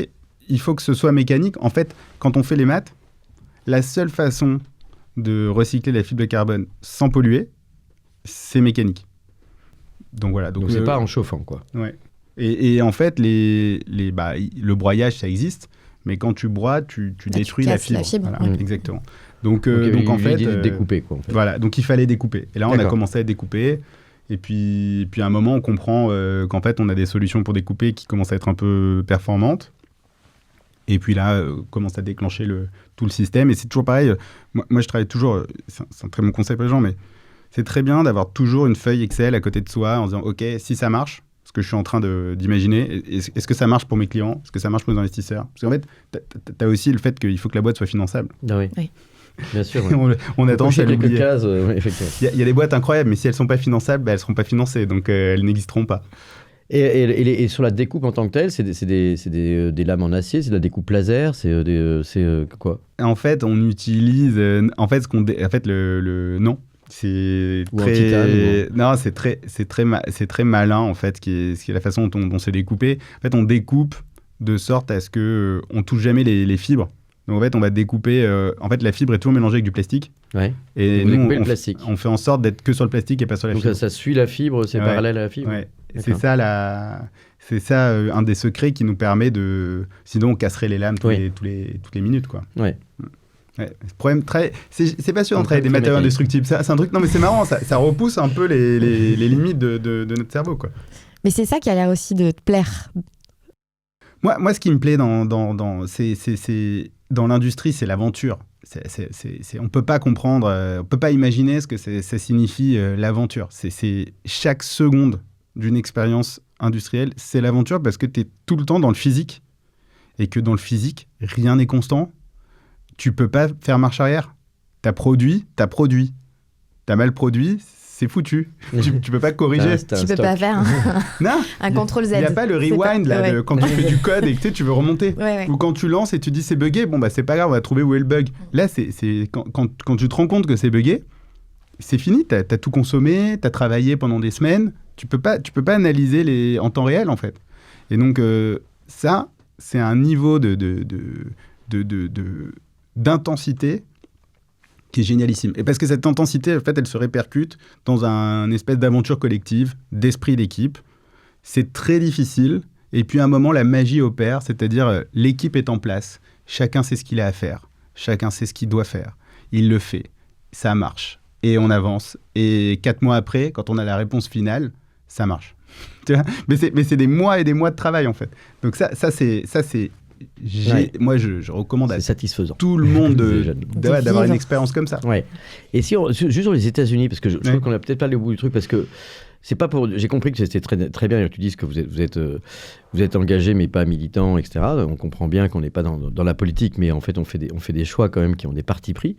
Speaker 1: il faut que ce soit mécanique. En fait, quand on fait les maths, la seule façon de recycler la fibre de carbone sans polluer, c'est mécanique. Donc voilà.
Speaker 3: Donc c'est pas en chauffant, quoi.
Speaker 1: Ouais. Et en fait, le broyage, ça existe, mais quand tu broies, tu détruis la fibre. Voilà, exactement. Donc en fait,
Speaker 3: découper, quoi. En fait.
Speaker 1: Voilà. Donc il fallait découper. Et là, on a commencé à découper. Et puis à un moment, on comprend qu'en fait, on a des solutions pour découper qui commencent à être un peu performantes. Et puis là, commence à déclencher tout le système. Et c'est toujours pareil. Moi, je travaille toujours. C'est un très bon conseil pour les gens, mais c'est très bien d'avoir toujours une feuille Excel à côté de soi en disant « Ok, si ça marche, ce que je suis en train d'imaginer, est-ce que ça marche pour mes clients? Est-ce que ça marche pour les investisseurs ?» Parce qu'en fait, tu as aussi le fait qu'il faut que la boîte soit finançable.
Speaker 3: Ah oui. Bien sûr. Ouais.
Speaker 1: on a tendance à l'oublier.
Speaker 3: Il
Speaker 1: y a des boîtes incroyables, mais si elles ne sont pas finançables, elles ne seront pas financées, donc elles n'existeront pas.
Speaker 3: Et sur la découpe en tant que telle, c'est des lames en acier, c'est de la découpe laser, c'est quoi?
Speaker 1: En fait, on utilise... Non. C'est très malin en fait, qui est la façon dont c'est découpé. En fait, on découpe de sorte à ce que on touche jamais les fibres. Donc en fait, on va découper. En fait, la fibre est toujours mélangée avec du plastique.
Speaker 3: Ouais.
Speaker 1: Et nous, on fait en sorte d'être que sur le plastique et pas sur la fibre.
Speaker 3: Donc ça suit la fibre, c'est parallèle à la fibre.
Speaker 1: Ouais. C'est ça un des secrets qui nous permet de. Sinon, on casserait les lames toutes les minutes, quoi.
Speaker 3: Ouais.
Speaker 1: Ouais, c'est passionnant de travailler des matériaux indestructibles. C'est un truc, non mais c'est marrant, ça repousse un peu les limites de notre cerveau, quoi.
Speaker 2: Mais c'est ça qui a l'air aussi de te plaire.
Speaker 1: Moi, ce qui me plaît dans l'industrie, c'est l'aventure. On peut pas comprendre, on peut pas imaginer ce que ça signifie l'aventure. C'est chaque seconde d'une expérience industrielle, c'est l'aventure parce que tu es tout le temps dans le physique et que dans le physique, rien n'est constant. Tu peux pas faire marche arrière. T'as produit. T'as mal produit, c'est foutu. tu peux pas corriger.
Speaker 2: Tu peux pas faire un contrôle Z.
Speaker 1: Il n'y a pas le rewind quand tu fais du code et que tu veux remonter.
Speaker 2: Ouais.
Speaker 1: Ou quand tu lances et tu dis c'est buggé, c'est pas grave, on va trouver où est le bug. Là, c'est quand tu te rends compte que c'est buggé, c'est fini. T'as tout consommé, t'as travaillé pendant des semaines. Tu peux pas analyser en temps réel, en fait. Et donc, ça, c'est un niveau d'intensité qui est génialissime. Et parce que cette intensité, en fait, elle se répercute dans un espèce d'aventure collective, d'esprit d'équipe. C'est très difficile. Et puis, à un moment, la magie opère, c'est-à-dire l'équipe est en place. Chacun sait ce qu'il a à faire. Chacun sait ce qu'il doit faire. Il le fait. Ça marche. Et on avance. Et 4 mois après, quand on a la réponse finale, ça marche. mais c'est des mois et des mois de travail, en fait. Donc ça c'est moi, je recommande à
Speaker 3: satisfaisant.
Speaker 1: tout le monde d'avoir une expérience comme ça.
Speaker 3: Ouais. Et juste sur les États-Unis, parce que je trouve qu'on n'a peut-être pas allé au bout du truc, parce que c'est pas pour. J'ai compris que c'était très, très bien. Tu dis que vous êtes engagé, mais pas militant, etc. On comprend bien qu'on n'est pas dans la politique, mais en fait, on fait des choix quand même qui ont des partis pris.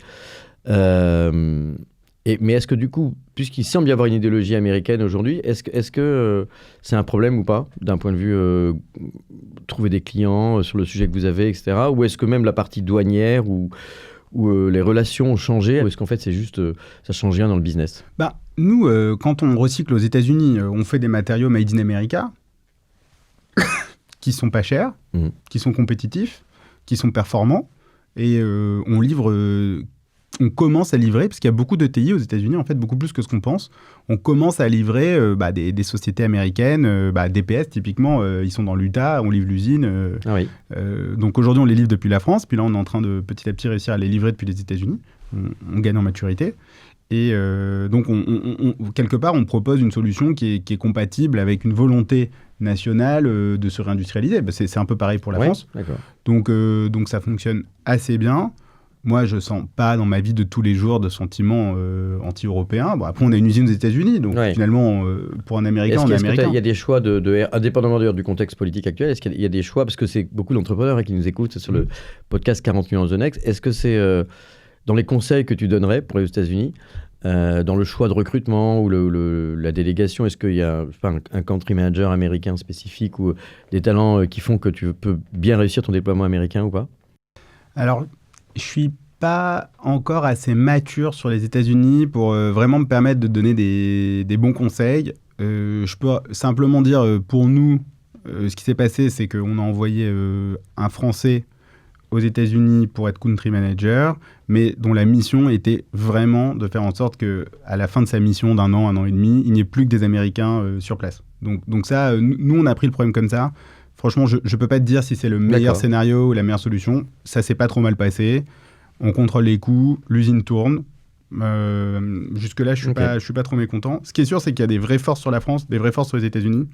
Speaker 3: Mais est-ce que du coup, puisqu'il semble y avoir une idéologie américaine aujourd'hui, est-ce que c'est un problème ou pas, d'un point de vue trouver des clients sur le sujet que vous avez, etc. Ou est-ce que même la partie douanière ou les relations ont changé, ou est-ce qu'en fait c'est juste ça change rien dans le business?
Speaker 1: Nous, quand on recycle aux États-Unis, on fait des matériaux made in America qui sont pas chers, qui sont compétitifs, qui sont performants, et on livre. On commence à livrer, parce qu'il y a beaucoup de TI aux États-Unis, en fait, beaucoup plus que ce qu'on pense. On commence à livrer des sociétés américaines, DPS, typiquement, ils sont dans l'Utah, on livre l'usine. Donc aujourd'hui, on les livre depuis la France, puis là, on est en train de petit à petit réussir à les livrer depuis les États-Unis. On gagne en maturité. Et donc, quelque part, on propose une solution qui est compatible avec une volonté nationale de se réindustrialiser. C'est un peu pareil pour la France. Donc, ça fonctionne assez bien. Moi, je ne sens pas dans ma vie de tous les jours de sentiments anti-européens. Bon, après, on a une usine aux États-Unis, donc finalement, pour un Américain, on est américain.
Speaker 3: Il y a des choix, indépendamment d'ailleurs du contexte politique actuel, est-ce qu'il y a des choix, parce que c'est beaucoup d'entrepreneurs qui nous écoutent sur le podcast 40 nuances de Next, est-ce que c'est dans les conseils que tu donnerais pour les États-Unis, dans le choix de recrutement ou la délégation, est-ce qu'il y a un country manager américain spécifique ou des talents qui font que tu peux bien réussir ton déploiement américain ou pas?
Speaker 1: Alors, je suis pas encore assez mature sur les États-Unis pour vraiment me permettre de donner des bons conseils. Je peux simplement dire, pour nous, ce qui s'est passé, c'est qu'on a envoyé un Français aux États-Unis pour être country manager, mais dont la mission était vraiment de faire en sorte qu'à la fin de sa mission d'un an et demi, il n'y ait plus que des Américains sur place. Donc ça, nous, on a pris le problème comme ça. Franchement, je ne peux pas te dire si c'est le meilleur scénario ou la meilleure solution. Ça s'est pas trop mal passé. On contrôle les coûts, l'usine tourne. Jusque-là, je ne suis pas trop mécontent. Ce qui est sûr, c'est qu'il y a des vraies forces sur la France, des vraies forces sur les États-Unis.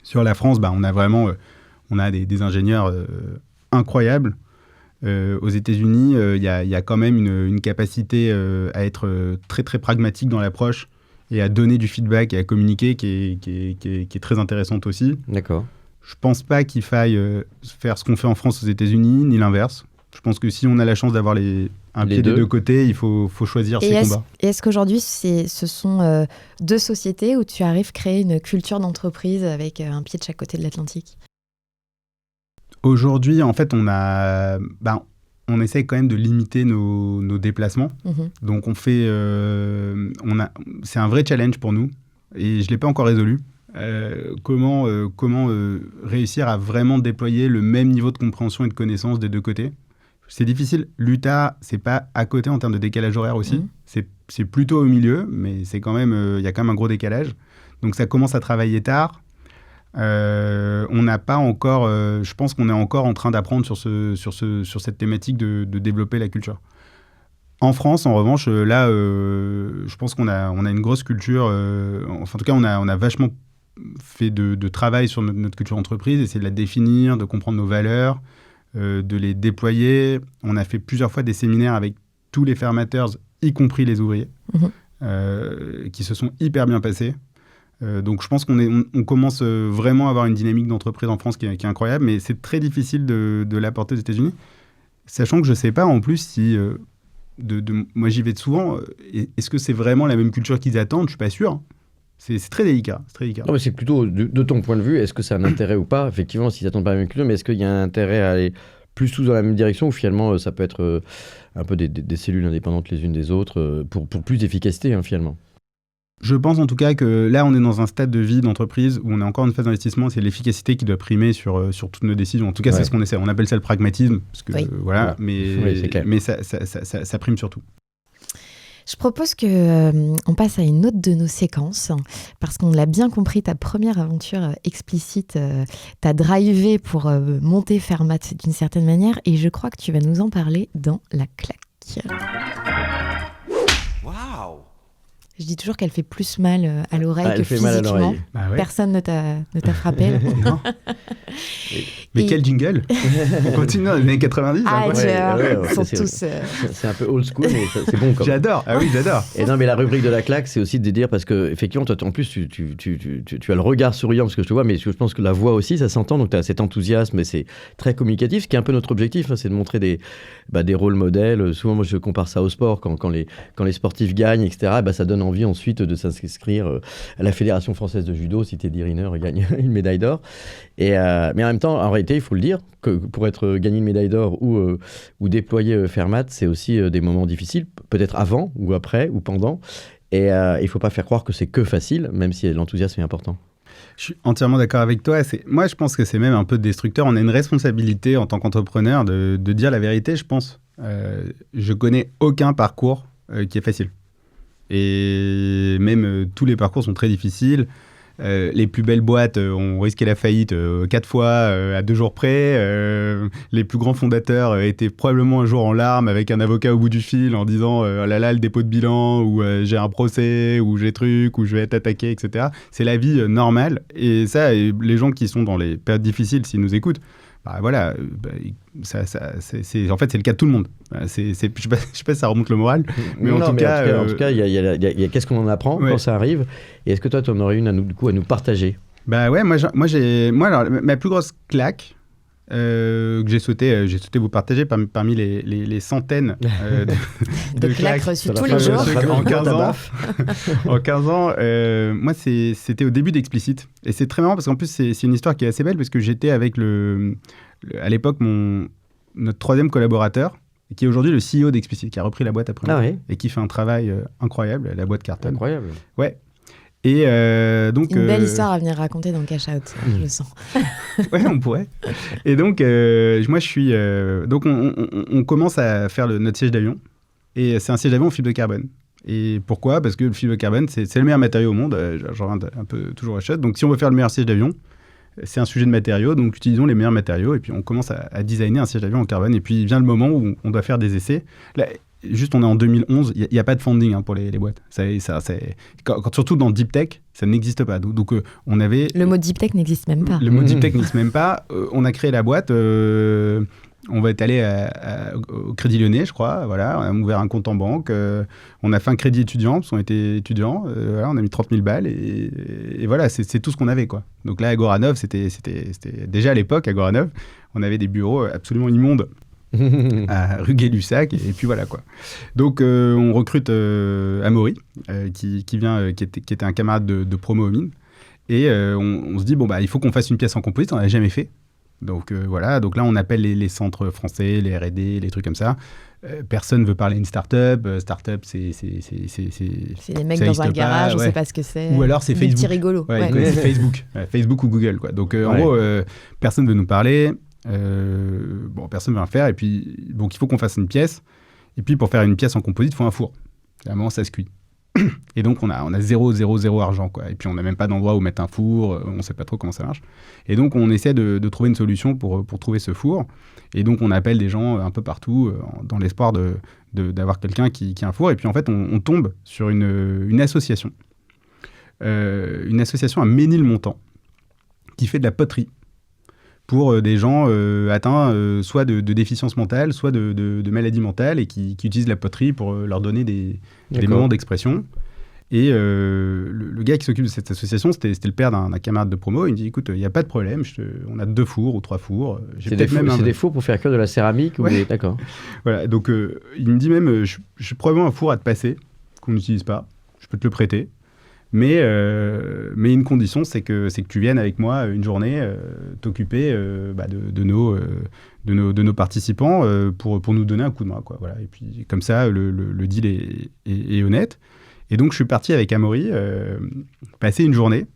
Speaker 1: Sur la France, on a vraiment des ingénieurs incroyables. Aux États-Unis, il y a quand même une capacité à être très, très pragmatique dans l'approche et à donner du feedback et à communiquer qui est très intéressante aussi.
Speaker 3: D'accord.
Speaker 1: Je ne pense pas qu'il faille faire ce qu'on fait en France aux États-Unis, ni l'inverse. Je pense que si on a la chance d'avoir un pied des deux côtés, il faut choisir ses combats.
Speaker 2: Et est-ce qu'aujourd'hui, ce sont deux sociétés où tu arrives à créer une culture d'entreprise avec un pied de chaque côté de l'Atlantique?
Speaker 1: Aujourd'hui, en fait, on essaie quand même de limiter nos déplacements. Donc, c'est un vrai challenge pour nous et je ne l'ai pas encore résolu. Comment réussir à vraiment déployer le même niveau de compréhension et de connaissance des deux côtés. C'est difficile. L'Utah, c'est pas à côté en termes de décalage horaire aussi. C'est plutôt au milieu, mais c'est quand même, il y a quand même un gros décalage. Donc ça commence à travailler tard. On n'a pas encore, je pense qu'on est encore en train d'apprendre sur cette thématique de développer la culture. En France, en revanche, là, je pense qu'on a une grosse culture. En tout cas, on a vachement fait de travail sur notre culture d'entreprise, essayer de la définir, de comprendre nos valeurs, de les déployer. On a fait plusieurs fois des séminaires avec tous les fermateurs, y compris les ouvriers, qui se sont hyper bien passés. Donc je pense qu'on commence vraiment à avoir une dynamique d'entreprise en France qui est incroyable, mais c'est très difficile de l'apporter aux États-Unis, sachant que je ne sais pas en plus si... moi j'y vais souvent, est-ce que c'est vraiment la même culture qu'ils attendent? Je ne suis pas sûr. C'est très délicat.
Speaker 3: Non, mais c'est plutôt de ton point de vue, est-ce que c'est un intérêt ou pas? Effectivement, s'ils n'attendent pas la même culture, mais est-ce qu'il y a un intérêt à aller plus tous dans la même direction ou finalement ça peut être un peu des cellules indépendantes les unes des autres pour plus d'efficacité finalement?
Speaker 1: Je pense en tout cas que là, on est dans un stade de vie d'entreprise où on est encore en phase d'investissement. C'est l'efficacité qui doit primer sur toutes nos décisions. En tout cas, c'est ce qu'on essaie. On appelle ça le pragmatisme, parce que, mais ça prime surtout.
Speaker 2: Je propose qu'on passe à une autre de nos séquences, parce qu'on l'a bien compris, ta première aventure explicite t'a drivé pour monter Fermat d'une certaine manière, et je crois que tu vas nous en parler dans La Claque.
Speaker 4: Waouh!
Speaker 2: Je dis toujours qu'elle fait plus mal à l'oreille que physiquement. Personne ne t'a frappé. Là.
Speaker 1: Non. Mais quel jingle! On continue dans les années 90.
Speaker 3: C'est un peu old school, mais c'est bon.
Speaker 1: J'adore. Ah oui, j'adore.
Speaker 3: Et non, mais la rubrique de La Claque, c'est aussi de dire, parce que effectivement, toi, en plus, tu as le regard souriant, parce que je te vois, mais je pense que la voix aussi, ça s'entend. Donc, tu as cet enthousiasme, et c'est très communicatif, ce qui est un peu notre objectif, c'est de montrer des rôles modèles. Souvent, moi, je compare ça au sport. Quand les sportifs gagnent, etc., ça donne envie ensuite de s'inscrire à la Fédération française de judo si Teddy Riner gagne une médaille d'or. Mais en même temps, en réalité, il faut le dire, que pour gagner une médaille d'or ou déployer Fermat, c'est aussi des moments difficiles, peut-être avant ou après ou pendant. Et il ne faut pas faire croire que c'est que facile, même si l'enthousiasme est important.
Speaker 1: Je suis entièrement d'accord avec toi. Moi, je pense que c'est même un peu destructeur. On a une responsabilité en tant qu'entrepreneur de dire la vérité, je pense. Je connais aucun parcours qui est facile. Et même tous les parcours sont très difficiles. Les plus belles boîtes ont risqué la faillite 4 fois à 2 jours près. Les plus grands fondateurs étaient probablement un jour en larmes avec un avocat au bout du fil en disant oh là là, le dépôt de bilan, ou j'ai un procès, ou j'ai truc, ou je vais être attaqué, etc. C'est la vie normale. Et ça, les gens qui sont dans les périodes difficiles, s'ils nous écoutent, voilà, en fait, c'est le cas de tout le monde. Je ne sais pas si ça remonte le moral, mais en tout cas,
Speaker 3: il y a qu'est-ce qu'on en apprend quand ça arrive. Et est-ce que toi, tu en aurais une à nous partager ?
Speaker 1: Ouais, moi, alors, ma plus grosse claque que j'ai souhaité vous partager parmi les centaines
Speaker 2: de claques reçues tous les jours
Speaker 1: en 15 ans. En 15 ans, moi, c'était au début d'Explicit. Et c'est très marrant parce qu'en plus, c'est une histoire qui est assez belle parce que j'étais avec à l'époque, notre 3e collaborateur, qui est aujourd'hui le CEO d'Explicit, qui a repris la boîte après moi, et qui fait un travail incroyable. La boîte cartonne.
Speaker 3: Incroyable.
Speaker 1: Ouais. Et donc,
Speaker 2: une belle histoire à venir raconter dans Cash Out, je le sens.
Speaker 1: Ouais, on pourrait. Et donc, moi, je suis... donc, on commence à faire notre siège d'avion. Et c'est un siège d'avion en fibre de carbone. Et pourquoi ? Parce que le fibre de carbone, c'est le meilleur matériau au monde. J'en reviens un peu toujours à chute. Donc, si on veut faire le meilleur siège d'avion, c'est un sujet de matériaux. Donc, utilisons les meilleurs matériaux. Et puis, on commence à designer un siège d'avion en carbone. Et puis, vient le moment où on doit faire des essais. Là, juste, on est en 2011, il n'y a pas de funding pour les boîtes. Surtout dans Deep Tech, ça n'existe pas. Donc, on avait...
Speaker 2: Le mot Deep Tech n'existe même pas.
Speaker 1: Le mot Deep Tech n'existe même pas. On a créé la boîte. On va être allé au Crédit Lyonnais, je crois. Voilà, on a ouvert un compte en banque. On a fait un crédit étudiant, parce qu'on était étudiants. Voilà, on a mis 30 000 balles. Et voilà, c'est tout ce qu'on avait, quoi. Donc là, à Goranov, c'était déjà à l'époque, à Goranov, on avait des bureaux absolument immondes. À rue Gay-Lussac, et puis voilà quoi. Donc on recrute Amaury qui était un camarade de promo aux mines, et on se dit il faut qu'on fasse une pièce en composite, on n'avait jamais fait. Donc voilà, donc là on appelle les centres français, les R&D, les trucs comme ça. Personne ne veut parler à une start-up. Start-up, c'est
Speaker 2: des mecs dans un garage, on ne sait pas ce que c'est.
Speaker 1: Ou alors c'est Facebook.
Speaker 2: Des petits rigolos.
Speaker 1: Ouais. C'est Facebook. Facebook ou Google, quoi. Donc en gros, personne ne veut nous parler. Personne ne va en faire. Et puis, donc, il faut qu'on fasse une pièce. Et puis, pour faire une pièce en composite, il faut un four. Clairement, ça se cuit. Et donc, on a 0 argent, quoi. Et puis, on n'a même pas d'endroit où mettre un four. On ne sait pas trop comment ça marche. Et donc, on essaie de trouver une solution pour trouver ce four. Et donc, on appelle des gens un peu partout dans l'espoir d'avoir quelqu'un qui a un four. Et puis, en fait, on tombe sur une association. Une association à Ménilmontant qui fait de la poterie pour des gens atteints soit de déficience mentale, soit de maladie mentale, et qui utilisent la poterie pour leur donner des moments d'expression. Et le gars qui s'occupe de cette association, c'était le père d'un camarade de promo. Il me dit, écoute, il n'y a pas de problème, on a 2 fours ou 3 fours.
Speaker 3: C'est des fours pour faire que de la céramique ou D'accord.
Speaker 1: Voilà, donc il me dit même, j'ai probablement un four à te passer, qu'on n'utilise pas, je peux te le prêter. Mais une condition, c'est que tu viennes avec moi une journée t'occuper de nos participants pour nous donner un coup de main, quoi. Voilà. Et puis comme ça, le deal est honnête. Et donc je suis parti avec Amaury passer une journée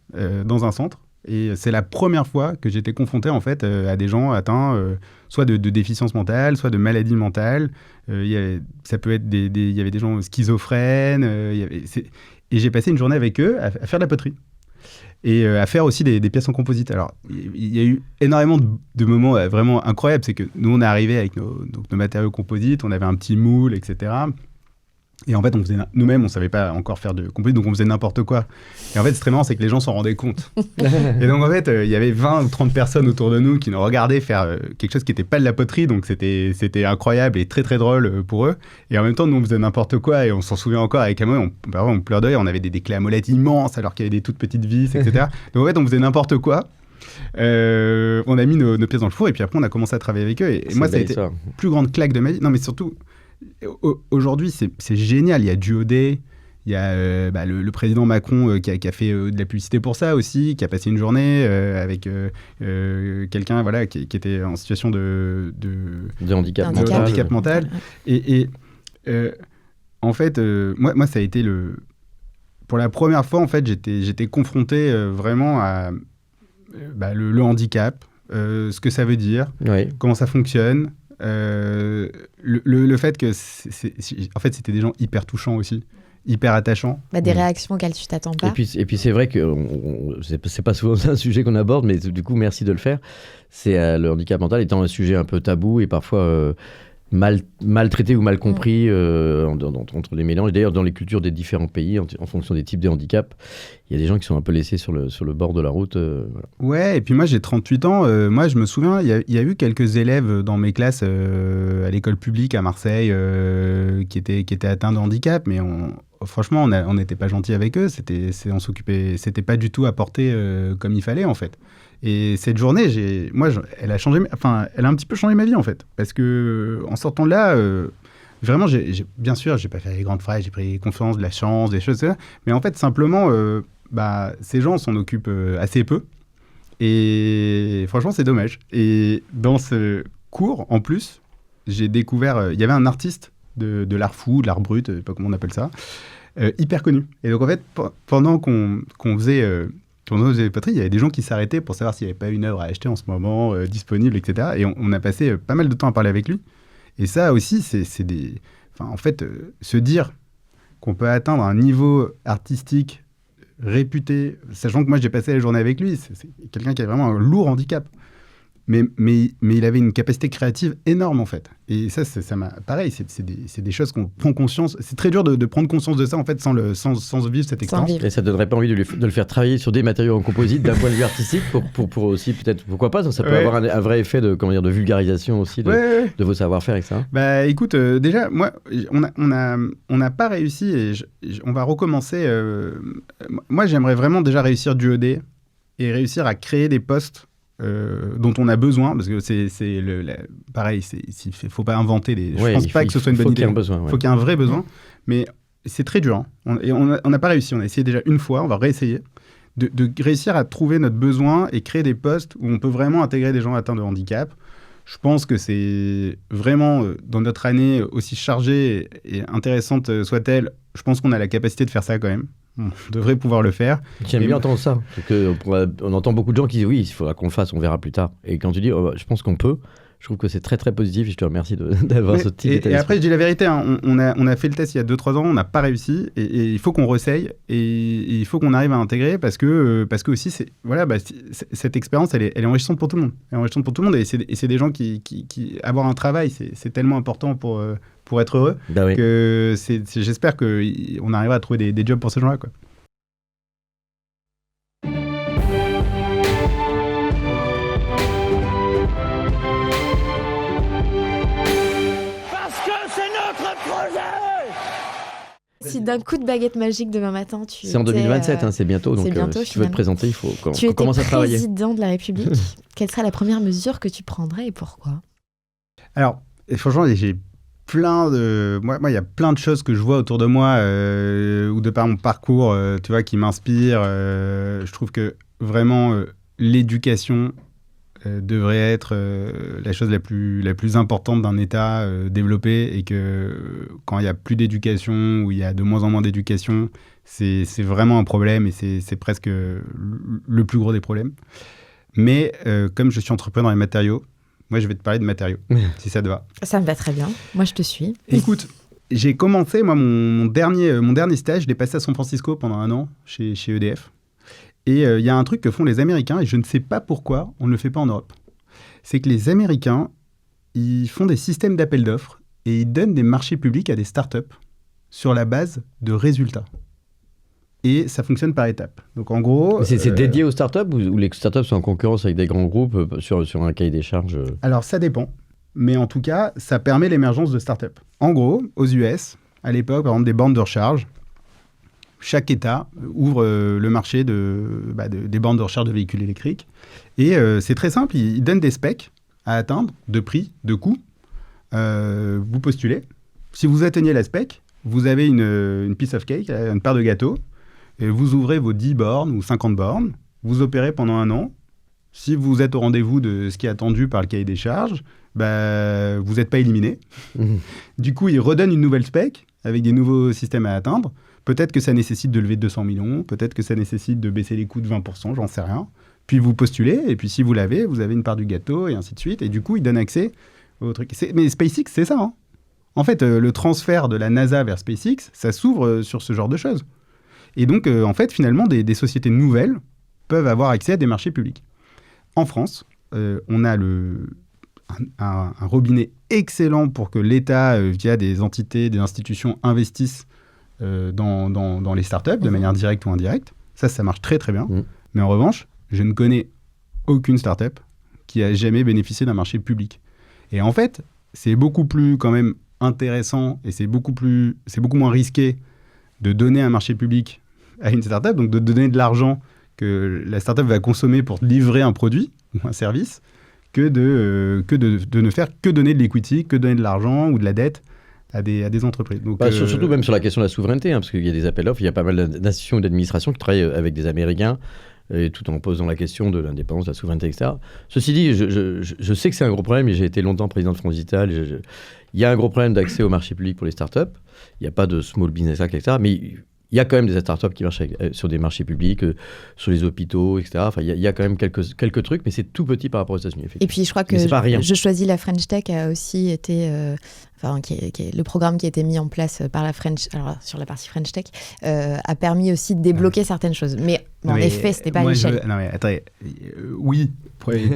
Speaker 1: dans un centre. Et c'est la première fois que j'étais confronté en fait à des gens atteints soit de déficience mentale, soit de maladie mentale. Il y avait des gens schizophrènes. Et j'ai passé une journée avec eux à faire de la poterie et à faire aussi des pièces en composite. Alors, il y a eu énormément de moments vraiment incroyables. C'est que nous, on est arrivés avec nos matériaux composites, on avait un petit moule, etc. Et en fait, nous-mêmes, on ne savait pas encore faire de composite, donc on faisait n'importe quoi. Et en fait, c'est très marrant, c'est que les gens s'en rendaient compte. Et donc, en fait, il y avait 20 ou 30 personnes autour de nous qui nous regardaient faire quelque chose qui n'était pas de la poterie, donc c'était incroyable et très, très drôle pour eux. Et en même temps, nous, on faisait n'importe quoi, et on s'en souvient encore avec Amaury, on pleure de rire, on avait des clés à molette immenses, alors qu'il y avait des toutes petites vis, etc. Donc, en fait, on faisait n'importe quoi. On a mis nos pièces dans le four, et puis après, on a commencé à travailler avec eux. Et moi, ça a été la plus grande claque de ma vie. Non, mais surtout... Aujourd'hui, c'est génial. Il y a Duodé, Il y a le président Macron qui a fait de la publicité pour ça aussi, qui a passé une journée avec quelqu'un voilà, qui était en situation de
Speaker 3: handicap
Speaker 1: mental. Et en fait, moi, ça a été pour la première fois, en fait, j'étais confronté vraiment à le handicap, ce que ça veut dire, comment ça fonctionne. Le fait que en fait, c'était des gens hyper touchants aussi. Hyper attachant.
Speaker 2: Des réactions auxquelles tu t'attends pas.
Speaker 3: Et puis c'est vrai que c'est pas souvent un sujet qu'on aborde, mais du coup, merci de le faire. C'est le handicap mental étant un sujet un peu tabou et parfois mal traité ou mal compris entre les mélanges. D'ailleurs, dans les cultures des différents pays, en fonction des types de handicap, il y a des gens qui sont un peu laissés sur le bord de la route. Voilà.
Speaker 1: Ouais, et puis moi, j'ai 38 ans. Moi, je me souviens, il y a eu quelques élèves dans mes classes à l'école publique à Marseille qui étaient atteints de handicap, mais franchement, on n'était pas gentils avec eux. On s'occupait, c'était pas du tout apporté comme il fallait, en fait. Et cette journée, elle a un petit peu changé ma vie, en fait. Parce que en sortant de là, vraiment, bien sûr, j'ai pas fait les grandes phrases, j'ai pris confiance, de la chance, des choses comme ça. Mais en fait, simplement, ces gens s'en occupent assez peu. Et franchement, c'est dommage. Et dans ce cours, en plus, j'ai découvert... Il y avait un artiste de l'art fou, de l'art brut, je sais pas comment on appelle ça, hyper connu. Et donc, en fait, pendant qu'on faisait... Quand on faisait les poteries, il y avait des gens qui s'arrêtaient pour savoir s'il n'y avait pas une œuvre à acheter en ce moment, disponible, etc. Et on a passé pas mal de temps à parler avec lui. Et ça aussi, c'est des... Enfin, en fait, se dire qu'on peut atteindre un niveau artistique réputé, sachant que moi, j'ai passé la journée avec lui, c'est quelqu'un qui a vraiment un lourd handicap. Mais il avait une capacité créative énorme, en fait. Et ça m'a... Pareil, c'est des choses qu'on prend conscience. C'est très dur de prendre conscience de ça, en fait, sans vivre cette expérience.
Speaker 3: Et ça ne donnerait pas envie de le faire travailler sur des matériaux en composite d'un point de vue artistique pour aussi, peut-être, pourquoi pas, ça peut avoir un vrai effet de vulgarisation aussi de vos savoir-faire, etc.
Speaker 1: Écoute, déjà, moi, on n'a pas réussi et on va recommencer. Moi, j'aimerais vraiment déjà réussir du ED et réussir à créer des postes dont on a besoin, parce que pareil, il ne faut pas inventer des... Je ne pense pas que ce soit une bonne idée. Il faut qu'il y ait un vrai besoin, mais c'est très dur. Et on n'a pas réussi. On a essayé déjà une fois, on va réessayer, de réussir à trouver notre besoin et créer des postes où on peut vraiment intégrer des gens atteints de handicap. Je pense que c'est vraiment, dans notre année, aussi chargée et intéressante soit-elle, je pense qu'on a la capacité de faire ça quand même. On devrait pouvoir le faire.
Speaker 3: J'aime bien entendre ça. On entend beaucoup de gens qui disent oui, il faudra qu'on le fasse, on verra plus tard. Et quand tu dis je pense qu'on peut, je trouve que c'est très très positif et je te remercie d'avoir ce type d'état d'esprit.
Speaker 1: Et après, je dis la vérité, on a fait le test il y a 2-3 ans, on n'a pas réussi et il faut qu'on réessaye et il faut qu'on arrive à intégrer parce que aussi, cette expérience, elle est enrichissante pour tout le monde. Elle est enrichissante pour tout le monde et c'est des gens qui avoir un travail, c'est tellement important pour être heureux que j'espère qu'on arrivera à trouver des jobs pour ces gens-là, quoi.
Speaker 2: Si d'un coup de baguette magique demain matin,
Speaker 3: c'est en 2027, c'est bientôt, donc si tu veux te présenter, il faut qu'on commence à travailler.
Speaker 2: Tu étais président de la République. Quelle serait la première mesure que tu prendrais et pourquoi ?
Speaker 1: Alors, franchement, j'ai plein de... Moi, il y a plein de choses que je vois autour de moi ou de par mon parcours, tu vois, qui m'inspirent. Je trouve que vraiment, l'éducation devrait être la chose la plus importante d'un État développé et que quand il n'y a plus d'éducation ou il y a de moins en moins d'éducation, c'est vraiment un problème et c'est presque le plus gros des problèmes. Mais comme je suis entrepreneur dans les matériaux, moi je vais te parler de matériaux, si ça te va.
Speaker 2: Ça me va très bien, moi je te suis.
Speaker 1: Écoute, j'ai commencé, moi mon dernier stage, je l'ai passé à San Francisco pendant 1 an chez EDF. Et il y a un truc que font les Américains, et je ne sais pas pourquoi on ne le fait pas en Europe. C'est que les Américains, ils font des systèmes d'appel d'offres et ils donnent des marchés publics à des startups sur la base de résultats. Et ça fonctionne par étapes. Donc en gros...
Speaker 3: C'est dédié aux startups ou les startups sont en concurrence avec des grands groupes sur un cahier des charges
Speaker 1: Alors ça dépend. Mais en tout cas, ça permet l'émergence de startups. En gros, aux US, à l'époque, par exemple, des bornes de recharge, chaque État ouvre le marché des bornes de recharge de véhicules électriques. Et c'est très simple, ils donnent des specs à atteindre, de prix, de coût. Vous postulez. Si vous atteignez la spec, vous avez une piece of cake, une part de gâteau, et vous ouvrez vos 10 bornes ou 50 bornes, vous opérez pendant 1 an. Si vous êtes au rendez-vous de ce qui est attendu par le cahier des charges, bah, vous n'êtes pas éliminé. Du coup, ils redonnent une nouvelle spec avec des nouveaux systèmes à atteindre. Peut-être que ça nécessite de lever 200 millions, peut-être que ça nécessite de baisser les coûts de 20%, j'en sais rien. Puis vous postulez, et puis si vous l'avez, vous avez une part du gâteau, et ainsi de suite. Et du coup, ils donnent accès au truc. Mais SpaceX, c'est ça, hein. En fait, le transfert de la NASA vers SpaceX, ça s'ouvre sur ce genre de choses. Et donc, en fait, finalement, des sociétés nouvelles peuvent avoir accès à des marchés publics. En France, on a un robinet excellent pour que l'État, via des entités, des institutions, investissent dans les startups de manière directe ou indirecte. Ça marche très, très bien. Mais en revanche, je ne connais aucune startup qui a jamais bénéficié d'un marché public. Et en fait, c'est beaucoup plus quand même intéressant et c'est beaucoup moins risqué de donner un marché public à une startup, donc de donner de l'argent que la startup va consommer pour livrer un produit ou un service, que de ne faire que donner de l'equity, que donner de l'argent ou de la dette à des entreprises. Donc,
Speaker 3: surtout même sur la question de la souveraineté, hein, parce qu'il y a des appels d'offres, il y a pas mal d'institutions ou d'administrations qui travaillent avec des Américains, et tout en posant la question de l'indépendance, de la souveraineté, etc. Ceci dit, je sais que c'est un gros problème, et j'ai été longtemps président de France Digital. Il y a un gros problème d'accès au marché public pour les startups. Il n'y a pas de Small Business Act, etc. Mais il y a quand même des startups qui marchent sur des marchés publics, sur les hôpitaux, etc. Enfin, il y a quand même quelques trucs, mais c'est tout petit par rapport aux États-Unis.
Speaker 2: Et puis, je crois que Je choisis la French Tech a aussi été... le programme qui a été mis en place par la French, alors sur la partie French Tech, a permis aussi de débloquer certaines choses. Mais en effet, ce n'était pas à l'échelle.
Speaker 1: Non mais attendez, oui,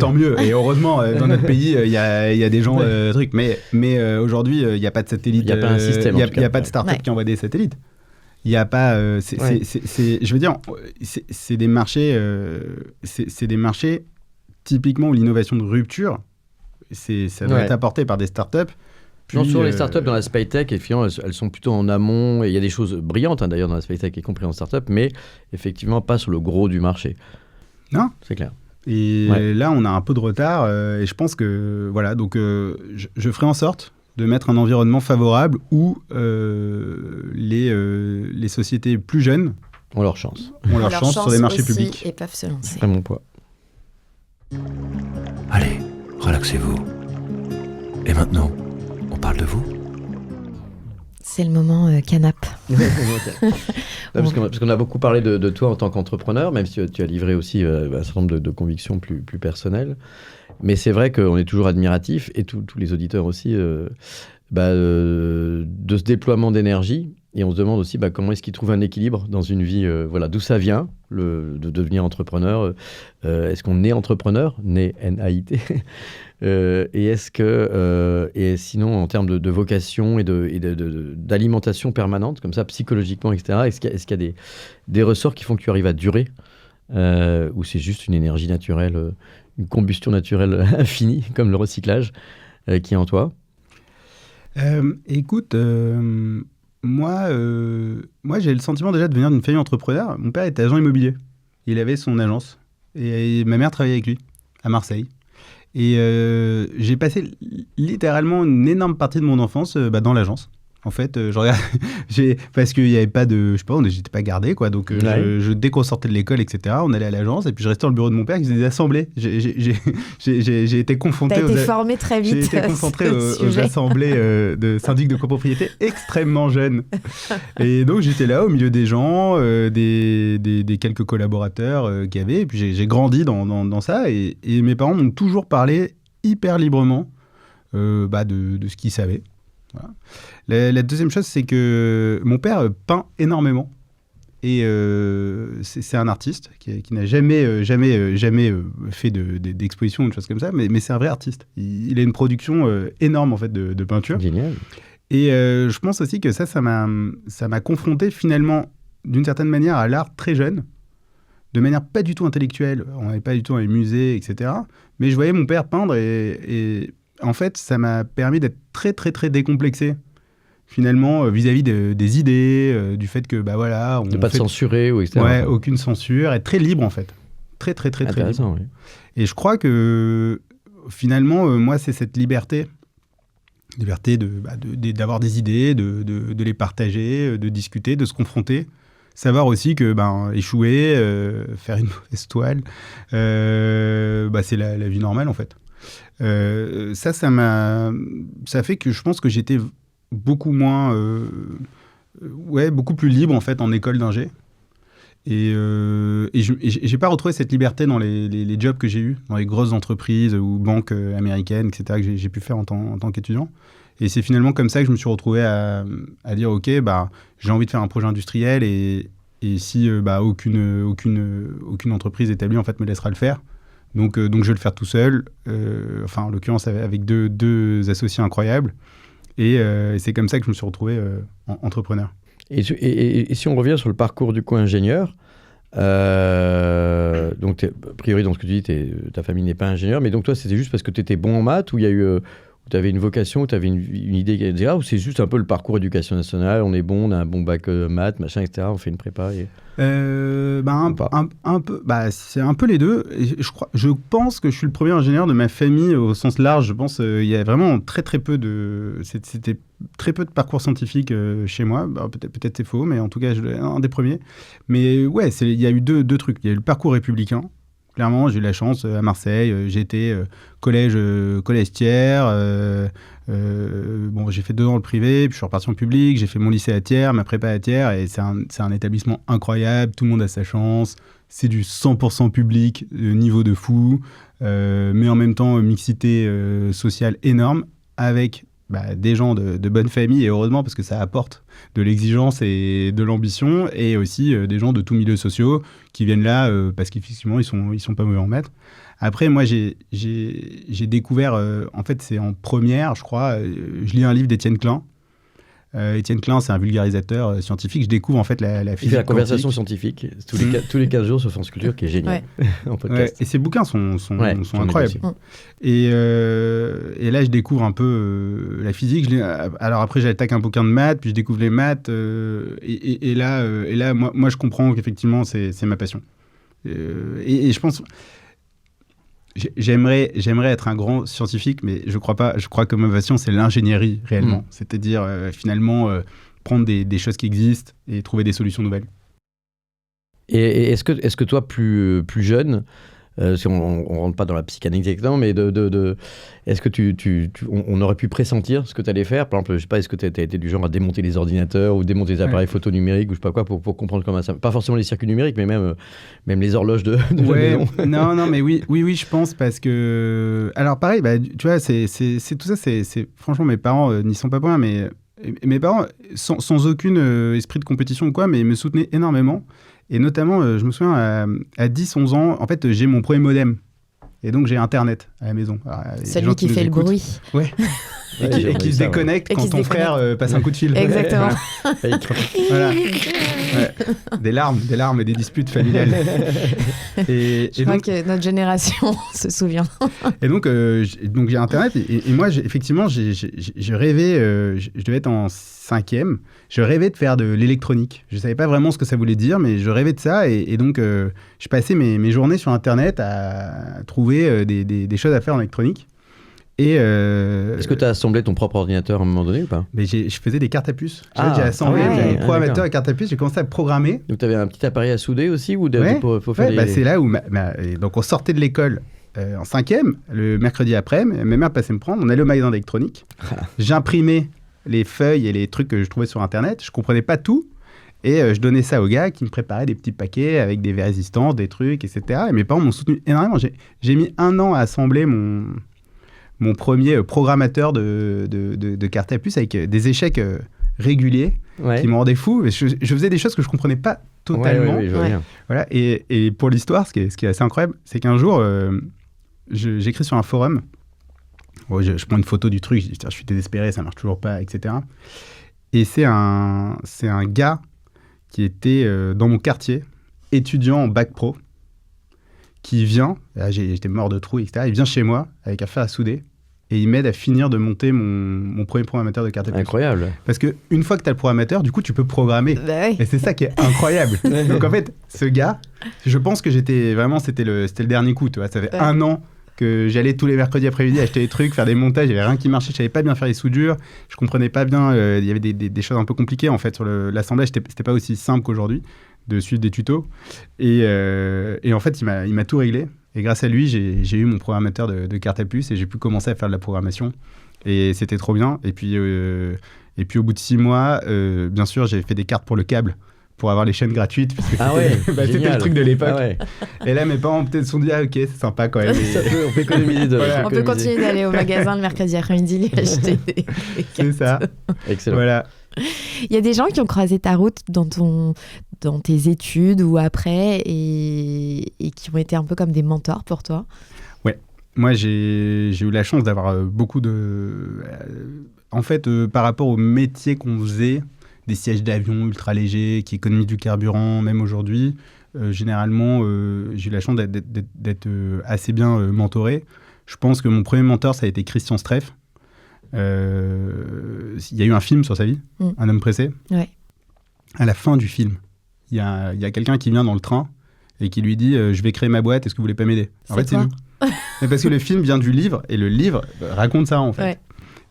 Speaker 1: tant mieux. Et heureusement, dans notre pays, il y a des gens trucs. Mais aujourd'hui, il n'y a pas de satellite.
Speaker 3: Il n'y a pas un système.
Speaker 1: Il n'y a pas de start-up qui envoie des satellites. Il n'y a pas. Je veux dire, c'est des marchés. C'est des marchés typiquement où l'innovation de rupture, ça doit être apporté par des startups.
Speaker 3: Puis, sur les startups dans la space tech, et finalement, elles sont plutôt en amont. Et il y a des choses brillantes d'ailleurs dans la space tech, y compris en startup, mais effectivement pas sur le gros du marché.
Speaker 1: Non,
Speaker 3: c'est clair.
Speaker 1: Et là, on a un peu de retard. Et je pense que voilà, donc je ferai en sorte de mettre un environnement favorable où les sociétés plus jeunes
Speaker 3: ont leur chance.
Speaker 1: Ont leur chance sur les marchés publics.
Speaker 2: Et peuvent se lancer.
Speaker 3: C'est très bon point.
Speaker 4: Allez, relaxez-vous. Et maintenant, on parle de vous ?
Speaker 2: C'est le moment canap.
Speaker 3: Parce qu'on a beaucoup parlé de toi en tant qu'entrepreneur, même si tu as livré aussi un certain nombre de convictions plus personnelles. Mais c'est vrai qu'on est toujours admiratif, et tous les auditeurs aussi, de ce déploiement d'énergie. Et on se demande aussi comment est-ce qu'ils trouvent un équilibre dans une vie, d'où ça vient, de devenir entrepreneur. Est-ce qu'on est entrepreneur, né N-A-I-T et est-ce que, et sinon, en termes de vocation et d'alimentation permanente, comme ça, psychologiquement, etc., est-ce qu'il y a des ressorts qui font que tu arrives à durer, ou c'est juste une énergie naturelle, une combustion naturelle infinie, comme le recyclage, qui est en toi ?
Speaker 1: Écoute, moi, j'ai le sentiment déjà de venir d'une famille entrepreneur. Mon père était agent immobilier. Il avait son agence. Et ma mère travaillait avec lui, à Marseille. Et j'ai passé littéralement une énorme partie de mon enfance dans l'agence. En fait, je regarde, parce qu'il n'y avait pas de... Je sais pas, j'étais pas gardé, quoi. Donc, dès qu'on sortait de l'école, etc., on allait à l'agence. Et puis, je restais dans le bureau de mon père qui faisait des assemblées. J'ai été confronté...
Speaker 2: T'as été formé très vite.
Speaker 1: J'ai été confronté aux assemblées de syndic de copropriété extrêmement jeune. Et donc, j'étais là, au milieu des gens, des quelques collaborateurs qu'il y avait. Et puis, j'ai grandi dans ça. Et mes parents m'ont toujours parlé hyper librement de ce qu'ils savaient. Voilà. La deuxième chose, c'est que mon père peint énormément. Et c'est un artiste qui n'a jamais fait d'exposition ou de choses comme ça, mais c'est un vrai artiste. Il a une production énorme en fait, de peinture.
Speaker 3: Génial.
Speaker 1: Et je pense aussi que ça m'a confronté finalement, d'une certaine manière, à l'art très jeune, de manière pas du tout intellectuelle. On n'allait pas du tout dans les musées, etc. Mais je voyais mon père peindre et en fait, ça m'a permis d'être très, très, très décomplexé, finalement, vis-à-vis des idées, du fait que, on...
Speaker 3: De pas te censurer, ou etc.
Speaker 1: Ouais, aucune censure, être très libre, en fait. Très, très, très, très libre.
Speaker 3: Oui.
Speaker 1: Et je crois que, finalement, moi, c'est cette liberté Liberté d'avoir des idées, de les partager, de discuter, de se confronter. Savoir aussi que échouer, faire une mauvaise toile, c'est la vie normale en fait. Ça fait que je pense que j'étais beaucoup plus libre en fait en école d'ingé. Et j'ai pas retrouvé cette liberté dans les jobs que j'ai eus, dans les grosses entreprises ou banques américaines, etc., que j'ai pu faire en tant qu'étudiant. Et c'est finalement comme ça que je me suis retrouvé à dire, OK, j'ai envie de faire un projet industriel et si aucune entreprise établie en fait, me laissera le faire. Donc je vais le faire tout seul, en l'occurrence avec deux associés incroyables. Et c'est comme ça que je me suis retrouvé entrepreneur.
Speaker 3: Et si on revient sur le parcours du co-ingénieur, donc a priori dans ce que tu dis, ta famille n'est pas ingénieure, mais donc toi c'était juste parce que tu étais bon en maths ou il y a eu... tu avais une vocation, tu avais une idée qui disait, ou c'est juste un peu le parcours éducation nationale, on est bon, on a un bon bac maths, machin, etc., on fait une prépa
Speaker 1: un peu, c'est un peu les deux. Et je pense que je suis le premier ingénieur de ma famille au sens large. Je pense il y a vraiment très peu de... C'était très peu de parcours scientifique chez moi. Peut-être c'est faux, mais en tout cas, un des premiers. Mais ouais, il y a eu deux trucs. Il y a eu le parcours républicain. Clairement, j'ai eu la chance à Marseille. J'ai été collège Thiers. J'ai fait 2 ans le privé, puis je suis reparti en public. J'ai fait mon lycée à Thiers, ma prépa à Thiers. Et c'est un établissement incroyable. Tout le monde a sa chance. C'est du 100% public, niveau de fou. Mais en même temps, mixité sociale énorme avec des gens de bonne famille. Et heureusement, parce que ça apporte de l'exigence et de l'ambition. Et aussi des gens de tous milieux sociaux qui viennent là parce qu'effectivement, ils sont pas mauvais en maths. Après, moi, j'ai découvert, en fait, c'est en première, je crois, je lis un livre d'Étienne Klein. Étienne Klein, c'est un vulgarisateur scientifique. Je découvre en fait la physique. Il fait
Speaker 3: la conversation scientifique tous les 15 jours sur France Culture, qui est génial. En podcast.
Speaker 1: Et ses bouquins sont incroyables. Et là, je découvre un peu la physique. Alors après, j'attaque un bouquin de maths, puis je découvre les maths. Et là, moi, je comprends qu'effectivement, c'est ma passion. Et je pense... J'aimerais être un grand scientifique, mais je crois pas. Je crois que ma passion, c'est l'ingénierie, réellement. C'est-à-dire, finalement, prendre des choses qui existent et trouver des solutions nouvelles.
Speaker 3: Et est-ce que toi, plus jeune, si on ne rentre pas dans la psychanalyse exactement, mais est-ce que on aurait pu pressentir ce que tu allais faire? Par exemple, je sais pas, est-ce que tu as été du genre à démonter les ordinateurs ou démonter les appareils photo numériques ou je sais pas quoi pour comprendre comment ça... Pas forcément les circuits numériques, mais même les horloges de la maison.
Speaker 1: Non, mais oui, je pense parce que... Alors pareil, tu vois, c'est tout ça, c'est franchement, mes parents n'y sont pas pour rien, mais mes parents, sans aucun esprit de compétition ou quoi, mais me soutenaient énormément. Et notamment, je me souviens, à 10-11 ans, en fait, j'ai mon premier modem. Et donc, j'ai Internet à la maison.
Speaker 2: Celui qui fait le bruit.
Speaker 1: Ouais. Et qui se déconnecte quand ton frère passe un coup de fil.
Speaker 2: Exactement.
Speaker 1: Voilà. Ouais. Des larmes et des disputes familiales.
Speaker 2: Je crois que notre génération se souvient.
Speaker 1: Et donc j'ai Internet. Et moi, effectivement, je rêvais, je devais être en 5e, je rêvais de faire de l'électronique. Je ne savais pas vraiment ce que ça voulait dire, mais je rêvais de ça. Et donc, je passais mes journées sur Internet à trouver des choses à faire en électronique.
Speaker 3: Est-ce que tu as assemblé ton propre ordinateur à un moment donné ou pas?
Speaker 1: Mais je faisais des cartes à puce. J'ai assemblé des programmateurs à cartes à puce. J'ai commencé à programmer.
Speaker 3: Donc tu avais un petit appareil à souder aussi ou pour
Speaker 1: faire c'est là où donc on sortait de l'école en 5e, le mercredi après, ma mère passait me prendre. On allait au magasin d'électronique. J'imprimais les feuilles et les trucs que je trouvais sur Internet. Je comprenais pas tout. Et je donnais ça aux gars qui me préparaient des petits paquets avec des résistances, des trucs, etc. Et mes parents m'ont soutenu énormément. J'ai mis 1 an à assembler mon premier programmateur de carte à puce avec des échecs réguliers qui me rendaient fou. Je faisais des choses que je ne comprenais pas totalement. Voilà. Et pour l'histoire, ce qui est assez incroyable, c'est qu'un jour, j'écris sur un forum. Je prends une photo du truc, je suis désespéré, ça ne marche toujours pas, etc. Et c'est un gars qui était dans mon quartier, étudiant en bac pro, qui vient, j'étais mort de trouille, etc. Il vient chez moi avec un fer à souder et il m'aide à finir de monter mon premier programmateur de carte à puce.
Speaker 3: Incroyable.
Speaker 1: Parce qu'une fois que tu as le programmateur, du coup, tu peux programmer. Et c'est ça qui est incroyable. Donc en fait, ce gars, je pense que c'était le dernier coup. Tu vois, ça fait 1 an que j'allais tous les mercredis après-midi acheter des trucs, faire des montages, il n'y avait rien qui marchait, je savais pas bien faire les soudures, je comprenais pas bien, il y avait des choses un peu compliquées en fait sur l'assemblage, c'était pas aussi simple qu'aujourd'hui de suivre des tutos. Et en fait, il m'a tout réglé. Et grâce à lui, j'ai eu mon programmateur de carte à puce et j'ai pu commencer à faire de la programmation. Et c'était trop bien. Et puis au bout de 6 mois, bien sûr, j'ai fait des cartes pour le câble, pour avoir les chaînes gratuites.
Speaker 3: Ah ouais,
Speaker 1: c'était le truc de l'époque.
Speaker 3: Ah ouais.
Speaker 1: Et là, mes parents peut-être se sont dit, ah ok, c'est sympa quand même.
Speaker 3: On peut économiser.
Speaker 2: On peut continuer d'aller au magasin le mercredi après-midi lui acheter des cartes.
Speaker 1: C'est ça.
Speaker 3: Excellent.
Speaker 1: Voilà.
Speaker 2: Il y a des gens qui ont croisé ta route dans tes études ou après et qui ont été un peu comme des mentors pour toi.
Speaker 1: Ouais. Moi, j'ai eu la chance d'avoir beaucoup de... en fait, par rapport au métier qu'on faisait, des sièges d'avion ultra légers, qui économisent du carburant, même aujourd'hui, généralement, j'ai eu la chance d'être assez bien mentoré. Je pense que mon premier mentor, ça a été Christian Streff. Il y a eu un film sur sa vie, Un homme pressé.
Speaker 2: Ouais.
Speaker 1: À la fin du film, il y a quelqu'un qui vient dans le train et qui lui dit je vais créer ma boîte, est-ce que vous voulez pas m'aider? En fait, c'est nous. Mais parce que le film vient du livre et le livre raconte ça en fait. Ouais.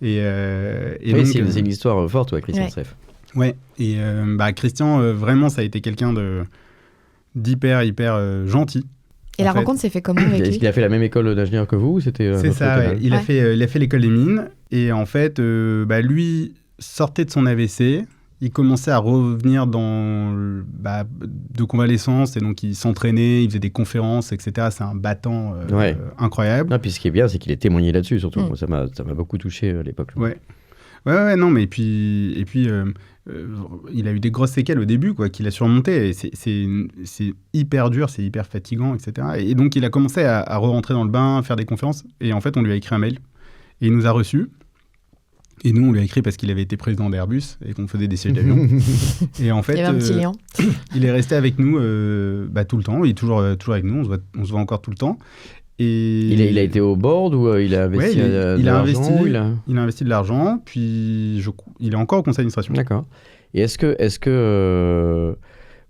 Speaker 1: Et
Speaker 3: oui,
Speaker 1: donc,
Speaker 3: c'est une histoire forte, toi, Christian Streff.
Speaker 1: Ouais, et Christian, vraiment, ça a été quelqu'un d'hyper gentil.
Speaker 2: Et la rencontre s'est fait comment avec lui?
Speaker 3: Est-ce qu'il a fait la même école d'ingénieur que vous?
Speaker 1: C'est ça, ouais. Il a fait l'école des mines. Et en fait, lui sortait de son AVC. Il commençait à revenir de convalescence. Et donc, il s'entraînait, il faisait des conférences, etc. C'est un battant incroyable.
Speaker 3: Non, puis ce qui est bien, c'est qu'il est témoigné là-dessus, surtout. Moi, ça m'a beaucoup touché à l'époque.
Speaker 1: Ouais, non, mais et puis il a eu des grosses séquelles au début, quoi, qu'il a surmontées. Et c'est hyper dur, c'est hyper fatigant, etc. Et donc, il a commencé à re-rentrer dans le bain, faire des conférences. Et en fait, on lui a écrit un mail. Et il nous a reçus. Et nous, on lui a écrit parce qu'il avait été président d'Airbus et qu'on faisait des sièges d'avion. Et en fait,
Speaker 2: il y avait un petit lien.
Speaker 1: Il est resté avec nous tout le temps. Il est toujours avec nous. On se voit encore tout le temps. Et
Speaker 3: il a été au board ou il a investi
Speaker 1: il a investi de l'argent, puis il est encore au conseil d'administration.
Speaker 3: D'accord. Et est-ce que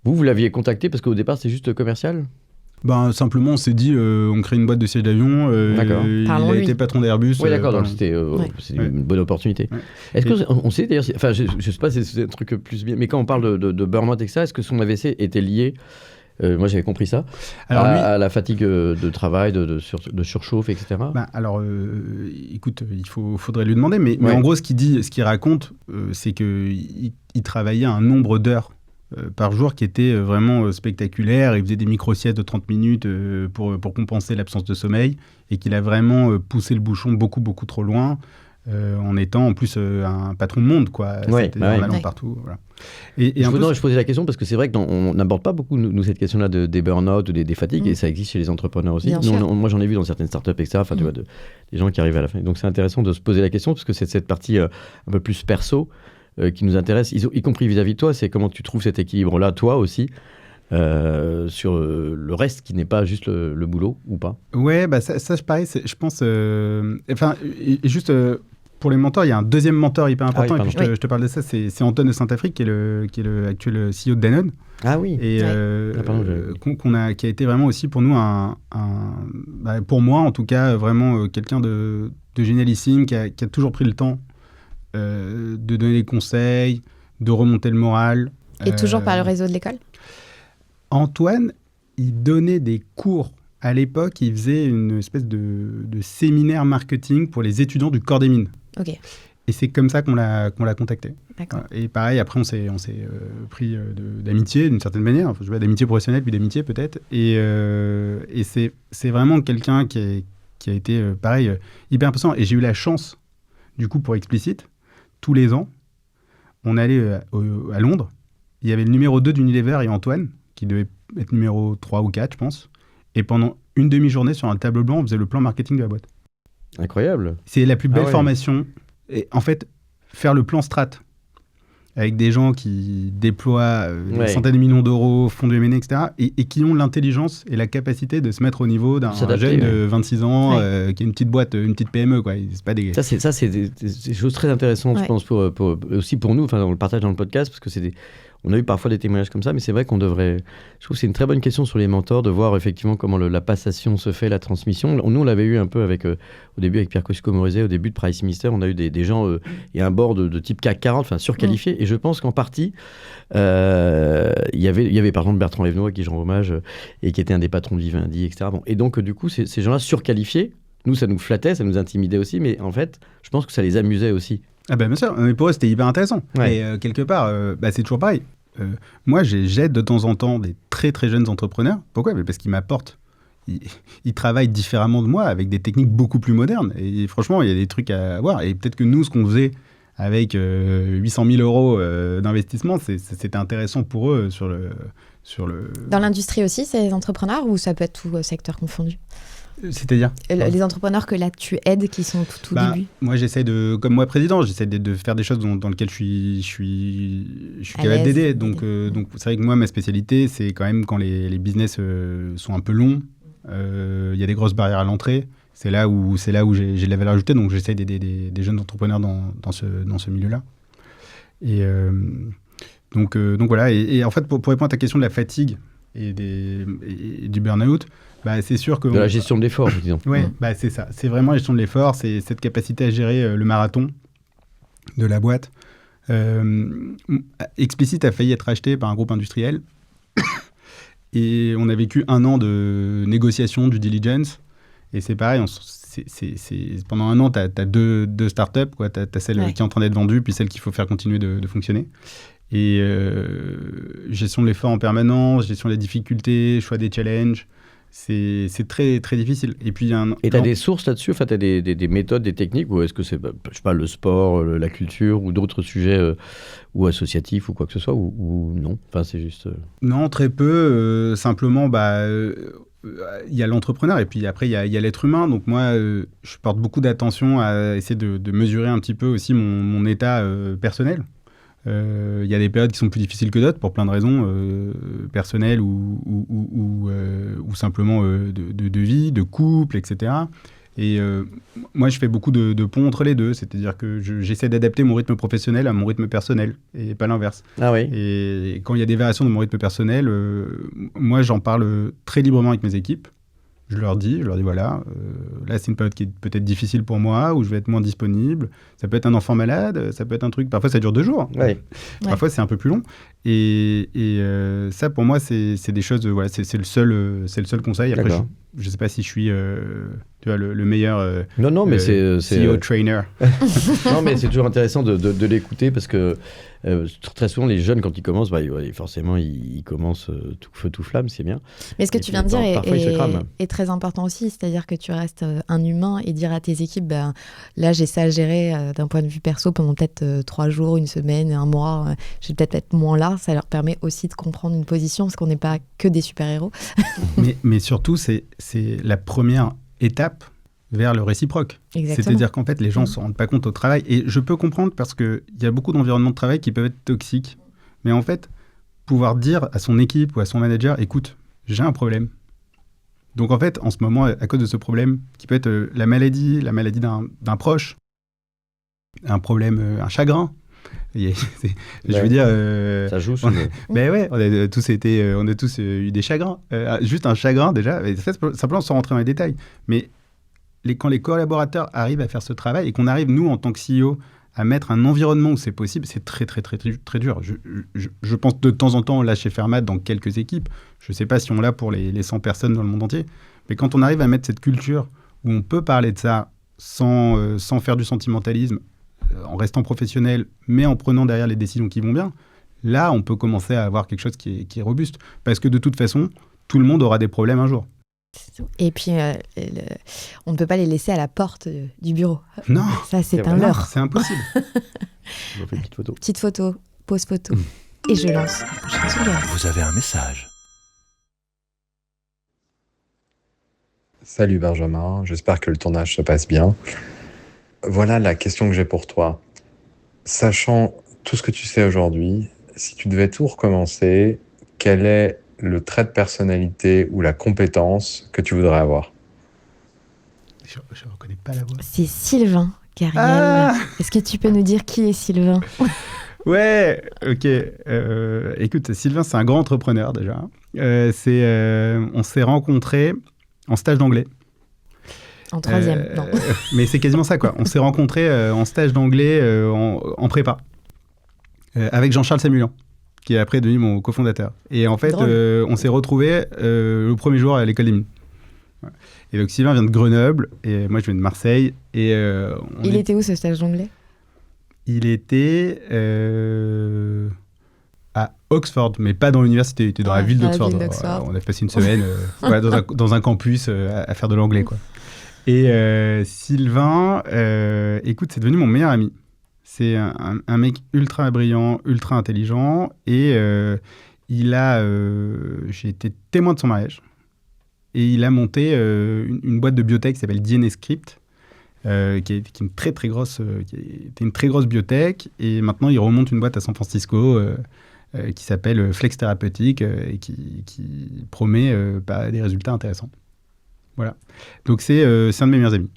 Speaker 3: vous l'aviez contacté parce qu'au départ c'est juste commercial?
Speaker 1: Simplement on s'est dit on crée une boîte de sièges d'avion. Il a été patron d'Airbus.
Speaker 3: Oui, d'accord, donc c'était une bonne opportunité.
Speaker 1: Ouais.
Speaker 3: Est-ce qu'on sait d'ailleurs, je sais pas si c'est un truc plus bien, mais quand on parle de burn-out et ça, est-ce que son AVC était lié? Moi, j'avais compris ça. Alors, à la fatigue de travail, de surchauffe, etc.
Speaker 1: Écoute, faudrait lui demander. Mais en gros, ce qu'il raconte, c'est qu'il travaillait un nombre d'heures par jour qui était vraiment spectaculaire. Il faisait des micro-siestes de 30 minutes pour compenser l'absence de sommeil et qu'il a vraiment poussé le bouchon beaucoup, beaucoup trop loin. En étant en plus un patron de monde, quoi. En allant partout. Voilà.
Speaker 3: Je posais la question parce que c'est vrai qu'on n'aborde pas beaucoup, nous, cette question-là des burn-out ou des fatigues, et ça existe chez les entrepreneurs aussi. Moi, j'en ai vu dans certaines startups, etc. Tu vois, des gens qui arrivent à la fin. Donc, c'est intéressant de se poser la question parce que c'est cette partie un peu plus perso qui nous intéresse, y compris vis-à-vis de toi. C'est comment tu trouves cet équilibre-là, toi aussi, sur le reste qui n'est pas juste le boulot ou pas.
Speaker 1: Ouais, ça pareil, je pense. Juste. Pour les mentors, il y a un deuxième mentor hyper important, et puis je te parle de ça, c'est Antoine de Saint-Afrique, qui est le actuel CEO de Danone.
Speaker 3: Ah oui.
Speaker 1: Et qui a été vraiment aussi pour nous pour moi en tout cas, vraiment quelqu'un de génialissime, qui a toujours pris le temps de donner des conseils, de remonter le moral.
Speaker 2: Et toujours par le réseau de l'école?
Speaker 1: Antoine, il donnait des cours. À l'époque, il faisait une espèce de séminaire marketing pour les étudiants du corps des mines.
Speaker 2: Ok.
Speaker 1: Et c'est comme ça qu'on l'a contacté.
Speaker 2: D'accord.
Speaker 1: Et pareil, après, on s'est pris d'amitié, d'une certaine manière. Enfin, je vois, d'amitié professionnelle, puis d'amitié peut-être. Et c'est vraiment quelqu'un qui a été, pareil, hyper impressionnant. Et j'ai eu la chance, du coup, pour Explicit, tous les ans, on allait à Londres. Il y avait le numéro 2 d'Unilever et Antoine, qui devait être numéro 3 ou 4, je pense. Et pendant une demi-journée, sur un tableau blanc, on faisait le plan marketing de la boîte.
Speaker 3: Incroyable.
Speaker 1: C'est la plus belle formation. Et en fait, faire le plan strat avec des gens qui déploient des centaines de millions d'euros, font du M&A, etc., et qui ont l'intelligence et la capacité de se mettre au niveau d'un jeune de 26 ans qui a une petite boîte, une petite PME. Quoi. C'est pas des... Ça,
Speaker 3: c'est des choses très intéressantes, je pense, aussi pour nous, dans le partage dans le podcast, parce que on a eu parfois des témoignages comme ça, mais c'est vrai qu'on devrait... Je trouve que c'est une très bonne question sur les mentors, de voir effectivement comment la passation se fait, la transmission. Nous, on l'avait eu un peu au début avec Pierre Kosciusko-Morizet, au début de Price Minister, on a eu des gens et un board de type CAC 40, enfin surqualifiés, et je pense qu'en partie, il y avait par exemple Bertrand Levenoux, à qui je rends hommage, et qui était un des patrons de Vivendi, etc. Bon, et donc, du coup, ces gens-là surqualifiés, nous, ça nous flattait, ça nous intimidait aussi, mais en fait, je pense que ça les amusait aussi.
Speaker 1: Ah ben bien sûr, mais pour eux c'était hyper intéressant.
Speaker 3: Ouais.
Speaker 1: Et quelque part, c'est toujours pareil. Moi j'aide de temps en temps des très très jeunes entrepreneurs. Pourquoi ? Parce qu'ils m'apportent. Ils travaillent différemment de moi avec des techniques beaucoup plus modernes. Et franchement, il y a des trucs à voir. Et peut-être que nous, ce qu'on faisait avec 800 000 euros d'investissement, c'était intéressant pour eux sur le...
Speaker 2: Dans l'industrie aussi, ces entrepreneurs, ou ça peut être tout secteur confondu ?
Speaker 1: C'est-à-dire
Speaker 2: les entrepreneurs que là tu aides, qui sont tout début.
Speaker 1: Moi, j'essaie comme moi président, j'essaie de faire des choses dans lesquelles je suis capable d'aider. Donc, c'est vrai que moi, ma spécialité, c'est quand même quand les business sont un peu longs, il y a des grosses barrières à l'entrée. C'est là où j'ai de la valeur ajoutée. Donc, j'essaie d'aider des jeunes entrepreneurs dans ce milieu-là. Et donc voilà. Et en fait, pour répondre à ta question de la fatigue et du burn-out, c'est sûr que...
Speaker 3: De la gestion de l'effort, disons.
Speaker 1: Oui, c'est ça. C'est vraiment la gestion de l'effort, c'est cette capacité à gérer le marathon de la boîte. Explicit a failli être acheté par un groupe industriel. Et on a vécu 1 an de négociation, due diligence. Et c'est pareil, pendant 1 an, tu as deux startups. Tu as celle qui est en train d'être vendue, puis celle qu'il faut faire continuer de fonctionner. Et gestion de l'effort en permanence, gestion des difficultés, choix des challenges. C'est très, très difficile. Et puis,
Speaker 3: tu as des sources là-dessus, enfin, tu as des méthodes, des techniques, ou est-ce que c'est, je sais pas, le sport, la culture, ou d'autres sujets, ou associatifs, ou quoi que ce soit, ou non? Enfin, c'est juste...
Speaker 1: Non, très peu. Simplement, il y a l'entrepreneur, et puis après, il y a l'être humain. Donc moi, je porte beaucoup d'attention à essayer de mesurer un petit peu aussi mon état personnel. Il y a des périodes qui sont plus difficiles que d'autres pour plein de raisons personnelles ou simplement de vie, de couple, etc. Et moi, je fais beaucoup de ponts entre les deux. C'est-à-dire que j'essaie d'adapter mon rythme professionnel à mon rythme personnel et pas l'inverse.
Speaker 3: Ah oui.
Speaker 1: Et quand il y a des variations de mon rythme personnel, moi, j'en parle très librement avec mes équipes. Je leur dis voilà, là c'est une période qui est peut-être difficile pour moi, où je vais être moins disponible. Ça peut être un enfant malade, ça peut être un truc, parfois ça dure 2 jours.
Speaker 3: Ouais.
Speaker 1: Parfois c'est un peu plus long. Et ça pour moi c'est des choses, voilà, c'est le seul conseil. Après je sais pas si je suis tu vois, le meilleur
Speaker 3: non, mais c'est
Speaker 1: CEO trainer.
Speaker 3: Non, mais c'est toujours intéressant de l'écouter, parce que très souvent les jeunes, quand ils commencent, forcément ils commencent tout feu tout flamme, c'est bien.
Speaker 2: Mais ce que tu viens de dire est très important aussi, c'est-à-dire que tu restes un humain, et dire à tes équipes, là j'ai ça à gérer d'un point de vue perso pendant peut-être 3 jours, 1 semaine, 1 mois, je vais peut-être être moins là. Ça leur permet aussi de comprendre une position, parce qu'on n'est pas que des super-héros.
Speaker 1: mais surtout c'est la première étape vers le réciproque.
Speaker 2: Exactement.
Speaker 1: C'est-à-dire qu'en fait, les gens ne se rendent pas compte au travail. Et je peux comprendre, parce qu'il y a beaucoup d'environnements de travail qui peuvent être toxiques. Mais en fait, pouvoir dire à son équipe ou à son manager, écoute, j'ai un problème. Donc en fait, en ce moment, à cause de ce problème, qui peut être la maladie d'un proche, un problème, un chagrin. Je veux dire...
Speaker 3: ça joue sur
Speaker 1: ouais, on a tous eu des chagrins. Juste un chagrin, déjà. Simplement, sans rentrer dans les détails. Mais quand les collaborateurs arrivent à faire ce travail, et qu'on arrive, nous, en tant que CEO, à mettre un environnement où c'est possible, c'est très, très, très, très, très dur. Je pense de temps en temps, là, chez Fermat, dans quelques équipes, je ne sais pas si on l'a pour les 100 personnes dans le monde entier, mais quand on arrive à mettre cette culture où on peut parler de ça sans faire du sentimentalisme, en restant professionnel, mais en prenant derrière les décisions qui vont bien, là, on peut commencer à avoir quelque chose qui est robuste. Parce que de toute façon, tout le monde aura des problèmes un jour.
Speaker 2: Et puis, on ne peut pas les laisser à la porte du bureau.
Speaker 1: Non.
Speaker 2: Ça, c'est un leurre.
Speaker 1: C'est impossible.
Speaker 3: On fait une petite photo.
Speaker 2: Petite photo, pause photo. Et je lance.
Speaker 4: Vous avez un message.
Speaker 5: Salut Benjamin, j'espère que le tournage se passe bien. Voilà la question que j'ai pour toi. Sachant tout ce que tu sais aujourd'hui, si tu devais tout recommencer, quel est le trait de personnalité ou la compétence que tu voudrais avoir?
Speaker 1: Je ne reconnais pas la voix.
Speaker 2: C'est Sylvain Cariel. Est-ce que tu peux nous dire qui est Sylvain?
Speaker 1: Ouais, ok. Écoute, Sylvain, c'est un grand entrepreneur déjà. On s'est rencontrés en stage d'anglais.
Speaker 2: En troisième, non.
Speaker 1: Mais c'est quasiment ça, quoi. On s'est rencontrés en stage d'anglais en prépa avec Jean-Charles Samulian, qui est après devenu mon cofondateur. Et en fait, on s'est retrouvés le premier jour à l'école des mines. Ouais. Et donc Sylvain vient de Grenoble et moi je viens de Marseille. Et,
Speaker 2: Il était où ce stage d'anglais ?
Speaker 1: Il était à Oxford, mais pas dans l'université, il était dans la ville d'Oxford. On a passé une semaine dans un campus à faire de l'anglais, quoi. Et Sylvain, écoute, c'est devenu mon meilleur ami. C'est un mec ultra brillant, ultra intelligent, et j'ai été témoin de son mariage. Et il a monté une boîte de biotech qui s'appelle DNA Script, qui était une très grosse biotech, et maintenant il remonte une boîte à San Francisco qui s'appelle Flex Thérapeutique et qui promet des résultats intéressants. Voilà. Donc c'est un de mes meilleurs amis.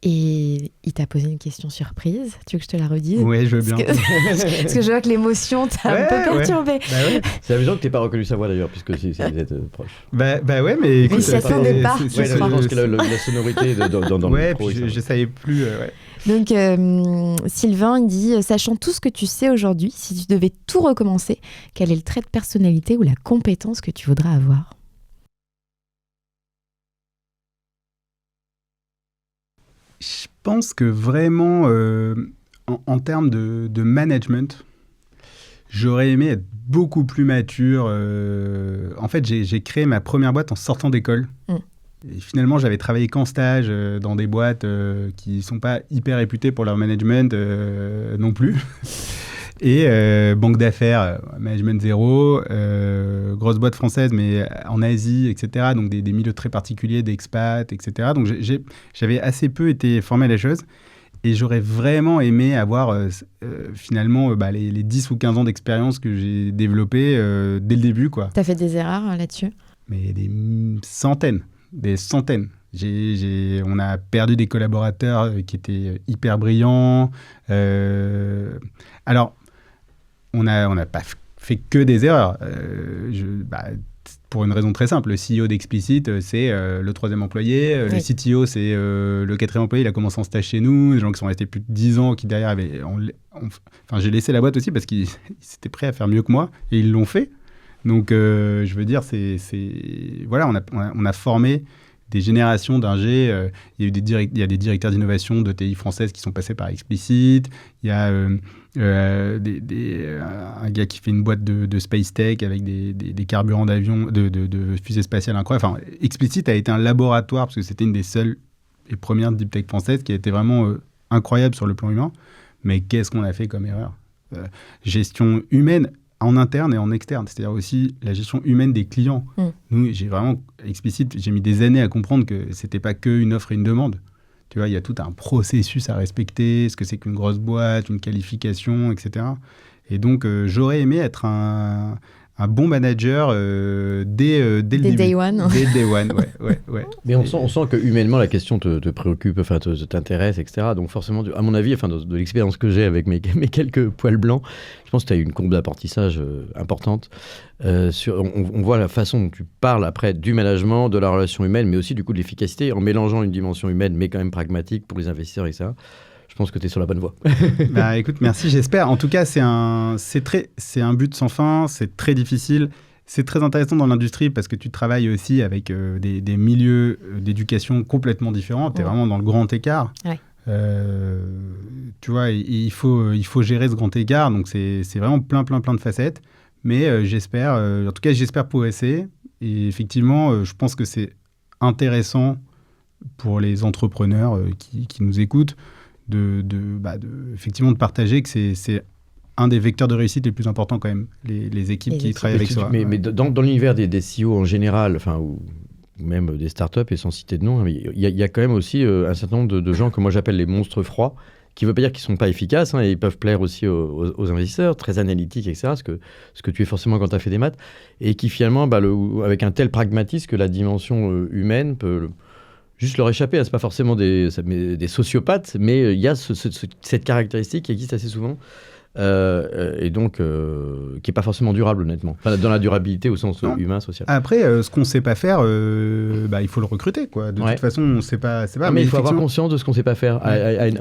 Speaker 2: Et il t'a posé une question surprise. Tu veux que je te la redise ?
Speaker 1: Ouais, je veux bien.
Speaker 2: Parce que je vois que l'émotion t'a un peu perturbé.
Speaker 1: Ouais. Bah ouais.
Speaker 3: C'est amusant que tu n'aies pas reconnu sa voix d'ailleurs, puisque vous êtes proches.
Speaker 1: Bah ouais, mais écoute...
Speaker 2: Mais ça s'attendait pas.
Speaker 3: Je pense que la sonorité dans le micro...
Speaker 1: Ouais, je savais plus... ouais.
Speaker 2: Donc, Sylvain, il dit « Sachant tout ce que tu sais aujourd'hui, si tu devais tout recommencer, quel est le trait de personnalité ou la compétence que tu voudrais avoir ?»
Speaker 1: Je pense que vraiment, en termes de management, j'aurais aimé être beaucoup plus mature. En fait, j'ai créé ma première boîte en sortant d'école. Et finalement, j'avais travaillé qu'en stage dans des boîtes qui ne sont pas hyper réputées pour leur management non plus. Et banque d'affaires, management zéro, grosse boîte française, mais en Asie, etc. Donc des milieux très particuliers, d'expats, etc. Donc j'avais assez peu été formé à la chose. Et j'aurais vraiment aimé avoir finalement les 10 ou 15 ans d'expérience que j'ai développées dès le début, quoi.
Speaker 2: T'as fait des erreurs là-dessus ?
Speaker 1: Mais des centaines. On a perdu des collaborateurs qui étaient hyper brillants. Alors, on n'a pas fait que des erreurs. Pour une raison très simple, le CEO d'Explicit, c'est le 3e employé. Oui. Le CTO, c'est le 4e employé. Il a commencé en stage chez nous. Des gens qui sont restés plus de 10 ans, qui derrière avaient... j'ai laissé la boîte aussi parce qu'ils étaient prêts à faire mieux que moi. Et ils l'ont fait. Donc, je veux dire, voilà, on a formé des générations d'ingés. Il y a des directeurs d'innovation de TI françaises qui sont passés par Explicit. Il y a un gars qui fait une boîte de space tech avec des carburants d'avion, de fusées spatiales incroyables. Enfin, Explicit a été un laboratoire parce que c'était une des seules et premières deep tech françaises qui a été vraiment incroyable sur le plan humain. Mais qu'est-ce qu'on a fait comme erreur ? Gestion humaine en interne et en externe, c'est-à-dire aussi la gestion humaine des clients. Nous, Explicit, j'ai mis des années à comprendre que c'était pas qu'une offre et une demande. Tu vois, il y a tout un processus à respecter, ce que c'est qu'une grosse boîte, une qualification, etc. Et donc, j'aurais aimé être un bon manager dès le début.
Speaker 2: Day one.
Speaker 1: Dès day one, ouais.
Speaker 3: Mais on sent que humainement, la question te préoccupe, enfin, t'intéresse, etc. Donc forcément, à mon avis, enfin, de l'expérience que j'ai avec mes quelques poils blancs, je pense que tu as eu une courbe d'apprentissage importante. On voit la façon dont tu parles après du management, de la relation humaine, mais aussi du coup de l'efficacité, en mélangeant une dimension humaine, mais quand même pragmatique pour les investisseurs, etc. Je pense que tu es sur la bonne voie.
Speaker 1: Écoute, merci, j'espère. En tout cas, c'est un but sans fin, c'est très difficile. C'est très intéressant dans l'industrie parce que tu travailles aussi avec des milieux d'éducation complètement différents. Tu es vraiment dans le grand écart.
Speaker 2: Ouais.
Speaker 1: Tu vois, il faut gérer ce grand écart. Donc, c'est vraiment plein de facettes. Mais j'espère, en tout cas, j'espère progresser. Et effectivement, je pense que c'est intéressant pour les entrepreneurs qui nous écoutent effectivement de partager que c'est un des vecteurs de réussite les plus importants quand même, les équipes qui travaillent avec soi.
Speaker 3: Mais dans l'univers des CEO en général, enfin, ou même des startups, et sans citer de nom, il y a quand même aussi un certain nombre de gens que moi j'appelle les monstres froids, qui ne veut pas dire qu'ils ne sont pas efficaces, et ils peuvent plaire aussi aux investisseurs, très analytiques, etc., ce que tu es forcément quand tu as fait des maths, et qui finalement, avec un tel pragmatisme que la dimension humaine peut... juste leur échapper. C'est pas forcément des sociopathes, mais il y a cette caractéristique qui existe assez souvent. et donc qui n'est pas forcément durable, honnêtement. Enfin, dans la durabilité au sens humain, social.
Speaker 1: Après, ce qu'on ne sait pas faire, il faut le recruter, quoi. De toute façon, on ne sait pas.
Speaker 3: Mais il faut avoir conscience de ce qu'on ne sait pas faire. I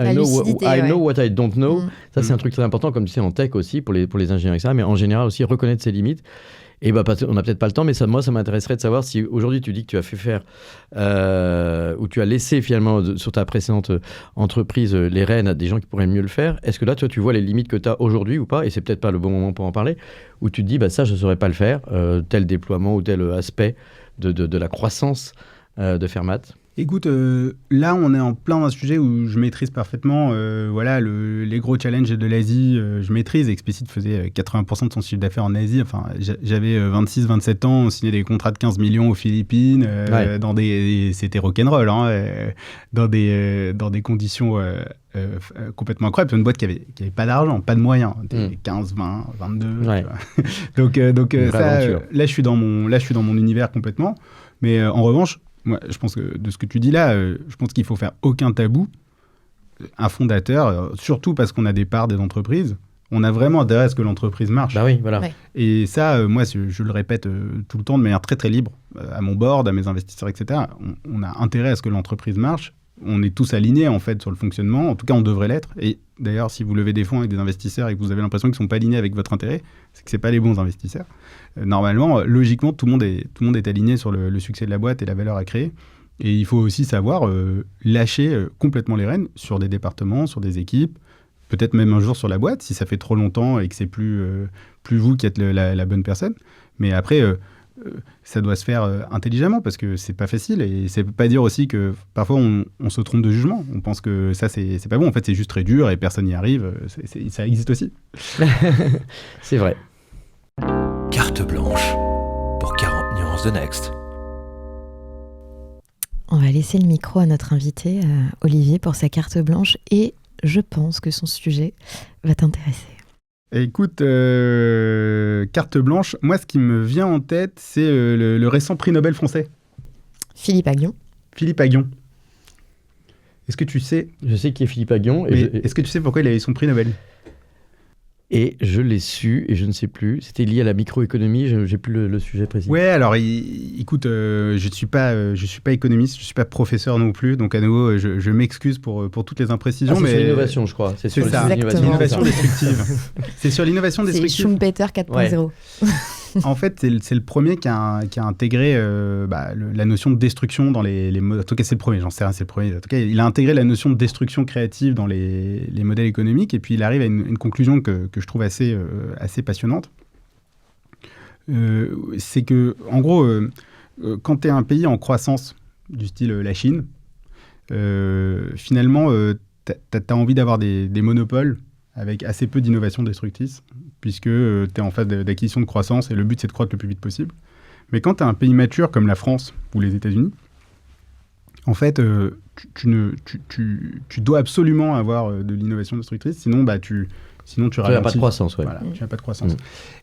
Speaker 3: know what I don't know. Ça, c'est un truc très important, comme tu sais, en tech aussi, pour les ingénieurs, etc. Mais en général aussi, reconnaître ses limites. Et on n'a peut-être pas le temps, mais ça m'intéresserait de savoir si aujourd'hui tu dis que tu as fait faire, ou tu as laissé finalement sur ta précédente entreprise les rênes à des gens qui pourraient mieux le faire. Est-ce que là, toi, tu vois les limites que tu as aujourd'hui ou pas? Et c'est peut-être pas le bon moment pour en parler, où tu te dis, ça, je ne saurais pas le faire, tel déploiement ou tel aspect de la croissance de Fermat.
Speaker 1: Écoute, là, on est en plein dans un sujet où je maîtrise parfaitement les gros challenges de l'Asie. Je maîtrise. Explicit faisait 80% de son chiffre d'affaires en Asie. Enfin, j'avais 26-27 ans, on signait des contrats de 15 millions aux Philippines, c'était rock'n'roll, dans des conditions complètement incroyables. C'est une boîte qui avait pas d'argent, pas de moyens, 15, 20, 22. Ouais. donc ça, là, je suis dans mon univers complètement. Mais en revanche, moi, je pense que de ce que tu dis là, je pense qu'il faut faire aucun tabou. Un fondateur, surtout parce qu'on a des parts des entreprises, on a vraiment intérêt à ce que l'entreprise marche.
Speaker 3: Bah oui, voilà.
Speaker 2: Ouais.
Speaker 1: Et ça, moi, je le répète tout le temps de manière très très libre, à mon board, à mes investisseurs, etc. On a intérêt à ce que l'entreprise marche. On est tous alignés en fait sur le fonctionnement. En tout cas, on devrait l'être. Et d'ailleurs, si vous levez des fonds avec des investisseurs et que vous avez l'impression qu'ils ne sont pas alignés avec votre intérêt, c'est que ce n'est pas les bons investisseurs. Normalement, logiquement, tout le monde est aligné sur le succès de la boîte et la valeur à créer. Et il faut aussi savoir lâcher complètement les rênes sur des départements, sur des équipes, peut-être même un jour sur la boîte, si ça fait trop longtemps et que c'est plus vous qui êtes la bonne personne. Mais après, ça doit se faire intelligemment parce que c'est pas facile. Et ça veut pas dire aussi que parfois on se trompe de jugement. On pense que ça, c'est pas bon. En fait, c'est juste très dur et personne n'y arrive. Ça existe aussi.
Speaker 3: C'est vrai.
Speaker 4: Carte blanche pour 40 nuances de Next.
Speaker 2: On va laisser le micro à notre invité, Olivier, pour sa carte blanche. Et je pense que son sujet va t'intéresser.
Speaker 1: Écoute, carte blanche, moi ce qui me vient en tête, c'est le récent prix Nobel français.
Speaker 2: Philippe Aghion.
Speaker 1: Philippe Aghion. Est-ce que tu sais...
Speaker 3: Je sais qui est Philippe Aghion.
Speaker 1: Est-ce que tu sais pourquoi il a eu son prix Nobel ?
Speaker 3: Et je l'ai su, et je ne sais plus. C'était lié à la microéconomie, je n'ai plus le sujet précis.
Speaker 1: Ouais, alors écoute, je ne suis pas économiste, je ne suis pas professeur non plus, donc à nouveau, je m'excuse pour toutes les imprécisions.
Speaker 3: C'est sur l'innovation, je crois.
Speaker 1: C'est sur l'innovation destructive. C'est sur l'innovation destructive.
Speaker 2: C'est Schumpeter 4.0.
Speaker 1: Ouais. En fait, c'est le premier qui a intégré la notion de destruction dans les modèles. En tout cas, c'est le premier, j'en sais rien, c'est le premier. En tout cas, il a intégré la notion de destruction créative dans les modèles économiques et puis il arrive à une conclusion que je trouve assez passionnante. C'est que, en gros, quand tu es un pays en croissance, du style la Chine, finalement, tu as envie d'avoir des monopoles avec assez peu d'innovation destructrice, puisque tu es en phase d'acquisition de croissance et le but, c'est de croître le plus vite possible. Mais quand tu es un pays mature comme la France ou les États-Unis, en fait, tu dois absolument avoir de l'innovation destructrice, sinon tu
Speaker 3: n'as pas de croissance. Ouais.
Speaker 1: Voilà, tu n'as pas de croissance.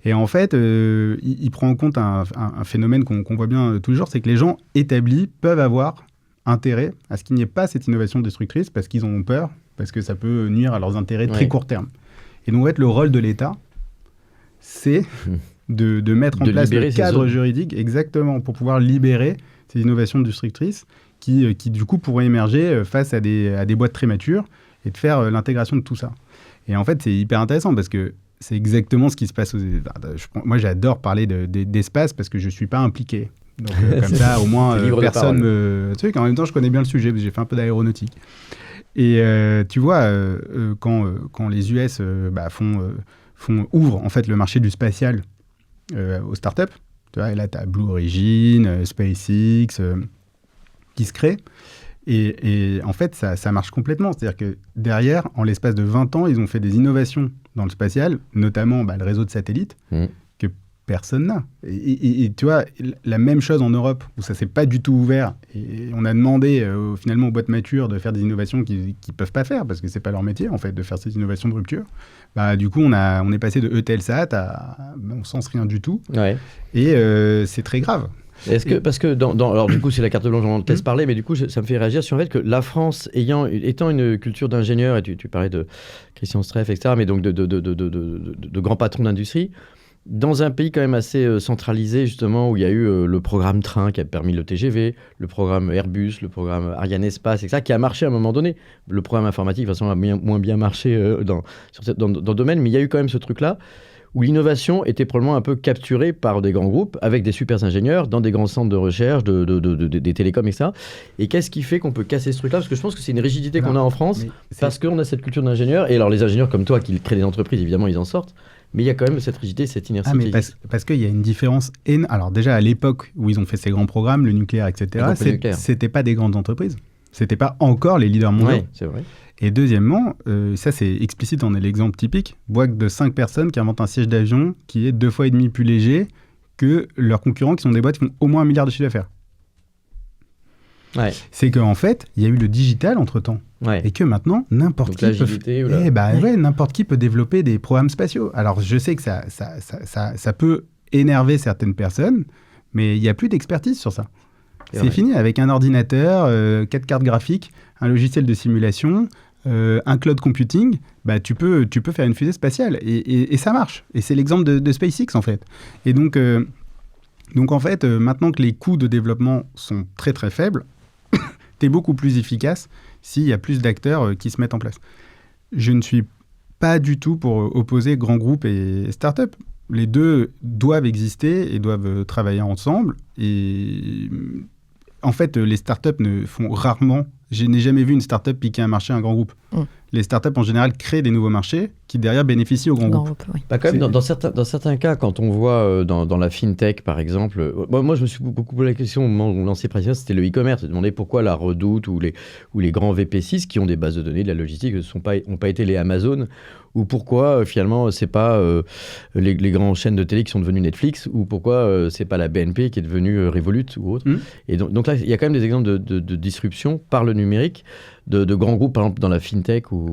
Speaker 1: Et en fait, il prend en compte un phénomène qu'on voit bien tous les jours, c'est que les gens établis peuvent avoir intérêt à ce qu'il n'y ait pas cette innovation destructrice parce qu'ils en ont peur, parce que ça peut nuire à leurs intérêts très court terme. Et donc, en fait, le rôle de l'État, c'est de mettre en place le cadre juridique, exactement, pour pouvoir libérer ces innovations destructrices qui du coup, pourraient émerger face à des boîtes très matures et de faire l'intégration de tout ça. Et en fait, c'est hyper intéressant parce que c'est exactement ce qui se passe moi, j'adore parler d'espace parce que je ne suis pas impliqué. Donc, comme ça, au moins, personne me... Tu sais, en même temps, je connais bien le sujet parce que j'ai fait un peu d'aéronautique. Et tu vois, quand les US ouvrent en fait le marché du spatial aux startups, tu vois, et là, tu as Blue Origin, SpaceX qui se créent. Et en fait, ça marche complètement. C'est-à-dire que derrière, en l'espace de 20 ans, ils ont fait des innovations dans le spatial, notamment le réseau de satellites, que personne n'a. Et tu vois, la même chose en Europe, où ça ne s'est pas du tout ouvert. Et on a demandé finalement aux boîtes matures de faire des innovations qu'ils ne peuvent pas faire, parce que ce n'est pas leur métier, en fait, de faire ces innovations de rupture. Du coup, on est passé de Eutelsat à on ne sens rien du tout.
Speaker 3: Ouais.
Speaker 1: Et c'est très grave.
Speaker 3: Parce que alors du coup c'est la carte blanche dont on te laisse parler, mais du coup ça me fait réagir sur le fait que la France étant une culture d'ingénieurs, et tu parlais de Christian Streff, etc., mais donc de grands patrons d'industrie, dans un pays quand même assez centralisé, justement, où il y a eu le programme Train qui a permis le TGV, le programme Airbus, le programme Ariane Espace, etc., qui a marché à un moment donné. Le programme informatique, de toute façon, a moins bien marché dans le domaine, mais il y a eu quand même ce truc-là, où l'innovation était probablement un peu capturée par des grands groupes, avec des super ingénieurs, dans des grands centres de recherche, des télécoms, etc. Et qu'est-ce qui fait qu'on peut casser ce truc-là ? Parce que je pense que c'est une rigidité qu'on a en France, parce qu'on a cette culture d'ingénieurs. Et alors les ingénieurs comme toi, qui créent des entreprises, évidemment, ils en sortent. Mais il y a quand même cette rigidité, cette inertie.
Speaker 1: Mais parce qu'il y a une différence énorme. Alors déjà, à l'époque où ils ont fait ces grands programmes, le nucléaire, etc., c'était pas des grandes entreprises. C'était pas encore les leaders mondiaux.
Speaker 3: Oui, c'est vrai.
Speaker 1: Et deuxièmement, ça c'est explicite, on est l'exemple typique, boîte de 5 personnes qui inventent un siège d'avion qui est 2,5 fois plus léger que leurs concurrents qui sont des boîtes qui font au moins 1 milliard de chiffre d'affaires.
Speaker 3: Ouais.
Speaker 1: C'est qu'en fait, il y a eu le digital entre-temps.
Speaker 3: Ouais.
Speaker 1: Et que maintenant, n'importe qui peut développer des programmes spatiaux. Alors, je sais que ça peut énerver certaines personnes, mais il n'y a plus d'expertise sur ça. C'est fini. Avec un ordinateur, 4 cartes graphiques, un logiciel de simulation, un cloud computing, bah, tu peux faire une fusée spatiale. Et ça marche. Et c'est l'exemple de SpaceX, en fait. Et donc en fait, maintenant que les coûts de développement sont très, très faibles, tu es beaucoup plus efficace s'il y a plus d'acteurs qui se mettent en place. Je ne suis pas du tout pour opposer grands groupes et start-up. Les deux doivent exister et doivent travailler ensemble. Et en fait, les start-up ne font rarement... Je n'ai jamais vu une start-up piquer un marché à un grand groupe. Les start-up, en général, créent des nouveaux marchés qui, derrière, bénéficient aux grands groupes.
Speaker 3: Oui. Bah, quand même, dans certains cas, quand on voit dans la fintech, par exemple... moi, je me suis beaucoup posé la question au moment où on lançait précisément, c'était le e-commerce. Je me demandais pourquoi la Redoute ou les grands VP6 qui ont des bases de données, de la logistique, n'ont pas été les Amazon, ou pourquoi, finalement, c'est pas les grandes chaînes de télé qui sont devenues Netflix, ou pourquoi c'est pas la BNP qui est devenue Revolut ou autre. Et donc là, il y a quand même des exemples de disruption par le numérique, de grands groupes, par exemple, dans la fintech ou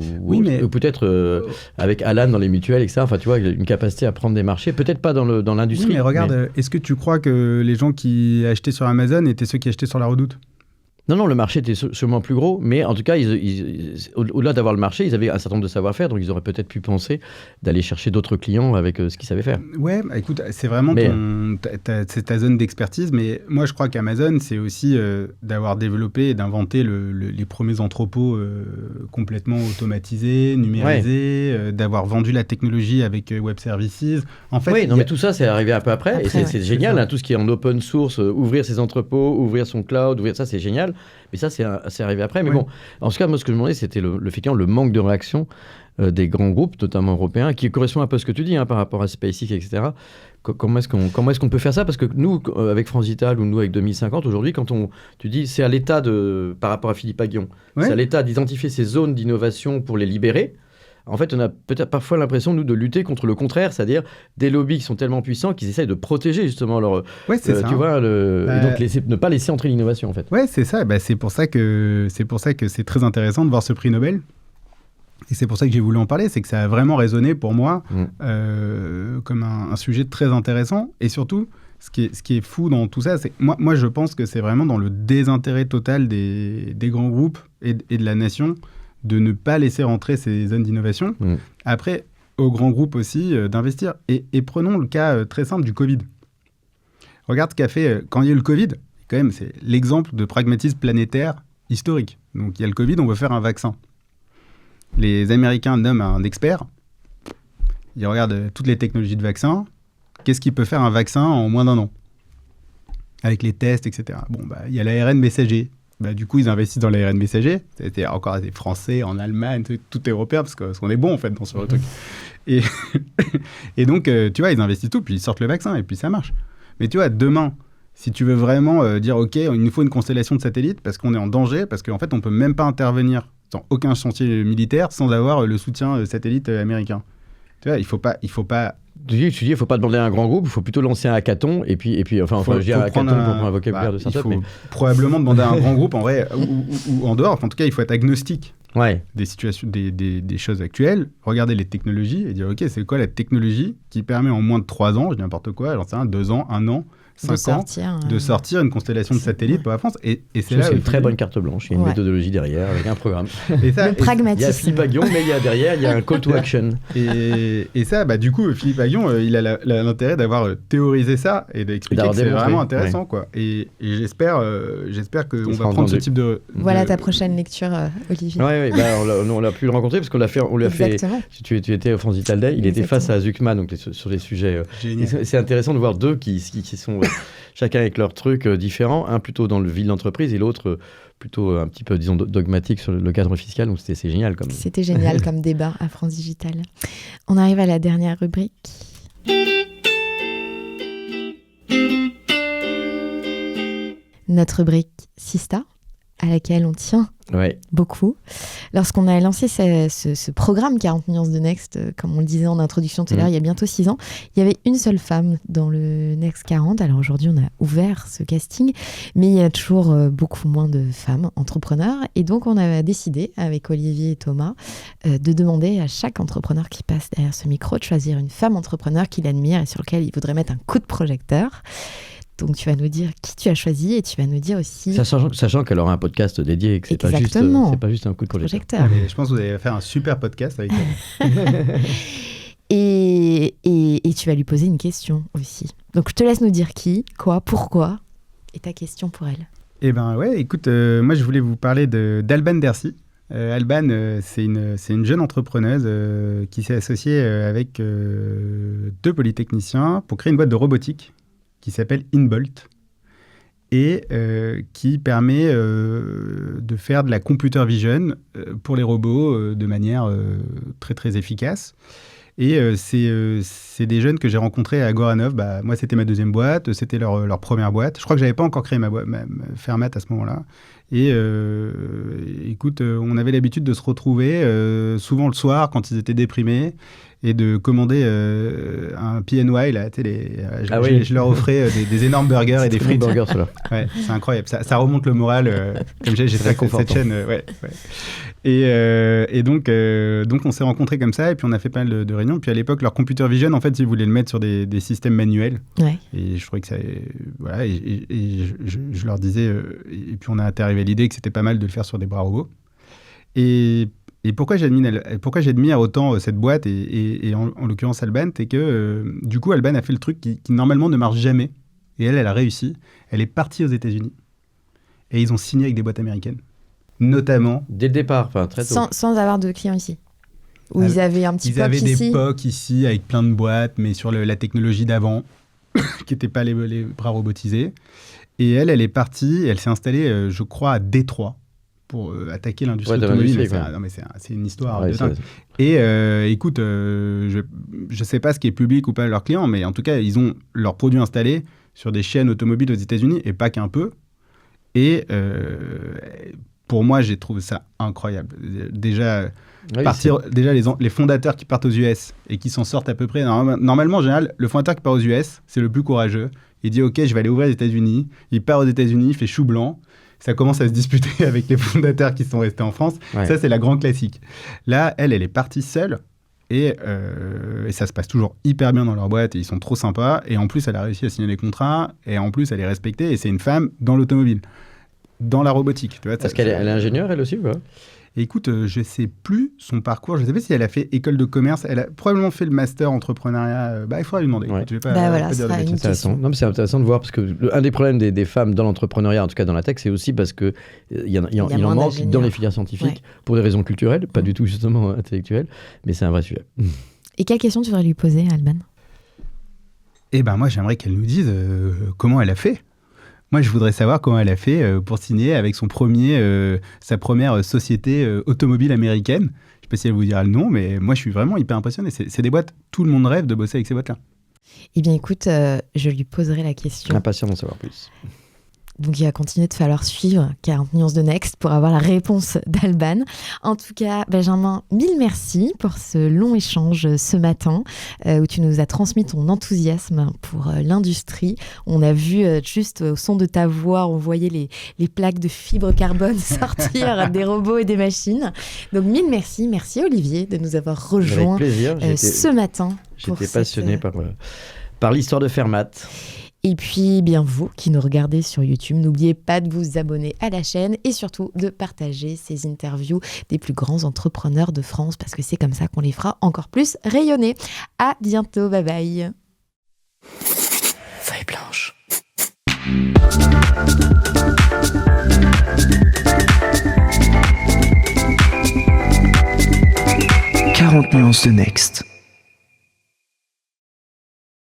Speaker 3: peut-être avec Alan dans les mutuelles, etc. Enfin, tu vois, une capacité à prendre des marchés, peut-être pas dans l'industrie.
Speaker 1: Oui, mais regarde, est-ce que tu crois que les gens qui achetaient sur Amazon étaient ceux qui achetaient sur la Redoute ?
Speaker 3: Non, le marché était sûrement plus gros, mais en tout cas, au-delà d'avoir le marché, ils avaient un certain nombre de savoir-faire, donc ils auraient peut-être pu penser d'aller chercher d'autres clients avec ce qu'ils savaient faire. Ouais,
Speaker 1: bah, écoute, c'est vraiment c'est ta zone d'expertise, mais moi je crois qu'Amazon, c'est aussi d'avoir développé et d'inventer les premiers entrepôts complètement automatisés, numérisés, d'avoir vendu la technologie avec Web Services. En fait,
Speaker 3: mais tout ça, c'est arrivé un peu après et c'est génial, hein, tout ce qui est en open source, ouvrir ses entrepôts, ouvrir son cloud, ça c'est génial. Mais ça, c'est arrivé après. Mais bon, en tout cas, moi, ce que je me demandais, c'était effectivement le manque de réaction des grands groupes, notamment européens, qui correspond un peu à ce que tu dis, hein, par rapport à SpaceX, etc. Comment est-ce qu'on peut faire ça ? Parce que nous, avec France Digital ou nous, avec 2050, aujourd'hui, tu dis, c'est à l'État par rapport à Philippe Aghion, c'est à l'État d'identifier ces zones d'innovation pour les libérer. En fait, on a peut-être parfois l'impression, nous, de lutter contre le contraire, c'est-à-dire des lobbies qui sont tellement puissants qu'ils essayent de protéger justement leur... tu vois, et donc ne pas laisser entrer l'innovation, en fait.
Speaker 1: Ouais, c'est ça. C'est pour ça que c'est très intéressant de voir ce prix Nobel. Et c'est pour ça que j'ai voulu en parler, c'est que ça a vraiment résonné pour moi comme un sujet très intéressant. Et surtout, ce qui est fou dans tout ça, c'est que moi, je pense que c'est vraiment dans le désintérêt total des grands groupes et de la nation de ne pas laisser rentrer ces zones d'innovation. Après, aux grands groupes aussi, d'investir. Et prenons le cas très simple du Covid. Regarde ce qu'a fait, quand il y a eu le Covid, quand même, c'est l'exemple de pragmatisme planétaire historique. Donc, il y a le Covid, on veut faire un vaccin. Les Américains nomment un expert. Ils regardent toutes les technologies de vaccin. Qu'est-ce qui peut faire un vaccin en moins d'1 an ? Avec les tests, etc. Bon, il y a l'ARN messager. Du coup, ils investissent dans l'ARN messager. C'était encore des Français, en Allemagne, tout européen, parce qu'on est bon, en fait, dans ce truc. Et donc, tu vois, ils investissent tout, puis ils sortent le vaccin, et puis ça marche. Mais tu vois, demain, si tu veux vraiment dire, OK, il nous faut une constellation de satellites, parce qu'on est en danger, parce qu'en fait, on ne peut même pas intervenir dans aucun chantier militaire sans avoir le soutien satellite américain. Tu vois, il faut pas...
Speaker 3: Tu dis, il ne faut pas demander à un grand groupe, il faut plutôt lancer un hackathon, et puis je dis un hackathon pour prendre un vocabulaire de startup.
Speaker 1: Il faut probablement demander à un grand groupe, en vrai, ou en dehors. Enfin, en tout cas, il faut être agnostique des situations, des choses actuelles, regarder les technologies et dire, OK, c'est quoi la technologie qui permet en moins de 3 ans, je dis n'importe quoi, j'en sais rien, 2 ans, 1 an, 5 ans, de sortir une constellation de satellites pour la France. Et c'est là
Speaker 3: c'est une très bonne carte blanche. Il y a une méthodologie derrière avec un programme.
Speaker 2: Et ça, le pragmatisme.
Speaker 3: Il y a Philippe Aghion, mais derrière, il y a un call to action.
Speaker 1: Et ça, du coup, Philippe Aghion, il a l'intérêt d'avoir théorisé ça et d'expliquer que c'est vraiment intéressant. Quoi. Et j'espère qu'on va prendre ce type de...
Speaker 2: Voilà ta prochaine lecture, Olivier.
Speaker 3: Oui, on l'a pu le rencontrer parce qu'on lui a fait... Tu étais au France Digital Day, il était face à Zuckman, donc sur des sujets... c'est intéressant de voir deux qui sont chacun avec leur truc différent, un plutôt dans le vie de l'entreprise et l'autre plutôt un petit peu, disons, dogmatique sur le cadre fiscal. Donc c'est génial.
Speaker 2: C'était génial comme débat à France Digital. On arrive à la dernière rubrique. Notre rubrique Sista, à laquelle on tient beaucoup. Lorsqu'on a lancé ce programme 40 nuances de Next, comme on le disait en introduction tout à l'heure, il y a bientôt 6 ans, il y avait une seule femme dans le Next 40. Alors aujourd'hui, on a ouvert ce casting, mais il y a toujours beaucoup moins de femmes entrepreneurs. Et donc, on a décidé, avec Olivier et Thomas, de demander à chaque entrepreneur qui passe derrière ce micro de choisir une femme entrepreneur qu'il admire et sur laquelle il voudrait mettre un coup de projecteur. Donc, tu vas nous dire qui tu as choisi et tu vas nous dire aussi...
Speaker 3: Sachant qu'elle aura un podcast dédié et que c'est pas juste un coup de projecteur.
Speaker 1: Je pense que vous allez faire un super podcast avec elle.
Speaker 2: et tu vas lui poser une question aussi. Donc, je te laisse nous dire qui, quoi, pourquoi et ta question pour elle.
Speaker 1: Eh bien, écoute, moi, je voulais vous parler d'Alban Dersi. Alban, c'est une jeune entrepreneuse qui s'est associée avec 2 polytechniciens pour créer une boîte de robotique qui s'appelle InBolt et qui permet de faire de la computer vision pour les robots de manière très très efficace. Et c'est des jeunes que j'ai rencontrés à Goranov. Moi, c'était ma 2e boîte, c'était leur première boîte. Je crois que je n'avais pas encore créé ma boîte, Fermat à ce moment-là. Et écoute, on avait l'habitude de se retrouver souvent le soir quand ils étaient déprimés et de commander un PNY, là, je leur offrais des énormes burgers et des frites.
Speaker 3: Burgers,
Speaker 1: ouais, c'est incroyable, ça remonte le moral. Comme j'ai fait cette chaîne. Et donc on s'est rencontrés comme ça et puis on a fait pas mal de réunions. Puis à l'époque, leur computer vision, en fait, ils voulaient le mettre sur des systèmes manuels. Ouais. Et je trouvais que ça... Voilà, et je leur disais... et puis on a arrivé à l'idée que c'était pas mal de le faire sur des bras robots. Et pourquoi j'admire autant cette boîte et en l'occurrence Alban, c'est que du coup Alban a fait le truc qui normalement ne marche jamais. Et elle a réussi. Elle est partie aux États-Unis et ils ont signé avec des boîtes américaines. Notamment...
Speaker 3: Dès le départ, très tôt.
Speaker 2: Sans avoir de clients ici. Où ils avaient un petit POC ici.
Speaker 1: Ils avaient des POC ici avec plein de boîtes, mais sur la technologie d'avant, qui n'étaient pas les bras robotisés. Et elle est partie, elle s'est installée, je crois, à Détroit pour attaquer l'industrie automobile. C'est une histoire de dingue. Et écoute, je ne sais pas ce qui est public ou pas leurs clients, mais en tout cas, ils ont leurs produits installés sur des chaînes automobiles aux États-Unis, et pas qu'un peu. Et... pour moi, j'ai trouvé ça incroyable. Déjà, les fondateurs qui partent aux US et qui s'en sortent à peu près... Normalement, en général, le fondateur qui part aux US, c'est le plus courageux. Il dit « Ok, je vais aller ouvrir les États-Unis ». Il part aux États-Unis, il fait chou blanc. Ça commence à se disputer avec les fondateurs qui sont restés en France. Ouais. Ça, c'est la grande classique. Là, elle est partie seule. Et ça se passe toujours hyper bien dans leur boîte. Et ils sont trop sympas. Et en plus, elle a réussi à signer les contrats. Et en plus, elle est respectée. Et c'est une femme dans l'automobile. Dans la robotique. Tu vois,
Speaker 3: parce qu'elle est ingénieure, elle aussi, ou pas ?
Speaker 1: Écoute, je ne sais plus son parcours. Je ne sais pas si elle a fait école de commerce. Elle a probablement fait le master entrepreneuriat. Il faudra lui demander. Ouais.
Speaker 2: Je vais pas dire de bêtises.
Speaker 3: Non, mais c'est intéressant de voir parce que un des problèmes des femmes dans l'entrepreneuriat, en tout cas dans la tech, c'est aussi parce qu'il en manque dans les filières scientifiques pour des raisons culturelles, pas du tout justement intellectuelles, mais c'est un vrai sujet.
Speaker 2: Et quelle question tu voudrais lui poser, Alban ?
Speaker 1: Moi, j'aimerais qu'elle nous dise comment elle a fait. Moi, je voudrais savoir comment elle a fait pour signer avec sa première société automobile américaine. Je ne sais pas si elle vous dira le nom, mais moi, je suis vraiment hyper impressionné. C'est des boîtes, tout le monde rêve de bosser avec ces boîtes-là.
Speaker 2: Eh bien, écoute, je lui poserai la question.
Speaker 3: Impatient d'en savoir plus.
Speaker 2: Donc, il va continuer de falloir suivre 40 nuances de Next pour avoir la réponse d'Alban. En tout cas, Benjamin, mille merci pour ce long échange ce matin où tu nous as transmis ton enthousiasme pour l'industrie. On a vu juste au son de ta voix, on voyait les plaques de fibre carbone sortir des robots et des machines. Donc, mille merci. Merci Olivier de nous avoir rejoints ce matin.
Speaker 3: J'étais passionné par l'histoire de Fermat.
Speaker 2: Et puis, bien vous qui nous regardez sur YouTube, n'oubliez pas de vous abonner à la chaîne et surtout de partager ces interviews des plus grands entrepreneurs de France parce que c'est comme ça qu'on les fera encore plus rayonner. À bientôt, bye bye.
Speaker 4: Feuille blanche.
Speaker 6: 40 nuances de Next.